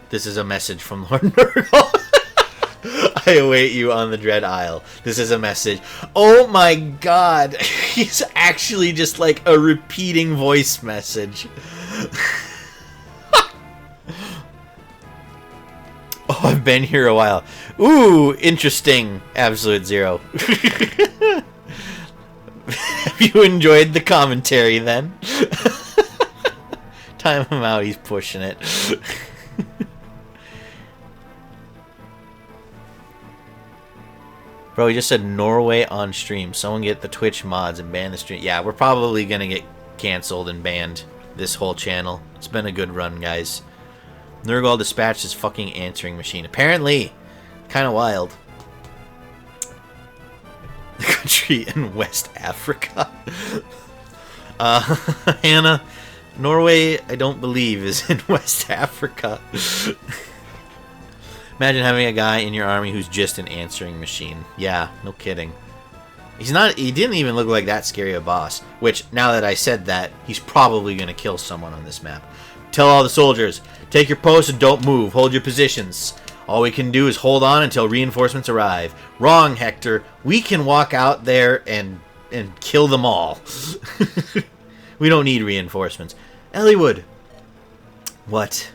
This is a message from Lord Nurgle. I await you on the Dread Isle. This is a message. Oh my god. He's actually just like a repeating voice message. Oh, I've been here a while. Ooh, interesting. Absolute Zero. Have you enjoyed the commentary then? Time him out, he's pushing it. Bro, he just said Norway on stream. Someone get the Twitch mods and ban the stream. Yeah, we're probably gonna get canceled and banned this whole channel. It's been a good run, guys. Nurgle dispatched his fucking answering machine. Apparently. Kind of wild. The country in West Africa. Hannah, Norway, I don't believe, is in West Africa. Imagine having a guy in your army who's just an answering machine. Yeah, no kidding. He's not. He didn't even look like that scary a boss. Which, now that I said that, he's probably going to kill someone on this map. Tell all the soldiers, take your posts and don't move. Hold your positions. All we can do is hold on until reinforcements arrive. Wrong, Hector. We can walk out there and kill them all. We don't need reinforcements. Elliewood. What?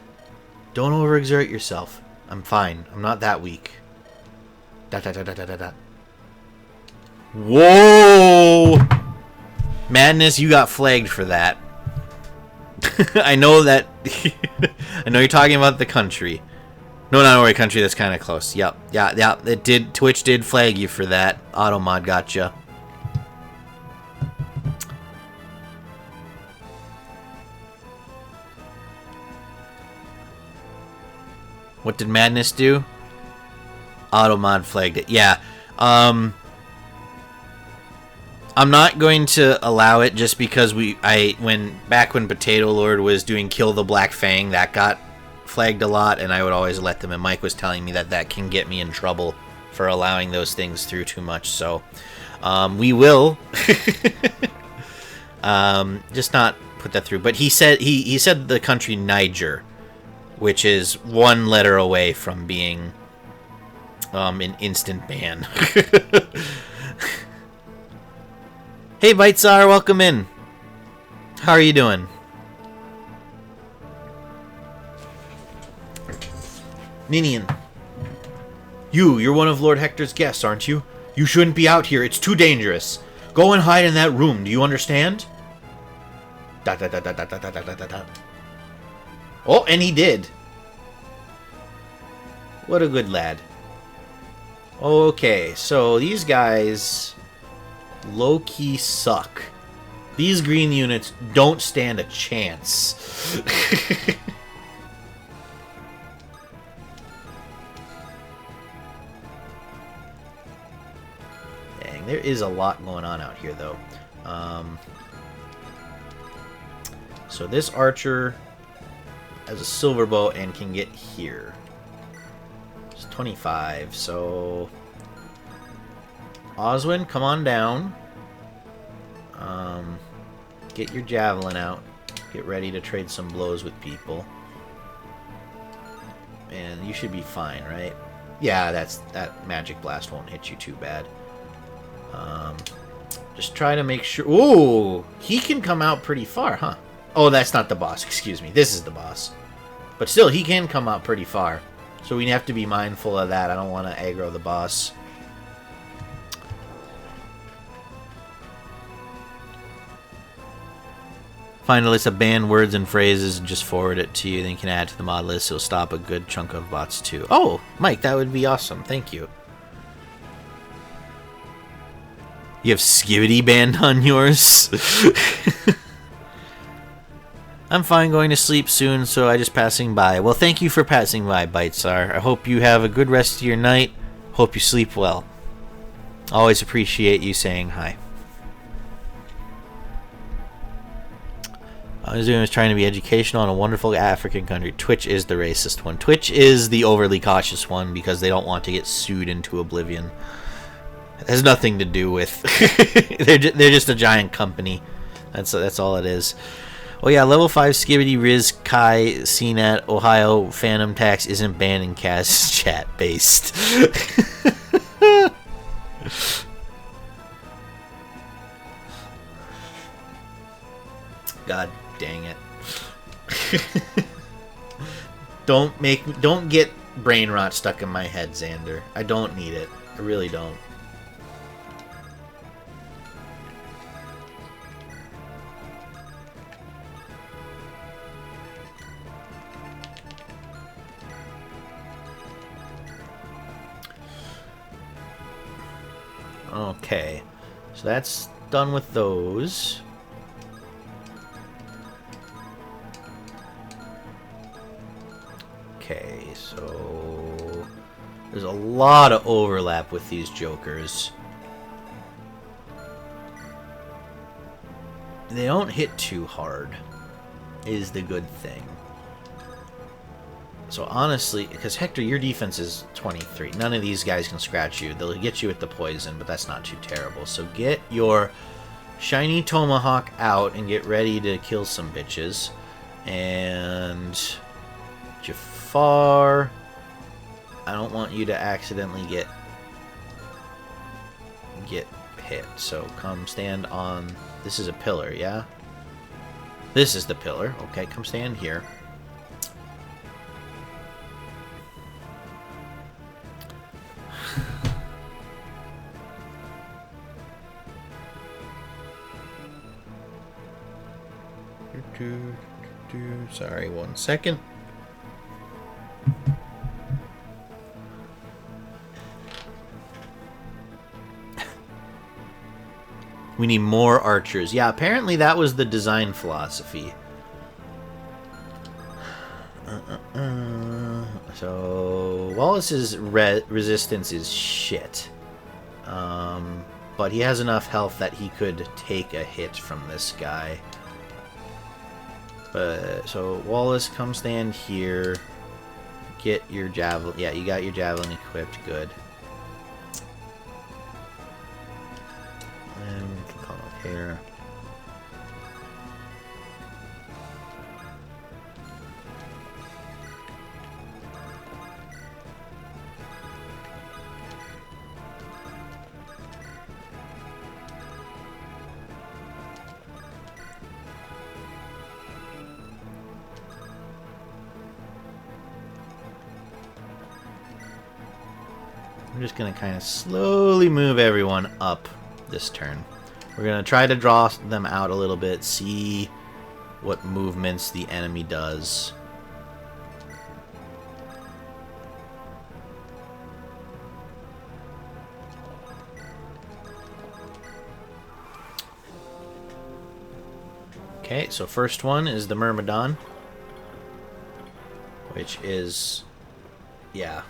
Don't overexert yourself. I'm fine. I'm not that weak. Dot, dot, dot, dot, dot, dot. Whoa! Madness, you got flagged for that. I know that. I know you're talking about the country. No, not Norway country. That's kind of close. Yep, yeah. It did. Twitch did flag you for that. Automod gotcha. What did Madness do? Automod flagged it. Yeah. I'm not going to allow it just because back when Potato Lord was doing Kill the Black Fang, that got flagged a lot, and I would always let them. And Mike was telling me that can get me in trouble for allowing those things through too much. So we will just not put that through. But he said he said the country Niger, which is one letter away from being an instant ban. Hey, Bitesar, welcome in. How are you doing? Ninian. You're one of Lord Hector's guests, aren't you? You shouldn't be out here. It's too dangerous. Go and hide in that room. Do you understand? Dot, dot, dot, dot, dot, dot, dot, dot, dot. Oh, and he did. What a good lad. Okay, so these guys low-key suck. These green units don't stand a chance. Dang, there is a lot going on out here, though. So this archer has a silver bow and can get here. It's 25, so Oswin, come on down. Get your javelin out. Get ready to trade some blows with people. And you should be fine, right? Yeah, that magic blast won't hit you too bad. Just try to make sure. Ooh, he can come out pretty far, huh? Oh, that's not the boss. Excuse me. This is the boss. But still, he can come out pretty far. So we have to be mindful of that. I don't want to aggro the boss. Find a list of banned words and phrases and just forward it to you. Then you can add to the mod list. It'll stop a good chunk of bots too. Oh, Mike, that would be awesome. Thank you. You have Skibidi banned on yours? I'm fine, going to sleep soon, so I just passing by. Well, thank you for passing by, Bitesar. I hope you have a good rest of your night. Hope you sleep well. Always appreciate you saying hi. All I was doing was trying to be educational in a wonderful African country. Twitch is the racist one. Twitch is the overly cautious one because they don't want to get sued into oblivion. It has nothing to do with... they're just a giant company. That's all it is. Oh yeah, level 5 Skibidi Riz Kai CNET Ohio Phantom Tax isn't banned in Kaz chat based. God dang it. Don't get brain rot stuck in my head, Xander. I don't need it. I really don't. Okay, so that's done with those. Okay, so there's a lot of overlap with these jokers. They don't hit too hard, is the good thing. So honestly, because Hector, your defense is 23. None of these guys can scratch you. They'll get you with the poison, but that's not too terrible. So get your shiny tomahawk out and get ready to kill some bitches. And Jafar, I don't want you to accidentally get hit. So come stand on. This is a pillar, yeah? This is the pillar. Okay, come stand here. Sorry, 1 second. We need more archers. Yeah, apparently that was the design philosophy. So Wallace's resistance is shit. But he has enough health that he could take a hit from this guy. So Wallace, come stand here. Get your javelin. Yeah, you got your javelin equipped. Good. And we can call it here. I'm just going to kind of slowly move everyone up this turn. We're going to try to draw them out a little bit, see what movements the enemy does. Okay, so first one is the Myrmidon, which is, yeah,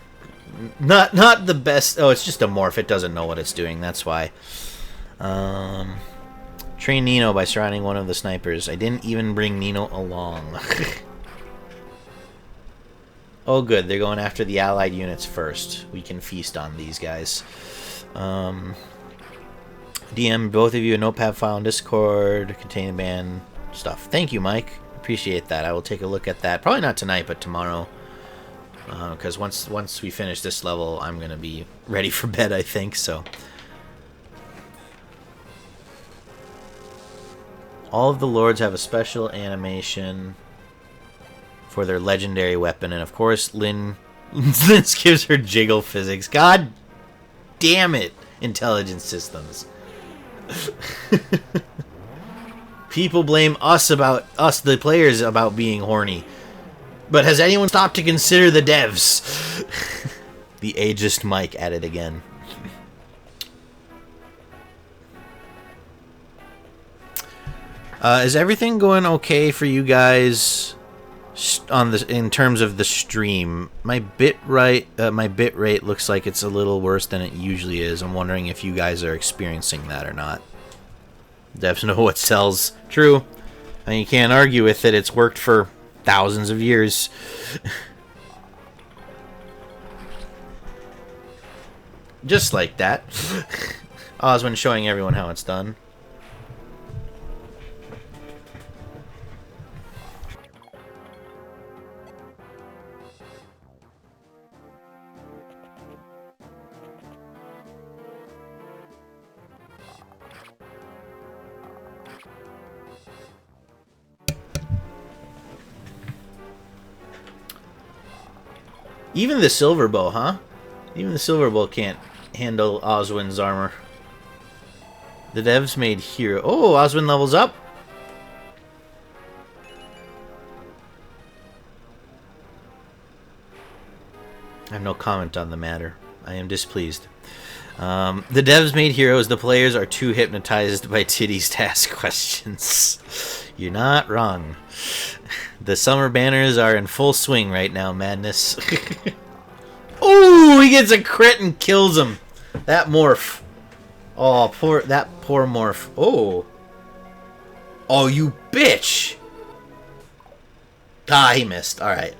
not the best. Oh, it's just a morph. It doesn't know what it's doing. That's why. Train Nino by surrounding one of the snipers. I didn't even bring Nino along. Oh, good. They're going after the allied units first. We can feast on these guys. DM both of you a notepad file on Discord containing band stuff. Thank you, Mike. Appreciate that. I will take a look at that. Probably not tonight, but tomorrow. Because once we finish this level, I'm going to be ready for bed, I think, so. All of the lords have a special animation for their legendary weapon, and of course, Lynn gives her jiggle physics. God damn it, intelligence systems. People blame us, the players, about being horny. But has anyone stopped to consider the devs? The ageist Mike at it again. Is everything going okay for you guys in terms of the stream? My bit rate looks like it's a little worse than it usually is. I'm wondering if you guys are experiencing that or not. Devs know what sells. True. I mean, you can't argue with it. It's worked for thousands of years. Just like that. Oswin showing everyone how it's done. Even the silver bow, huh? Even the silver bow can't handle Oswin's armor. The devs made hero. Oh, Oswin levels up. I have no comment on the matter. I am displeased. The devs made heroes. The players are too hypnotized by titties to ask questions. You're not wrong. The summer banners are in full swing right now, madness. Ooh, he gets a crit and kills him. That morph. Oh, poor morph. Oh. Oh, you bitch. Ah, he missed. All right.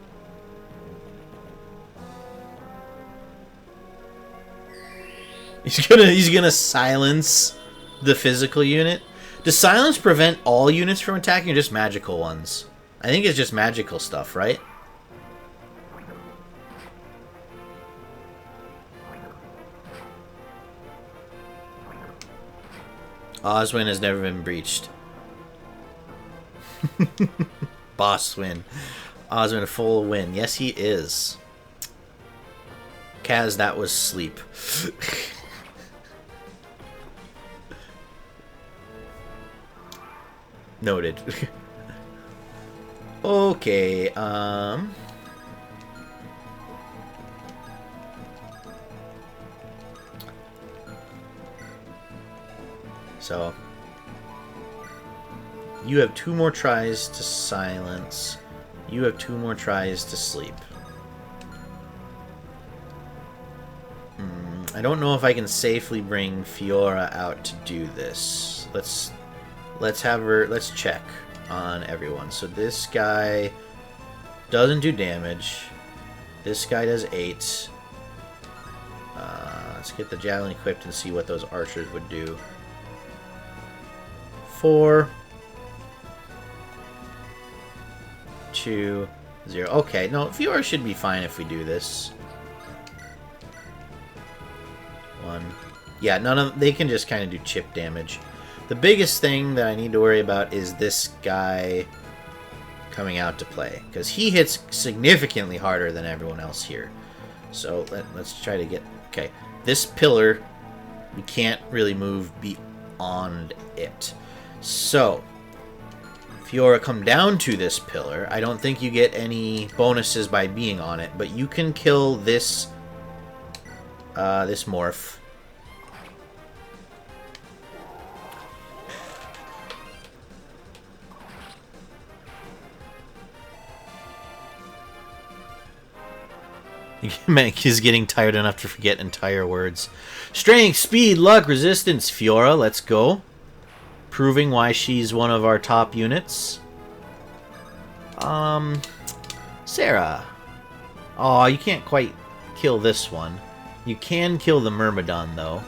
He's gonna silence the physical unit. Does silence prevent all units from attacking or just magical ones? I think it's just magical stuff, right? Oswin has never been breached. Boss win. Oswin a full win. Yes, he is. Kaz, that was sleep. Noted. Okay, so you have 2 more tries to silence. You have 2 more tries to sleep. I don't know if I can safely bring Fiora out to do this. Let's have her. Let's check on everyone. So this guy doesn't do damage. This guy does 8. Let's get the javelin equipped and see what those archers would do. 4, 2, 0. Okay, no, Fiora should be fine if we do this. 1. Yeah, they can just kind of do chip damage. The biggest thing that I need to worry about is this guy coming out to play, because he hits significantly harder than everyone else here. So let's try to get... Okay, this pillar, we can't really move beyond it. So, Fiora, come down to this pillar. I don't think you get any bonuses by being on it, but you can kill this this morph. He's getting tired enough to forget entire words. Strength, speed, luck, resistance. Fiora, let's go. Proving why she's one of our top units. Sarah. Oh, you can't quite kill this one. You can kill the Myrmidon, though.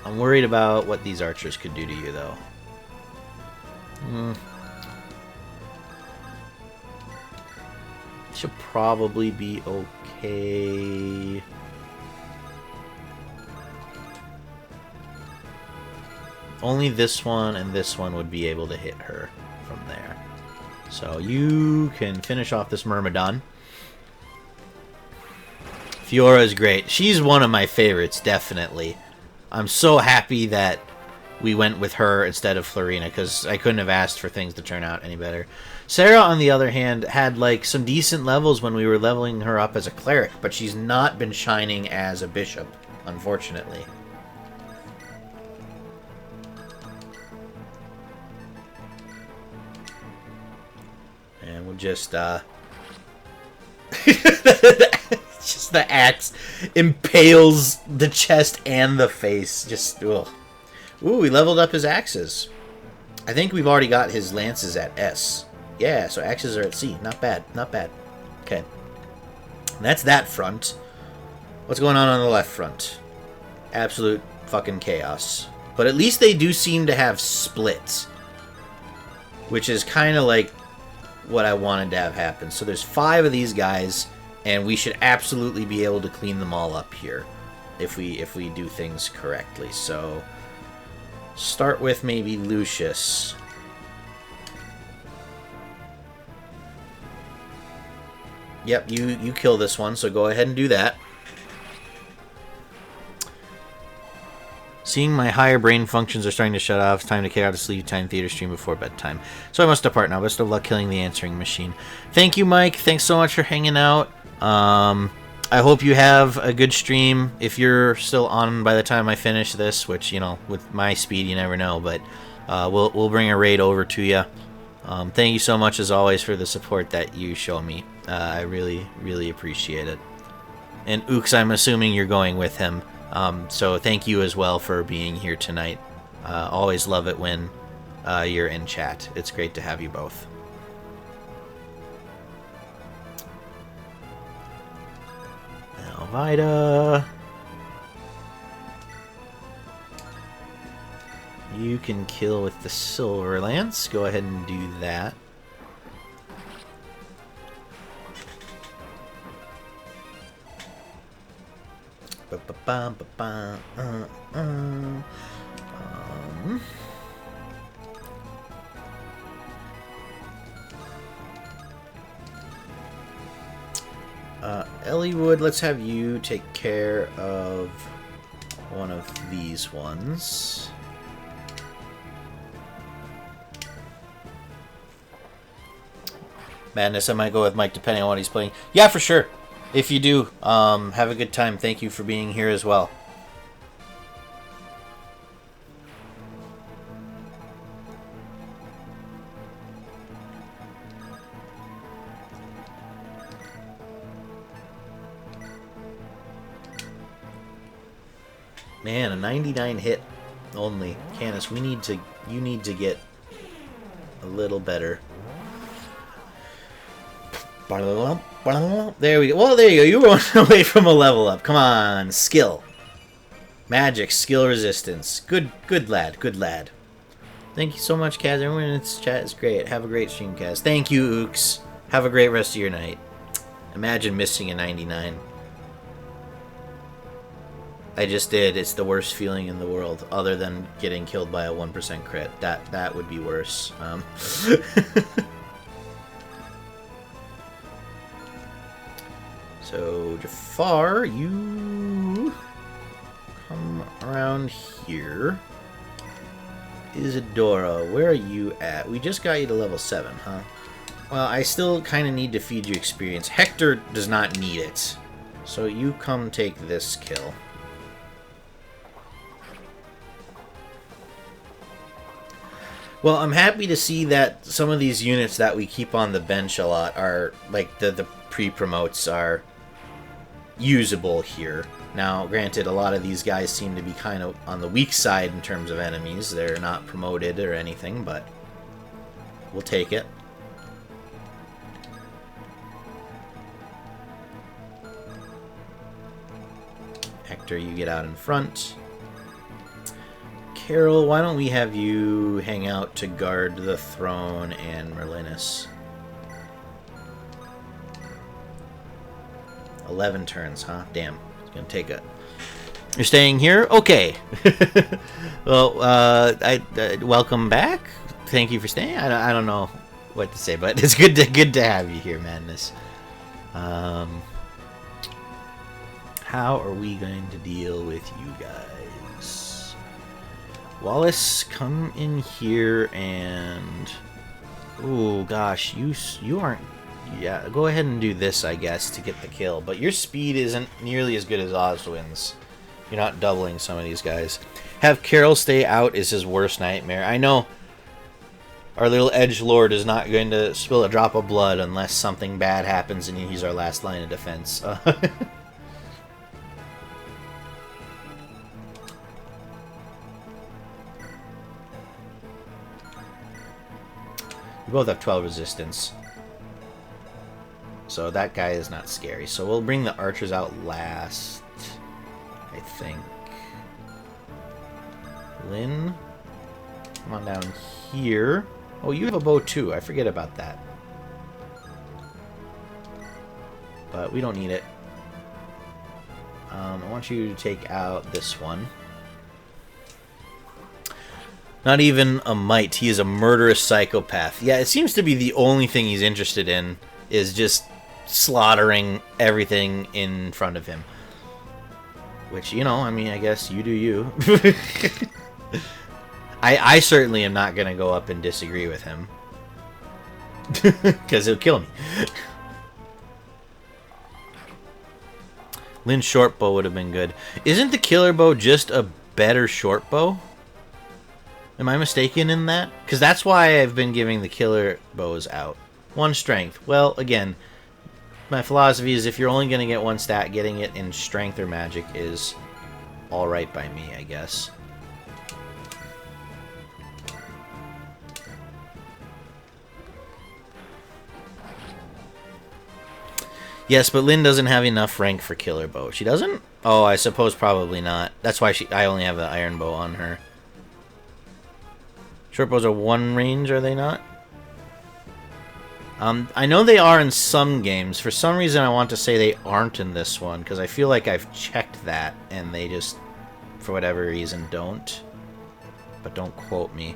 I'm worried about what these archers could do to you, though. Should probably be okay. Only this one and this one would be able to hit her from there. So you can finish off this Myrmidon. Fiora is great. She's one of my favorites, definitely. I'm so happy that we went with her instead of Florina, because I couldn't have asked for things to turn out any better. Sarah, on the other hand, had like some decent levels when we were leveling her up as a cleric, but she's not been shining as a bishop, unfortunately. And we'll just, just the axe impales the chest and the face. Just, ugh. Ooh, we leveled up his axes. I think we've already got his lances at S. Yeah, so axes are at C. Not bad, not bad. Okay. And that's that front. What's going on the left front? Absolute fucking chaos. But at least they do seem to have splits, which is kind of like what I wanted to have happen. So there's 5 of these guys, and we should absolutely be able to clean them all up here if we do things correctly. So start with maybe Lucius. Yep, you kill this one, so go ahead and do that. Seeing my higher brain functions are starting to shut off. It's time to kick out a sleep time theater stream before bedtime. So I must depart now. Best of luck killing the answering machine. Thank you, Mike. Thanks so much for hanging out. I hope you have a good stream. If you're still on by the time I finish this, which, you know, with my speed, you never know, but we'll bring a raid over to you. Thank you so much, as always, for the support that you show me. I really, really appreciate it. And Ooks, I'm assuming you're going with him. So thank you as well for being here tonight. Always love it when you're in chat. It's great to have you both. Vida. You can kill with the Silver Lance. Go ahead and do that. Elliewood, let's have you take care of one of these ones. Madness, I might go with Mike depending on what he's playing. Yeah, for sure. If you do, have a good time. Thank you for being here as well. Man, a 99 hit only. Canis, you need to get a little better. There we go. Well, there you go. You were away from a level up. Come on. Skill. Magic. Skill resistance. Good lad. Good lad. Thank you so much, Kaz. Everyone in this chat is great. Have a great stream, Kaz. Thank you, Ooks. Have a great rest of your night. Imagine missing a 99. I just did. It's the worst feeling in the world, other than getting killed by a 1% crit. That would be worse. So, Jafar, you come around here. Isadora, where are you at? We just got you to level 7, huh? Well, I still kind of need to feed you experience. Hector does not need it. So you come take this kill. Well, I'm happy to see that some of these units that we keep on the bench a lot are, like, the pre-promotes are usable here. Now, granted, a lot of these guys seem to be kind of on the weak side in terms of enemies. They're not promoted or anything, but we'll take it. Hector, you get out in front. Carol, why don't we have you hang out to guard the throne and Merlinus? 11 turns, huh? Damn. It's gonna take a... You're staying here? Okay. Well, welcome back. Thank you for staying. I don't know what to say, but it's good to have you here, Madness. How are we going to deal with you guys? Wallace, come in here and... Oh gosh, you aren't... Yeah, go ahead and do this, I guess, to get the kill. But your speed isn't nearly as good as Oswin's. You're not doubling some of these guys. Have Carol stay out is his worst nightmare. I know our little edgelord is not going to spill a drop of blood unless something bad happens and he's our last line of defense. We both have 12 resistance. So that guy is not scary. So we'll bring the archers out last, I think. Lynn, come on down here. Oh, you have a bow too. I forget about that. But we don't need it. I want you to take out this one. Not even a mite. He is a murderous psychopath. Yeah, it seems to be the only thing he's interested in is just slaughtering everything in front of him. Which, you know, I mean, I guess you do you. I certainly am not going to go up and disagree with him. Because he'll kill me. Lynn's short bow would have been good. Isn't the killer bow just a better short bow? Am I mistaken in that? Because that's why I've been giving the killer bows out. 1 strength. Well, again, my philosophy is if you're only going to get 1 stat, getting it in strength or magic is alright by me, I guess. Yes, but Lynn doesn't have enough rank for killer bow. She doesn't? Oh, I suppose probably not. That's why I only have the iron bow on her. Short bows are 1 range, are they not? I know they are in some games. For some reason, I want to say they aren't in this one, because I feel like I've checked that, and they just, for whatever reason, don't. But don't quote me.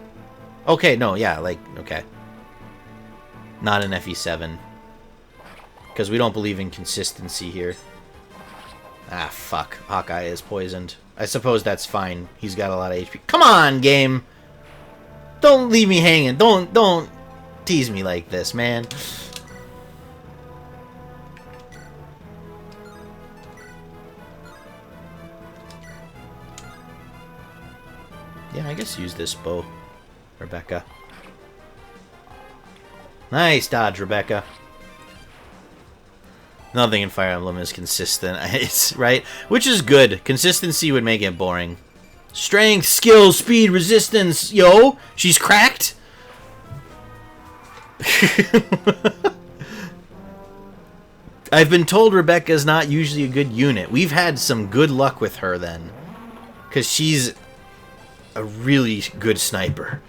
Okay, no, yeah, like, okay. Not an FE7. Because we don't believe in consistency here. Ah, fuck. Hawkeye is poisoned. I suppose that's fine. He's got a lot of HP. Come on, game! Don't leave me hanging. Don't tease me like this, man. Yeah, I guess use this bow, Rebecca. Nice dodge, Rebecca. Nothing in Fire Emblem is consistent, it's right? Which is good. Consistency would make it boring. Strength, skill, speed, resistance. Yo, she's cracked. I've been told Rebecca's not usually a good unit. We've had some good luck with her then. Because she's a really good sniper.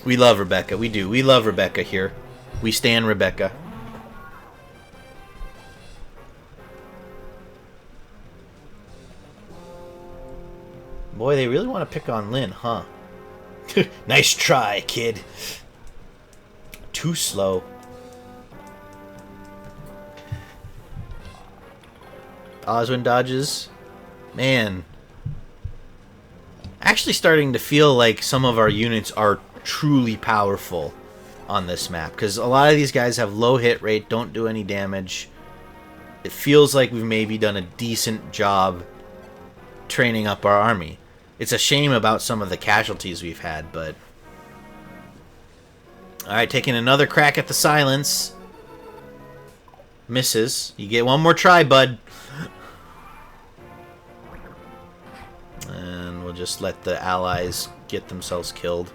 We love Rebecca. We do. We love Rebecca here. We stan Rebecca. Boy, they really want to pick on Lynn, huh? Nice try, kid. Too slow. Oswin dodges. Man. Actually starting to feel like some of our units are truly powerful on this map, because a lot of these guys have low hit rate, don't do any damage. It feels like we've maybe done a decent job training up our army. It's a shame about some of the casualties we've had, but... Alright, taking another crack at the silence. Misses. You get one more try, bud. And we'll just let the allies get themselves killed.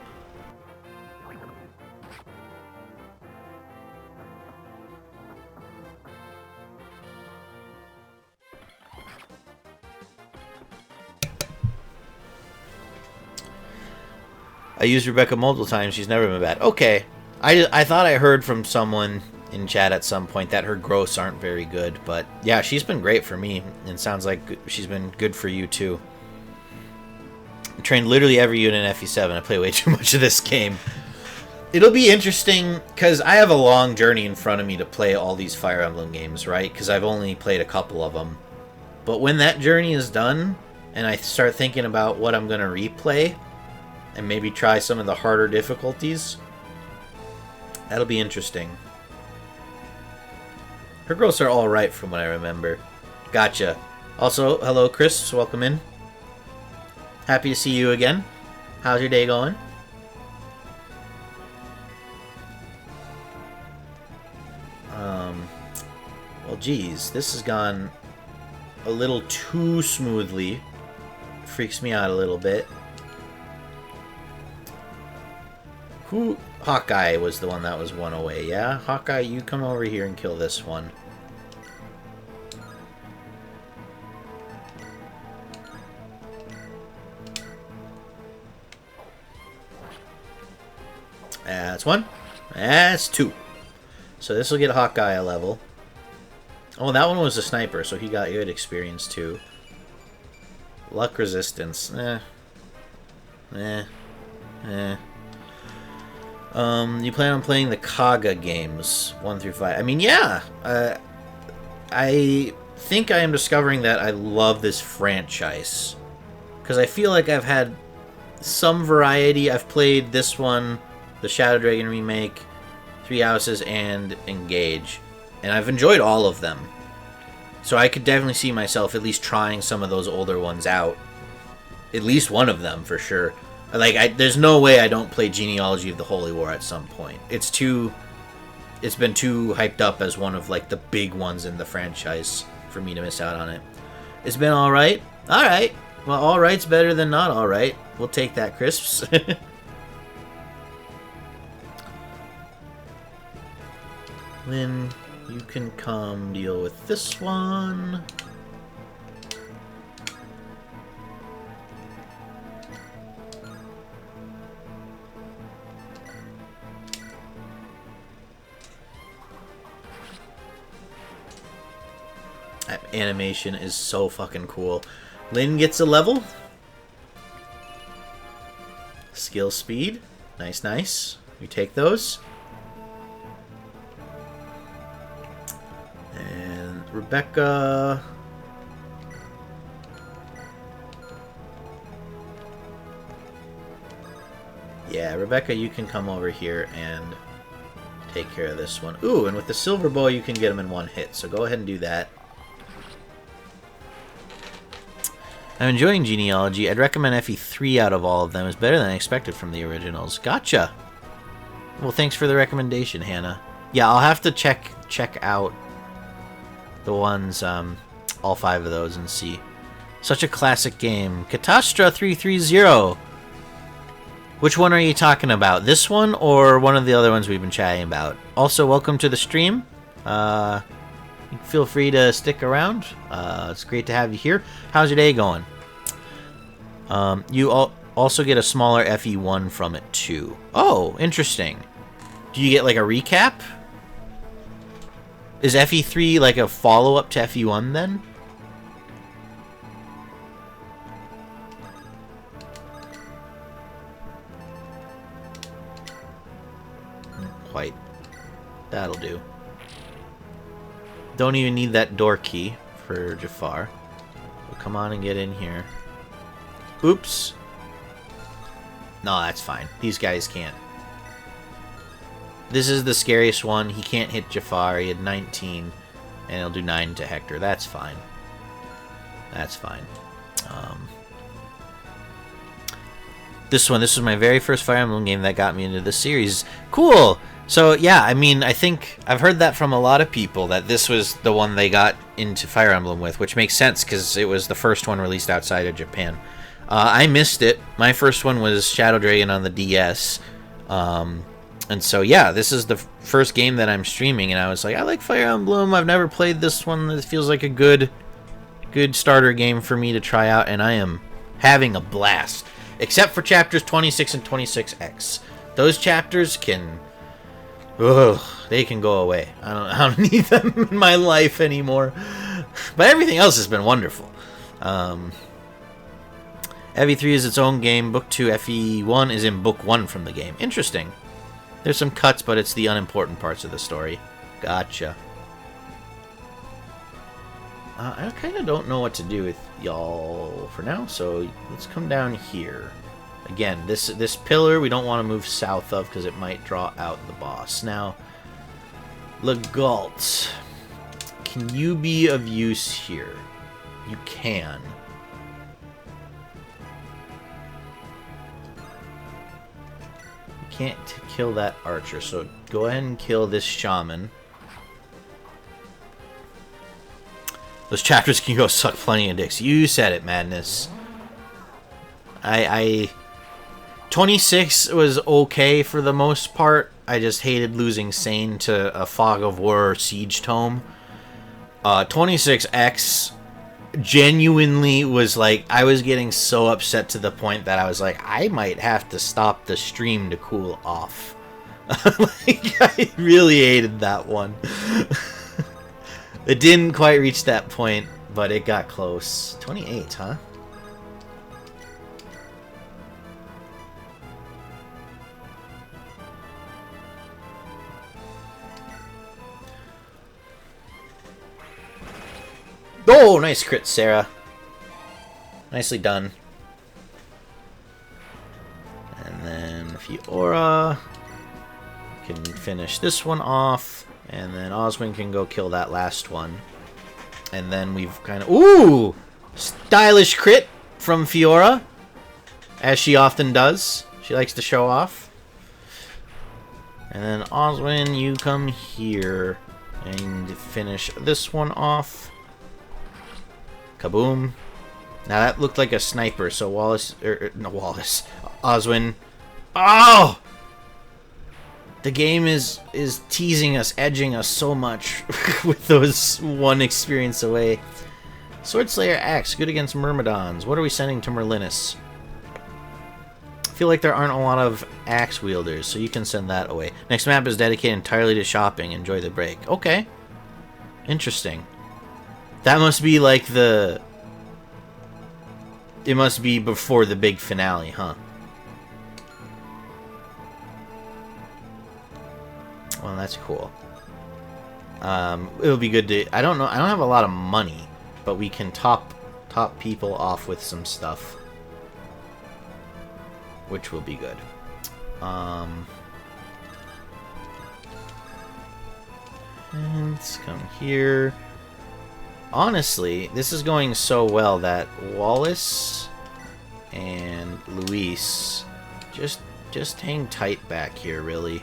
I used Rebecca multiple times. She's never been bad. Okay. I thought I heard from someone in chat at some point that her growths aren't very good. But yeah, she's been great for me. And sounds like she's been good for you too. I trained literally every unit in FE7. I play way too much of this game. It'll be interesting because I have a long journey in front of me to play all these Fire Emblem games, right? Because I've only played a couple of them. But when that journey is done and I start thinking about what I'm going to replay... and maybe try some of the harder difficulties. That'll be interesting. Her growths are alright from what I remember. Gotcha. Also, hello Chris, welcome in. Happy to see you again. How's your day going? Well geez, this has gone a little too smoothly. Freaks me out a little bit. Who? Hawkeye was the one that was one away, yeah? Hawkeye, you come over here and kill this one. That's one. That's two. So this will get Hawkeye a level. Oh, that one was a sniper, so he got good experience too. Luck resistance. You plan on playing the Kaga games 1 through 5? I mean, yeah. I think I am discovering that I love this franchise because I feel like I've had some variety. I've played this one, the Shadow Dragon remake, Three Houses, and Engage, and I've enjoyed all of them. So I could definitely see myself at least trying some of those older ones out. At least one of them for sure. Like, there's no way I don't play Genealogy of the Holy War at some point. It's been too hyped up as one of, like, the big ones in the franchise for me to miss out on it. It's been alright? Alright. Well, alright's better than not alright. We'll take that, Crisps. Lynn, you can come deal with this one. That animation is so fucking cool. Lynn gets a level. Skill speed. Nice, nice. We take those. And Rebecca. Yeah, Rebecca, you can come over here and take care of this one. Ooh, and with the silver bow, you can get them in one hit. So go ahead and do that. I'm enjoying Genealogy. I'd recommend FE3 out of all of them. It's better than I expected from the originals. Gotcha. Well, thanks for the recommendation, Hannah. Yeah, I'll have to check out the ones, all 5 of those, and see. Such a classic game. Katastra 330. Which one are you talking about? This one or one of the other ones we've been chatting about? Also, welcome to the stream. Feel free to stick around. It's great to have you here. How's your day going? You also get a smaller FE1 from it, too. Oh, interesting. Do you get, like, a recap? Is FE3, like, a follow-up to FE1, then? Quite. That'll do. Don't even need that door key for Jafar. So come on and get in here. Oops. No, that's fine. These guys can't. This is the scariest one. He can't hit Jafar. He had 19. And he'll do 9 to Hector. That's fine. That's fine. This was my very first Fire Emblem game that got me into the series. Cool! So, yeah, I mean, I think I've heard that from a lot of people, that this was the one they got into Fire Emblem with, which makes sense, because it was the first one released outside of Japan. I missed it. My first one was Shadow Dragon on the DS. And so, yeah, this is the first game that I'm streaming, and I was like, I like Fire Emblem. I've never played this one. This feels like a good starter game for me to try out, and I am having a blast. Except for chapters 26 and 26X. Those chapters can... Ugh, they can go away. I don't need them in my life anymore. But everything else has been wonderful. FE3 is its own game. Book 2, FE1 is in Book 1 from the game. Interesting. There's some cuts, but it's the unimportant parts of the story. Gotcha. I kind of don't know what to do with y'all for now, so let's come down here. Again, this pillar we don't want to move south of because it might draw out the boss. Now, Legault, can you be of use here? You can. You can't kill that archer, so go ahead and kill this shaman. Those chapters can go suck plenty of dicks. You said it, Madness. 26 was okay for the most part. I just hated losing Sane to a Fog of War Siege Tome. 26X genuinely was like, I was getting so upset to the point that I was like, I might have to stop the stream to cool off. Like, I really hated that one. It didn't quite reach that point, but it got close. 28, huh? Oh, nice crit, Sarah. Nicely done. And then Fiora can finish this one off. And then Oswin can go kill that last one. And then we've kind of... Ooh! Stylish crit from Fiora. As she often does. She likes to show off. And then Oswin, you come here and finish this one off. Kaboom. Now that looked like a sniper, so Oswin... Oh! The game is teasing us, edging us so much with those one experience away. Swordslayer Axe, good against Myrmidons. What are we sending to Merlinus? I feel like there aren't a lot of axe wielders, so you can send that away. Next map is dedicated entirely to shopping. Enjoy the break. Okay. Interesting. That must be like the... It must be before the big finale, huh? Well, that's cool. It'll be good to... I don't know. I don't have a lot of money, but we can top people off with some stuff, which will be good. And let's come here. Honestly, this is going so well that Wallace and Luis just hang tight back here, really.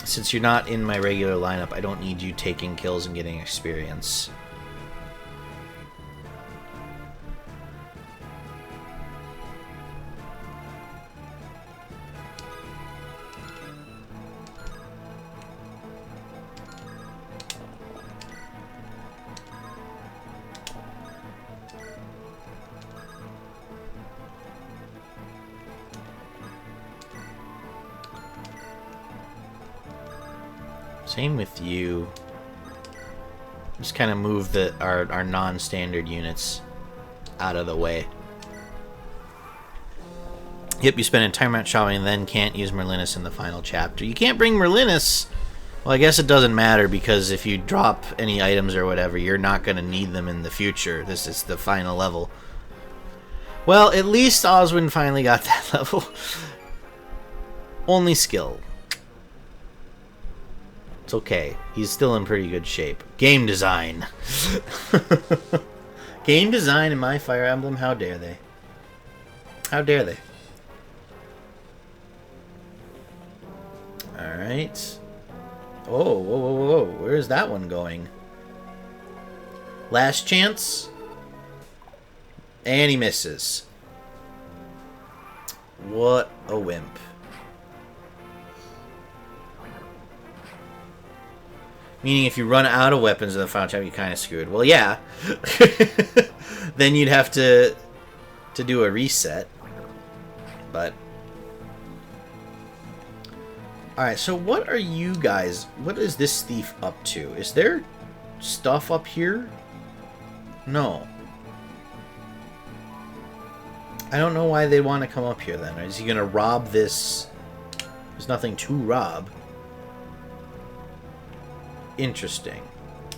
Since you're not in my regular lineup, I don't need you taking kills and getting experience. Same with you. Just kind of move our non-standard units out of the way. Yep, you spend an entire amount shopping and then can't use Merlinus in the final chapter. You can't bring Merlinus? Well, I guess it doesn't matter, because if you drop any items or whatever, you're not going to need them in the future. This is the final level. Well, at least Oswin finally got that level. Only skill. It's okay. He's still in pretty good shape. Game design. Game design in my Fire Emblem? How dare they? How dare they? Alright. Oh, whoa, whoa, whoa. Where's that one going? Last chance. And he misses. What a wimp. Meaning if you run out of weapons in the final chapter, you're kind of screwed. Well, yeah. Then you'd have to do a reset. But... Alright, so what are you guys... What is this thief up to? Is there stuff up here? No. I don't know why they want to come up here then. Is he going to rob this? There's nothing to rob. Interesting.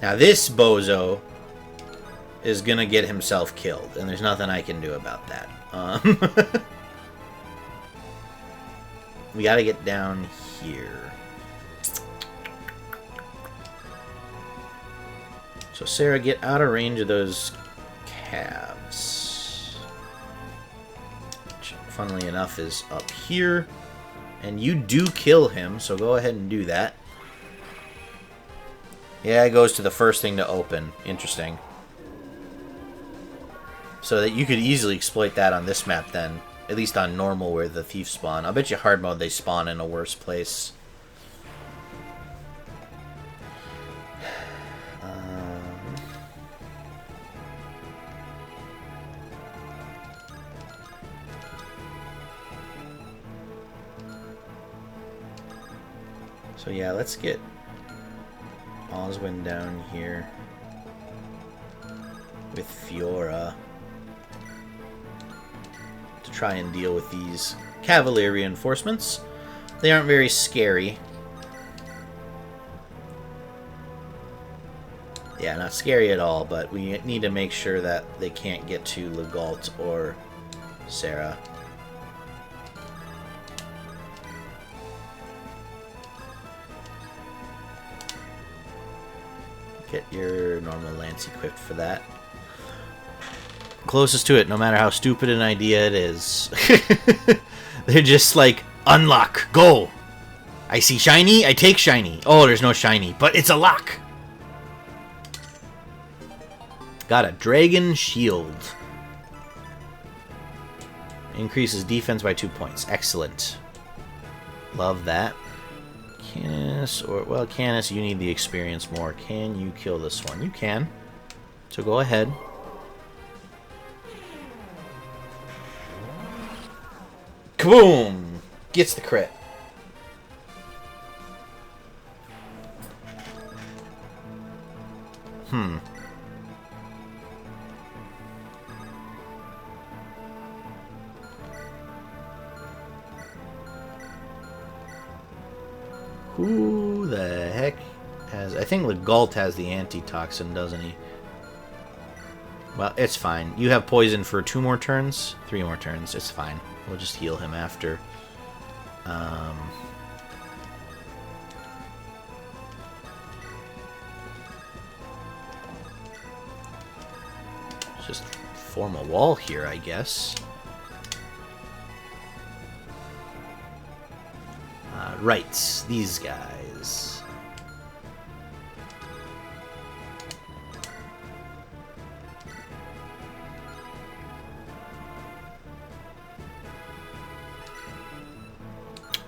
Now this bozo is gonna get himself killed, and there's nothing I can do about that. We gotta get down here. So Sarah, get out of range of those calves. Which, funnily enough, is up here. And you do kill him, so go ahead and do that. Yeah, it goes to the first thing to open. Interesting. So that you could easily exploit that on this map then. At least on normal where the thieves spawn. I'll bet you hard mode they spawn in a worse place. So yeah, let's get Oswin down here with Fiora to try and deal with these Cavalier reinforcements. They aren't very scary. Yeah, not scary at all, but we need to make sure that they can't get to Legault or Sarah. Get your normal lance equipped for that. Closest to it, no matter how stupid an idea it is. They're just like, unlock, go! I see shiny, I take shiny. Oh, there's no shiny, but it's a lock! Got a dragon shield. Increases defense by 2 points. Excellent. Love that. Canis, or, well, Canis, you need the experience more. Can you kill this one? You can. So go ahead. Kaboom! Gets the crit. Who the heck has... I think Legalt has the antitoxin, doesn't he? Well, it's fine. You have poison for 2 more turns? 3 more turns. It's fine. We'll just heal him after. Just form a wall here, I guess. Right, these guys.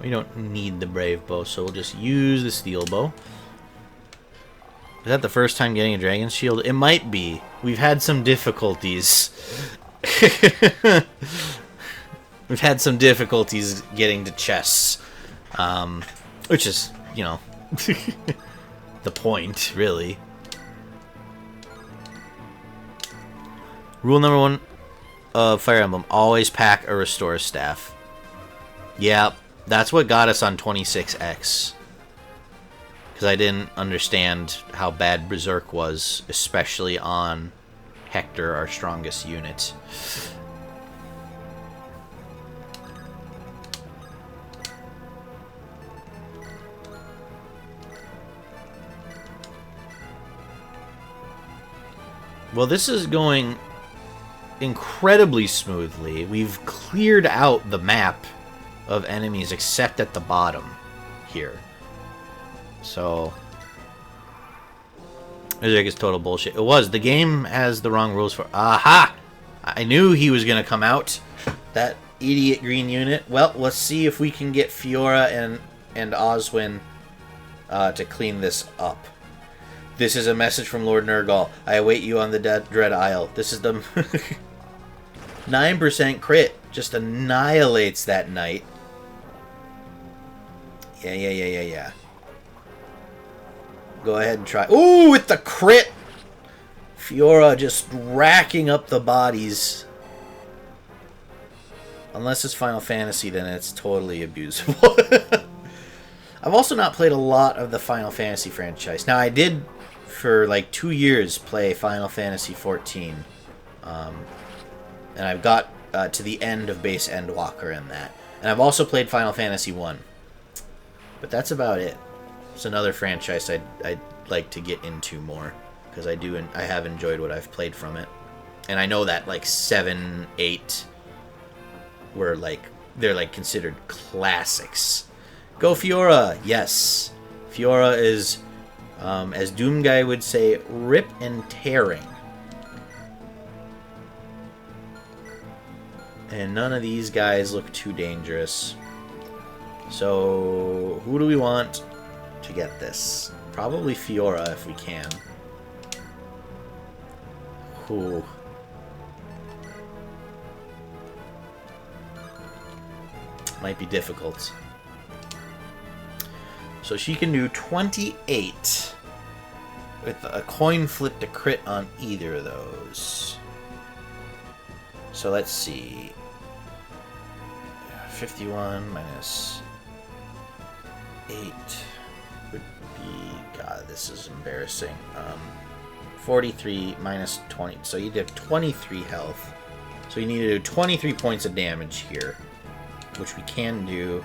We don't need the brave bow, so we'll just use the steel bow. Is that the first time getting a dragon's shield? It might be. We've had some difficulties. We've had some difficulties getting to chests. Which is, you know, the point, really. Rule number 1 of Fire Emblem. Always pack a restore staff. Yeah, that's what got us on 26X. Because I didn't understand how bad Berserk was, especially on Hector, our strongest unit. Well, this is going incredibly smoothly. We've cleared out the map of enemies except at the bottom here. So, Berserk is total bullshit. It was. The game has the wrong rules for... Aha! I knew he was going to come out. That idiot green unit. Well, let's see if we can get Fiora and Oswin to clean this up. This is a message from Lord Nergal. I await you on the Dread Isle. This is the 9% crit. Just annihilates that knight. Yeah. Go ahead and try. Ooh, with the crit! Fiora just racking up the bodies. Unless it's Final Fantasy, then it's totally abusable. I've also not played a lot of the Final Fantasy franchise. Now, I did, for like 2 years, play Final Fantasy XIV. And I've got to the end of base Endwalker in that. And I've also played Final Fantasy 1. But that's about it. It's another franchise I'd like to get into more. Because I have enjoyed what I've played from it. And I know that like 7, 8 were like, they're like considered classics. Go Fiora! Yes. Fiora is, as Doomguy would say, rip and tearing. And none of these guys look too dangerous. So, who do we want to get this? Probably Fiora if we can. Who? Might be difficult. So she can do 28 with a coin flip to crit on either of those. So let's see. 51 minus 8 would be... God, this is embarrassing. 43 minus 20. So you did 23 health. So you need to do 23 points of damage here, which we can do.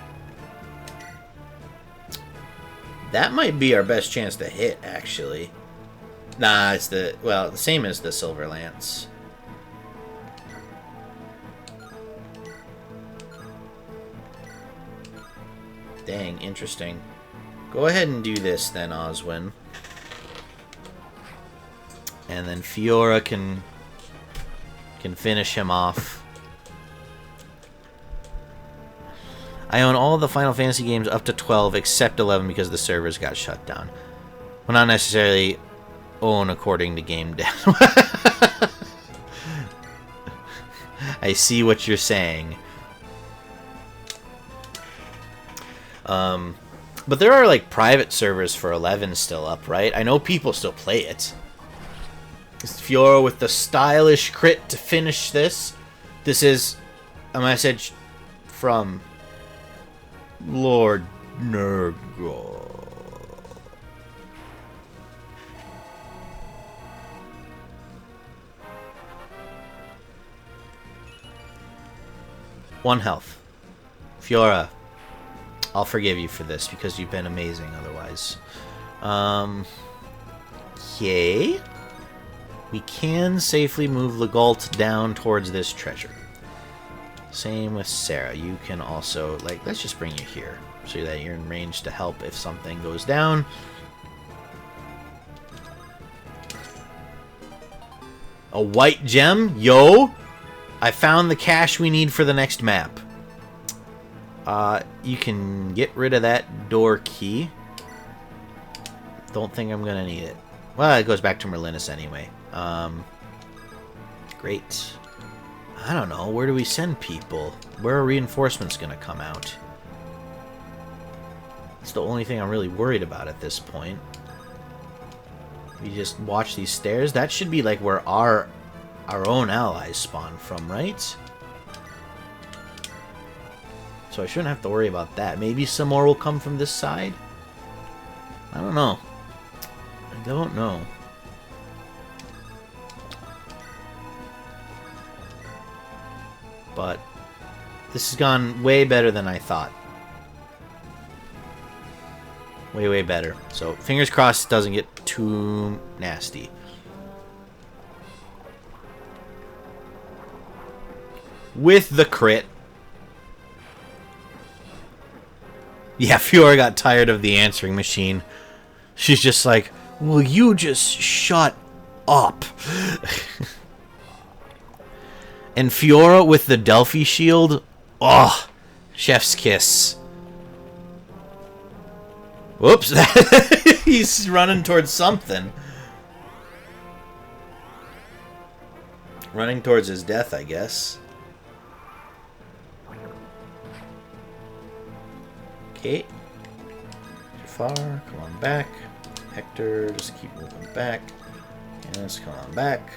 That might be our best chance to hit, actually. Nah, it's the... Well, the same as the Silver Lance. Dang, interesting. Go ahead and do this then, Oswin. And then Fiora can finish him off. I own all the Final Fantasy games up to 12 except 11 because the servers got shut down. Well, not necessarily own according to game dev. I see what you're saying. But there are like private servers for 11 still up, right? I know people still play it. It's Fiora with the stylish crit to finish this. This is a message from Lord Nergal. One health. Fiora, I'll forgive you for this because you've been amazing otherwise. Okay. We can safely move Legault down towards this treasure. Same with Sarah. You can also, like, let's just bring you here so that you're in range to help if something goes down. A white gem? Yo! I found the cache we need for the next map. You can get rid of that door key. Don't think I'm gonna need it. Well, it goes back to Merlinus anyway. Great. I don't know. Where do we send people? Where are reinforcements gonna come out? It's the only thing I'm really worried about at this point. We just watch these stairs. That should be like where our own allies spawn from, right? So I shouldn't have to worry about that. Maybe some more will come from this side? I don't know. I don't know. But this has gone way better than I thought. Way, way better. So fingers crossed it doesn't get too nasty. With the crit. Yeah, Fiora got tired of the answering machine. She's just like, will you just shut up? And Fiora with the Delphi shield. Oh, chef's kiss. Whoops. He's running towards something. Running towards his death, I guess. Okay. Too far. Come on back. Hector, just keep moving back. Yes, come on back.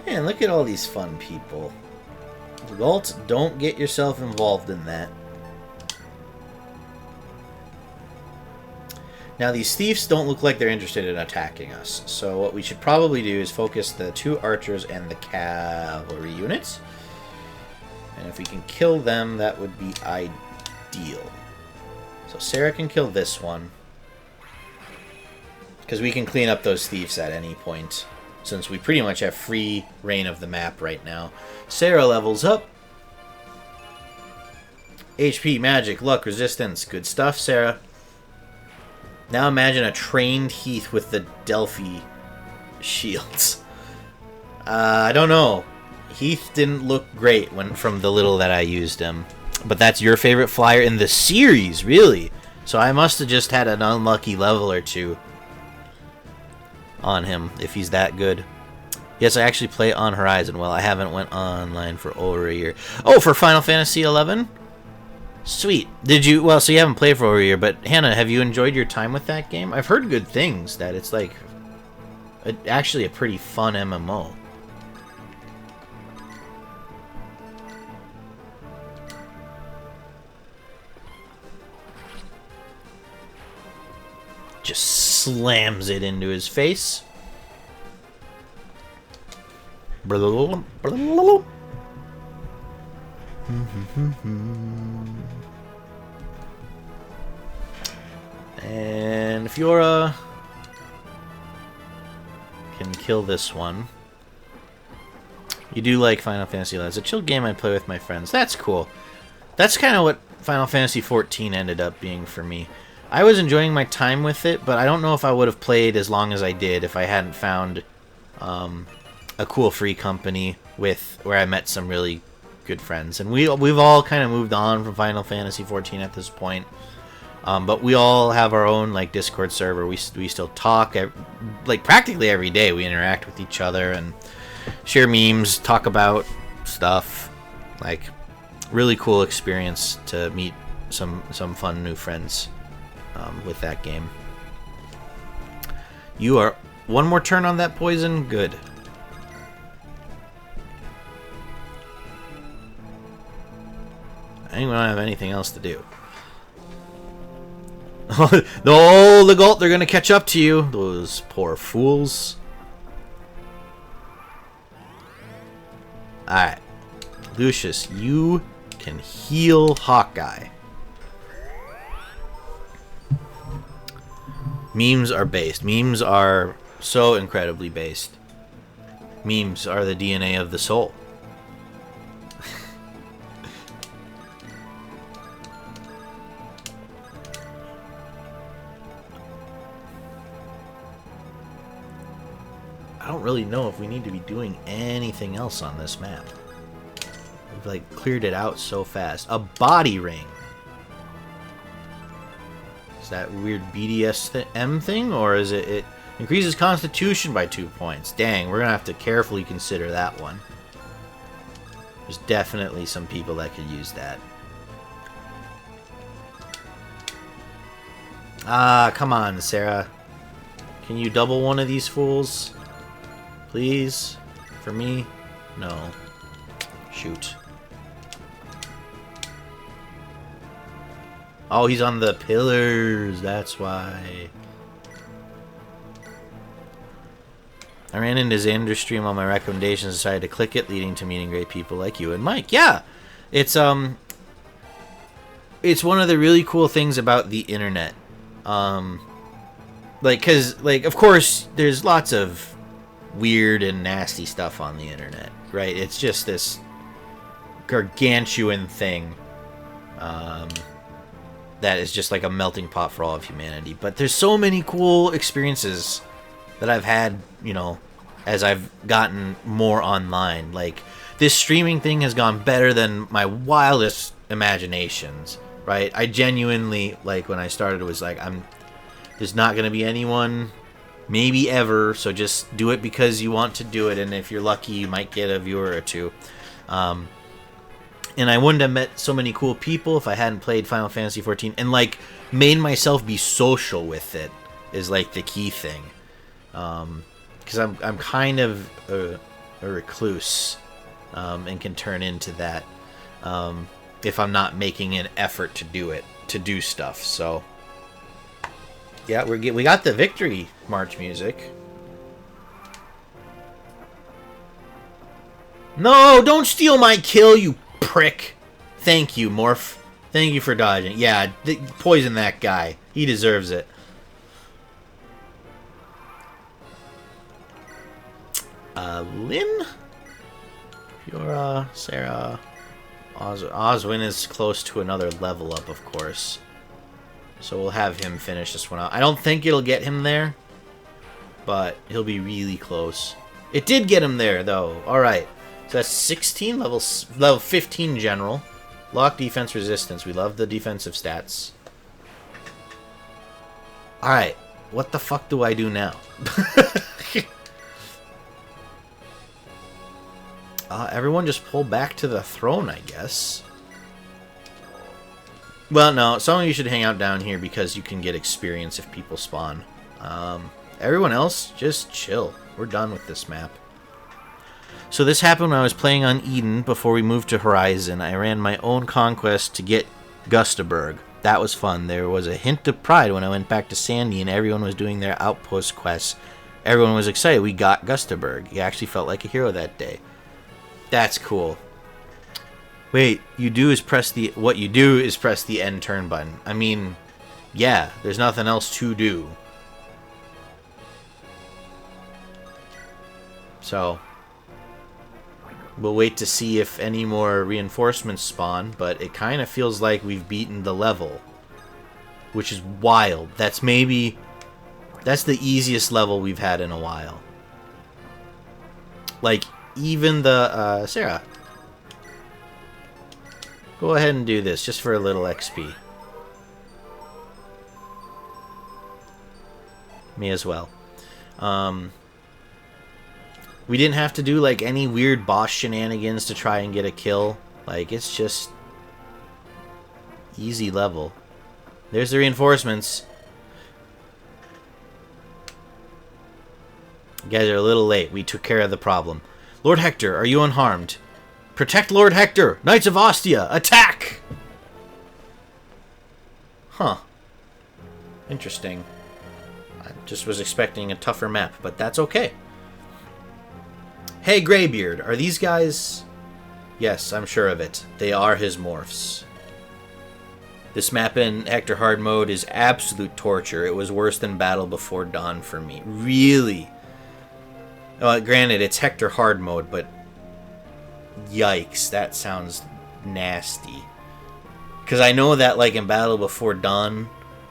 Man, look at all these fun people. Legault, don't get yourself involved in that. Now, these thieves don't look like they're interested in attacking us. So what we should probably do is focus the 2 archers and the cavalry units. And if we can kill them, that would be ideal. So Sarah can kill this one. Because we can clean up those thieves at any point. Since we pretty much have free reign of the map right now. Sarah levels up. HP, magic, luck, resistance. Good stuff, Sarah. Now imagine a trained Heath with the Delphi shields. I don't know. Heath didn't look great from the little that I used him. But that's your favorite flyer in the series, really? So I must have just had an unlucky level or two on him, if he's that good. Yes, I actually play on Horizon. Well, I haven't went online for over a year. Oh, for Final Fantasy 11? Sweet. Did you... Well, so you haven't played for over a year, but Hannah, have you enjoyed your time with that game? I've heard good things, that it's like... actually a pretty fun MMO. Just slams it into his face. And Fiora can kill this one. You do like Final Fantasy 11. It's a chill game I play with my friends. That's cool. That's kind of what Final Fantasy 14 ended up being for me. I was enjoying my time with it, but I don't know if I would have played as long as I did if I hadn't found a cool free company where I met some really good friends, and we've all kind of moved on from Final Fantasy 14 at this point. But we all have our own like Discord server. We still talk like practically every day. We interact with each other and share memes, talk about stuff. Like, really cool experience to meet some fun new friends with that game. You are one more turn on that poison. Good. I think we don't have anything else to do. Oh, the Gult, they're gonna catch up to you. Those poor fools. Alright. Lucius, you can heal Hawkeye. Memes are based. Memes are so incredibly based. Memes are the DNA of the soul. I don't really know if we need to be doing anything else on this map. We've like cleared it out so fast. A body ring. Is that weird BDSM thing, or is it increases Constitution by 2 points? Dang, we're gonna have to carefully consider that one. There's definitely some people that could use that. Ah, come on, Sarah. Can you double one of these fools? Please? For me? No. Shoot. Oh, he's on the pillars. That's why. I ran into Xander's stream on my recommendations, decided to click it, leading to meeting great people like you and Mike. Yeah. It's one of the really cool things about the internet. Like, cause, like, of course, there's lots of weird and nasty stuff on the internet, right? It's just this gargantuan thing that is just like a melting pot for all of humanity. But there's so many cool experiences that I've had, you know, as I've gotten more online. Like, this streaming thing has gone better than my wildest imaginations, right? I genuinely, like, when I started, it was like, there's not going to be anyone maybe ever, so just do it because you want to do it, and if you're lucky you might get a viewer or two. And I wouldn't have met so many cool people if I hadn't played Final Fantasy 14 and like made myself be social with it is like the key thing. Because I'm kind of a recluse and can turn into that if I'm not making an effort to do stuff. So yeah, we got the victory march music. No, don't steal my kill, you prick. Thank you, Morph. Thank you for dodging. Yeah, poison that guy. He deserves it. Lynn? Fiora, Sarah, Oswin is close to another level up, of course. So we'll have him finish this one out. I don't think it'll get him there, but he'll be really close. It did get him there, though. Alright. So that's 16, level 15 general. Lock defense resistance. We love the defensive stats. Alright. What the fuck do I do now? Everyone just pull back to the throne, I guess. Well, no, some of you should hang out down here because you can get experience if people spawn. Everyone else, just chill. We're done with this map. So this happened when I was playing on Eden before we moved to Horizon. I ran my own conquest to get Gustaberg. That was fun. There was a hint of pride when I went back to Sandy and everyone was doing their outpost quests. Everyone was excited. We got Gustaberg. He actually felt like a hero that day. That's cool. Wait, what you do is press the end turn button. I mean, yeah, there's nothing else to do. So we'll wait to see if any more reinforcements spawn, but it kind of feels like we've beaten the level, which is wild. That's the easiest level we've had in a while. Like, even the Sarah, Go ahead and do this, just for a little XP. Me as well. We didn't have to do, like, any weird boss shenanigans to try and get a kill. Like, it's just easy level. There's the reinforcements. You guys are a little late. We took care of the problem. Lord Hector, are you unharmed? Protect Lord Hector! Knights of Ostia, attack! Huh. Interesting. I just was expecting a tougher map, but that's okay. Hey, Greybeard, are these guys... Yes, I'm sure of it. They are his morphs. This map in Hector Hard Mode is absolute torture. It was worse than Battle Before Dawn for me. Really? Granted, it's Hector Hard Mode, but... Yikes, that sounds nasty. Because I know that, like, in Battle Before Dawn,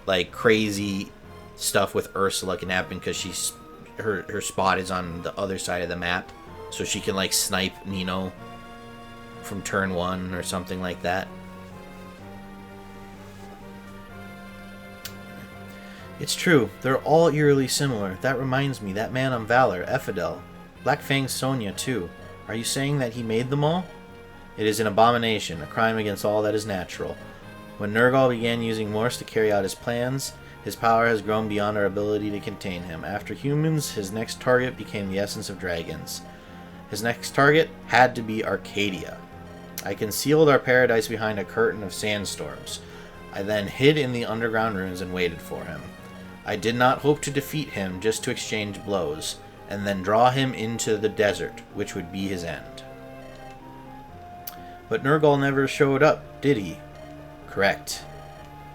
like, crazy stuff with Ursula can happen because she's... Her spot is on the other side of the map. So she can, like, snipe Nino from turn 1 or something like that. It's true. They're all eerily similar. That reminds me. That man on Valor, Ephidel. Black Fang's Sonya, too. Are you saying that he made them all? It is an abomination, a crime against all that is natural. When Nergal began using Morse to carry out his plans, his power has grown beyond our ability to contain him. After humans, his next target became the essence of dragons. His next target had to be Arcadia. I concealed our paradise behind a curtain of sandstorms. I then hid in the underground ruins and waited for him. I did not hope to defeat him just to exchange blows, and then draw him into the desert, which would be his end. But Nergal never showed up, did he? Correct.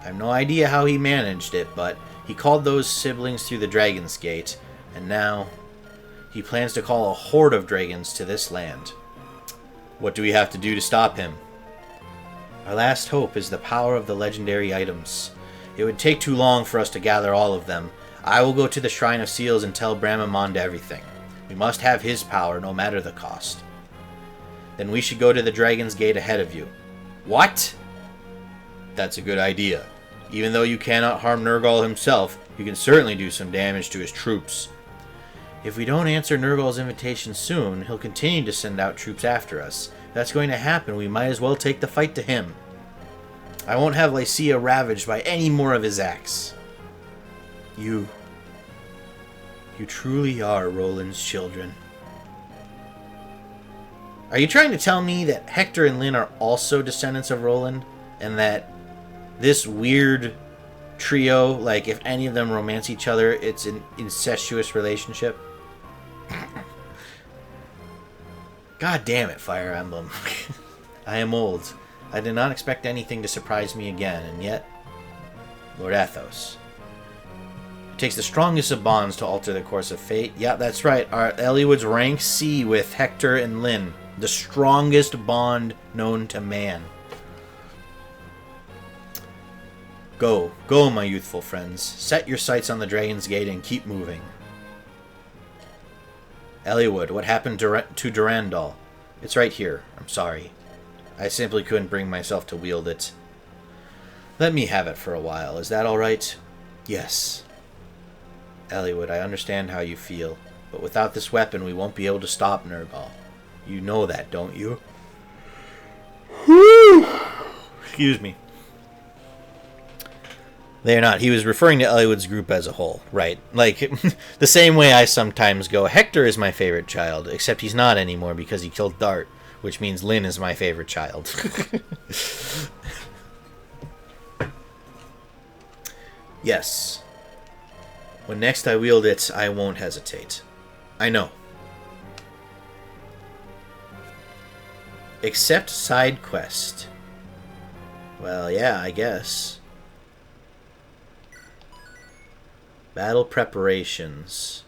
I have no idea how he managed it, but he called those siblings through the Dragon's Gate, and now he plans to call a horde of dragons to this land. What do we have to do to stop him? Our last hope is the power of the legendary items. It would take too long for us to gather all of them. I will go to the Shrine of Seals and tell Bramamond everything. We must have his power, no matter the cost. Then we should go to the Dragon's Gate ahead of you. What? That's a good idea. Even though you cannot harm Nergal himself, you can certainly do some damage to his troops. If we don't answer Nergal's invitation soon, he'll continue to send out troops after us. If that's going to happen, we might as well take the fight to him. I won't have Lycia ravaged by any more of his acts. You truly are Roland's children. Are you trying to tell me that Hector and Lyn are also descendants of Roland? And that this weird trio, like, if any of them romance each other, it's an incestuous relationship? God damn it, Fire Emblem. I am old. I did not expect anything to surprise me again, and yet... Lord Athos. It takes the strongest of bonds to alter the course of fate. Yeah, that's right. Our Eliwood's rank C with Hector and Lyn. The strongest bond known to man. Go, go, my youthful friends. Set your sights on the Dragon's Gate and keep moving. Eliwood, what happened to Durandal? It's right here. I'm sorry. I simply couldn't bring myself to wield it. Let me have it for a while. Is that all right? Yes. Eliwood, I understand how you feel, but without this weapon, we won't be able to stop Nergal. You know that, don't you? Excuse me. They're not. He was referring to Eliwood's group as a whole, right? Like, the same way I sometimes go, Hector is my favorite child, except he's not anymore because he killed Dart, which means Lyn is my favorite child. Yes. When next I wield it, I won't hesitate. I know. Accept side quest. Well, yeah, I guess. Battle preparations.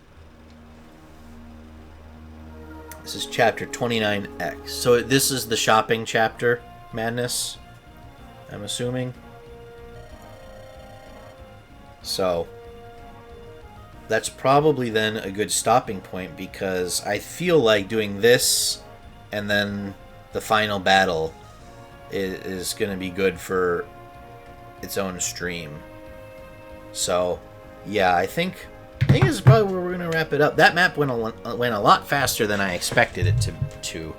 This is chapter 29X. So this is the shopping chapter, Madness, I'm assuming. So that's probably then a good stopping point, because I feel like doing this and then the final battle is going to be good for its own stream. So, yeah, I think this is probably where we're going to wrap it up. That map went a lot faster than I expected it to.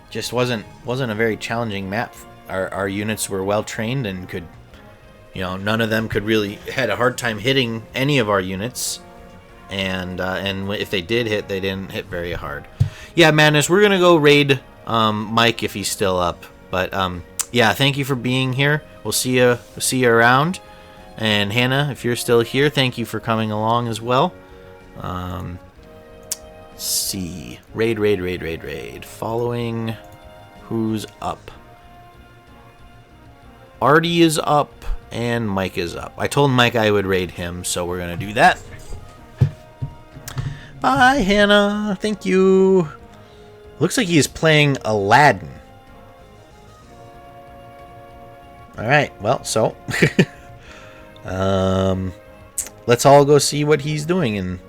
Just wasn't a very challenging map. Our units were well trained and could, none of them had a hard time hitting any of our units. And if they did hit, they didn't hit very hard. Yeah, Madness, we're gonna go raid Mike if he's still up. But yeah, thank you for being here. We'll see you around. And Hannah, if you're still here, thank you for coming along as well. Let's see, raid. Following, who's up? Artie is up and Mike is up. I told Mike I would raid him, so we're gonna do that. Bye, Hannah. Thank you. Looks like he's playing Aladdin. Alright, well, so let's all go see what he's doing, and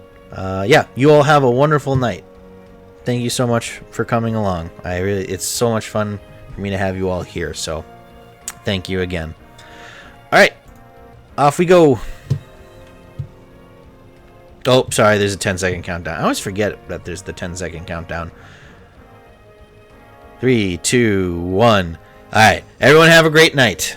yeah, you all have a wonderful night. Thank you so much for coming along. It's so much fun for me to have you all here, so thank you again. Alright, off we go. Oh, sorry, there's a 10-second countdown. I always forget that there's the 10-second countdown. 3, 2, 1. Alright, everyone have a great night.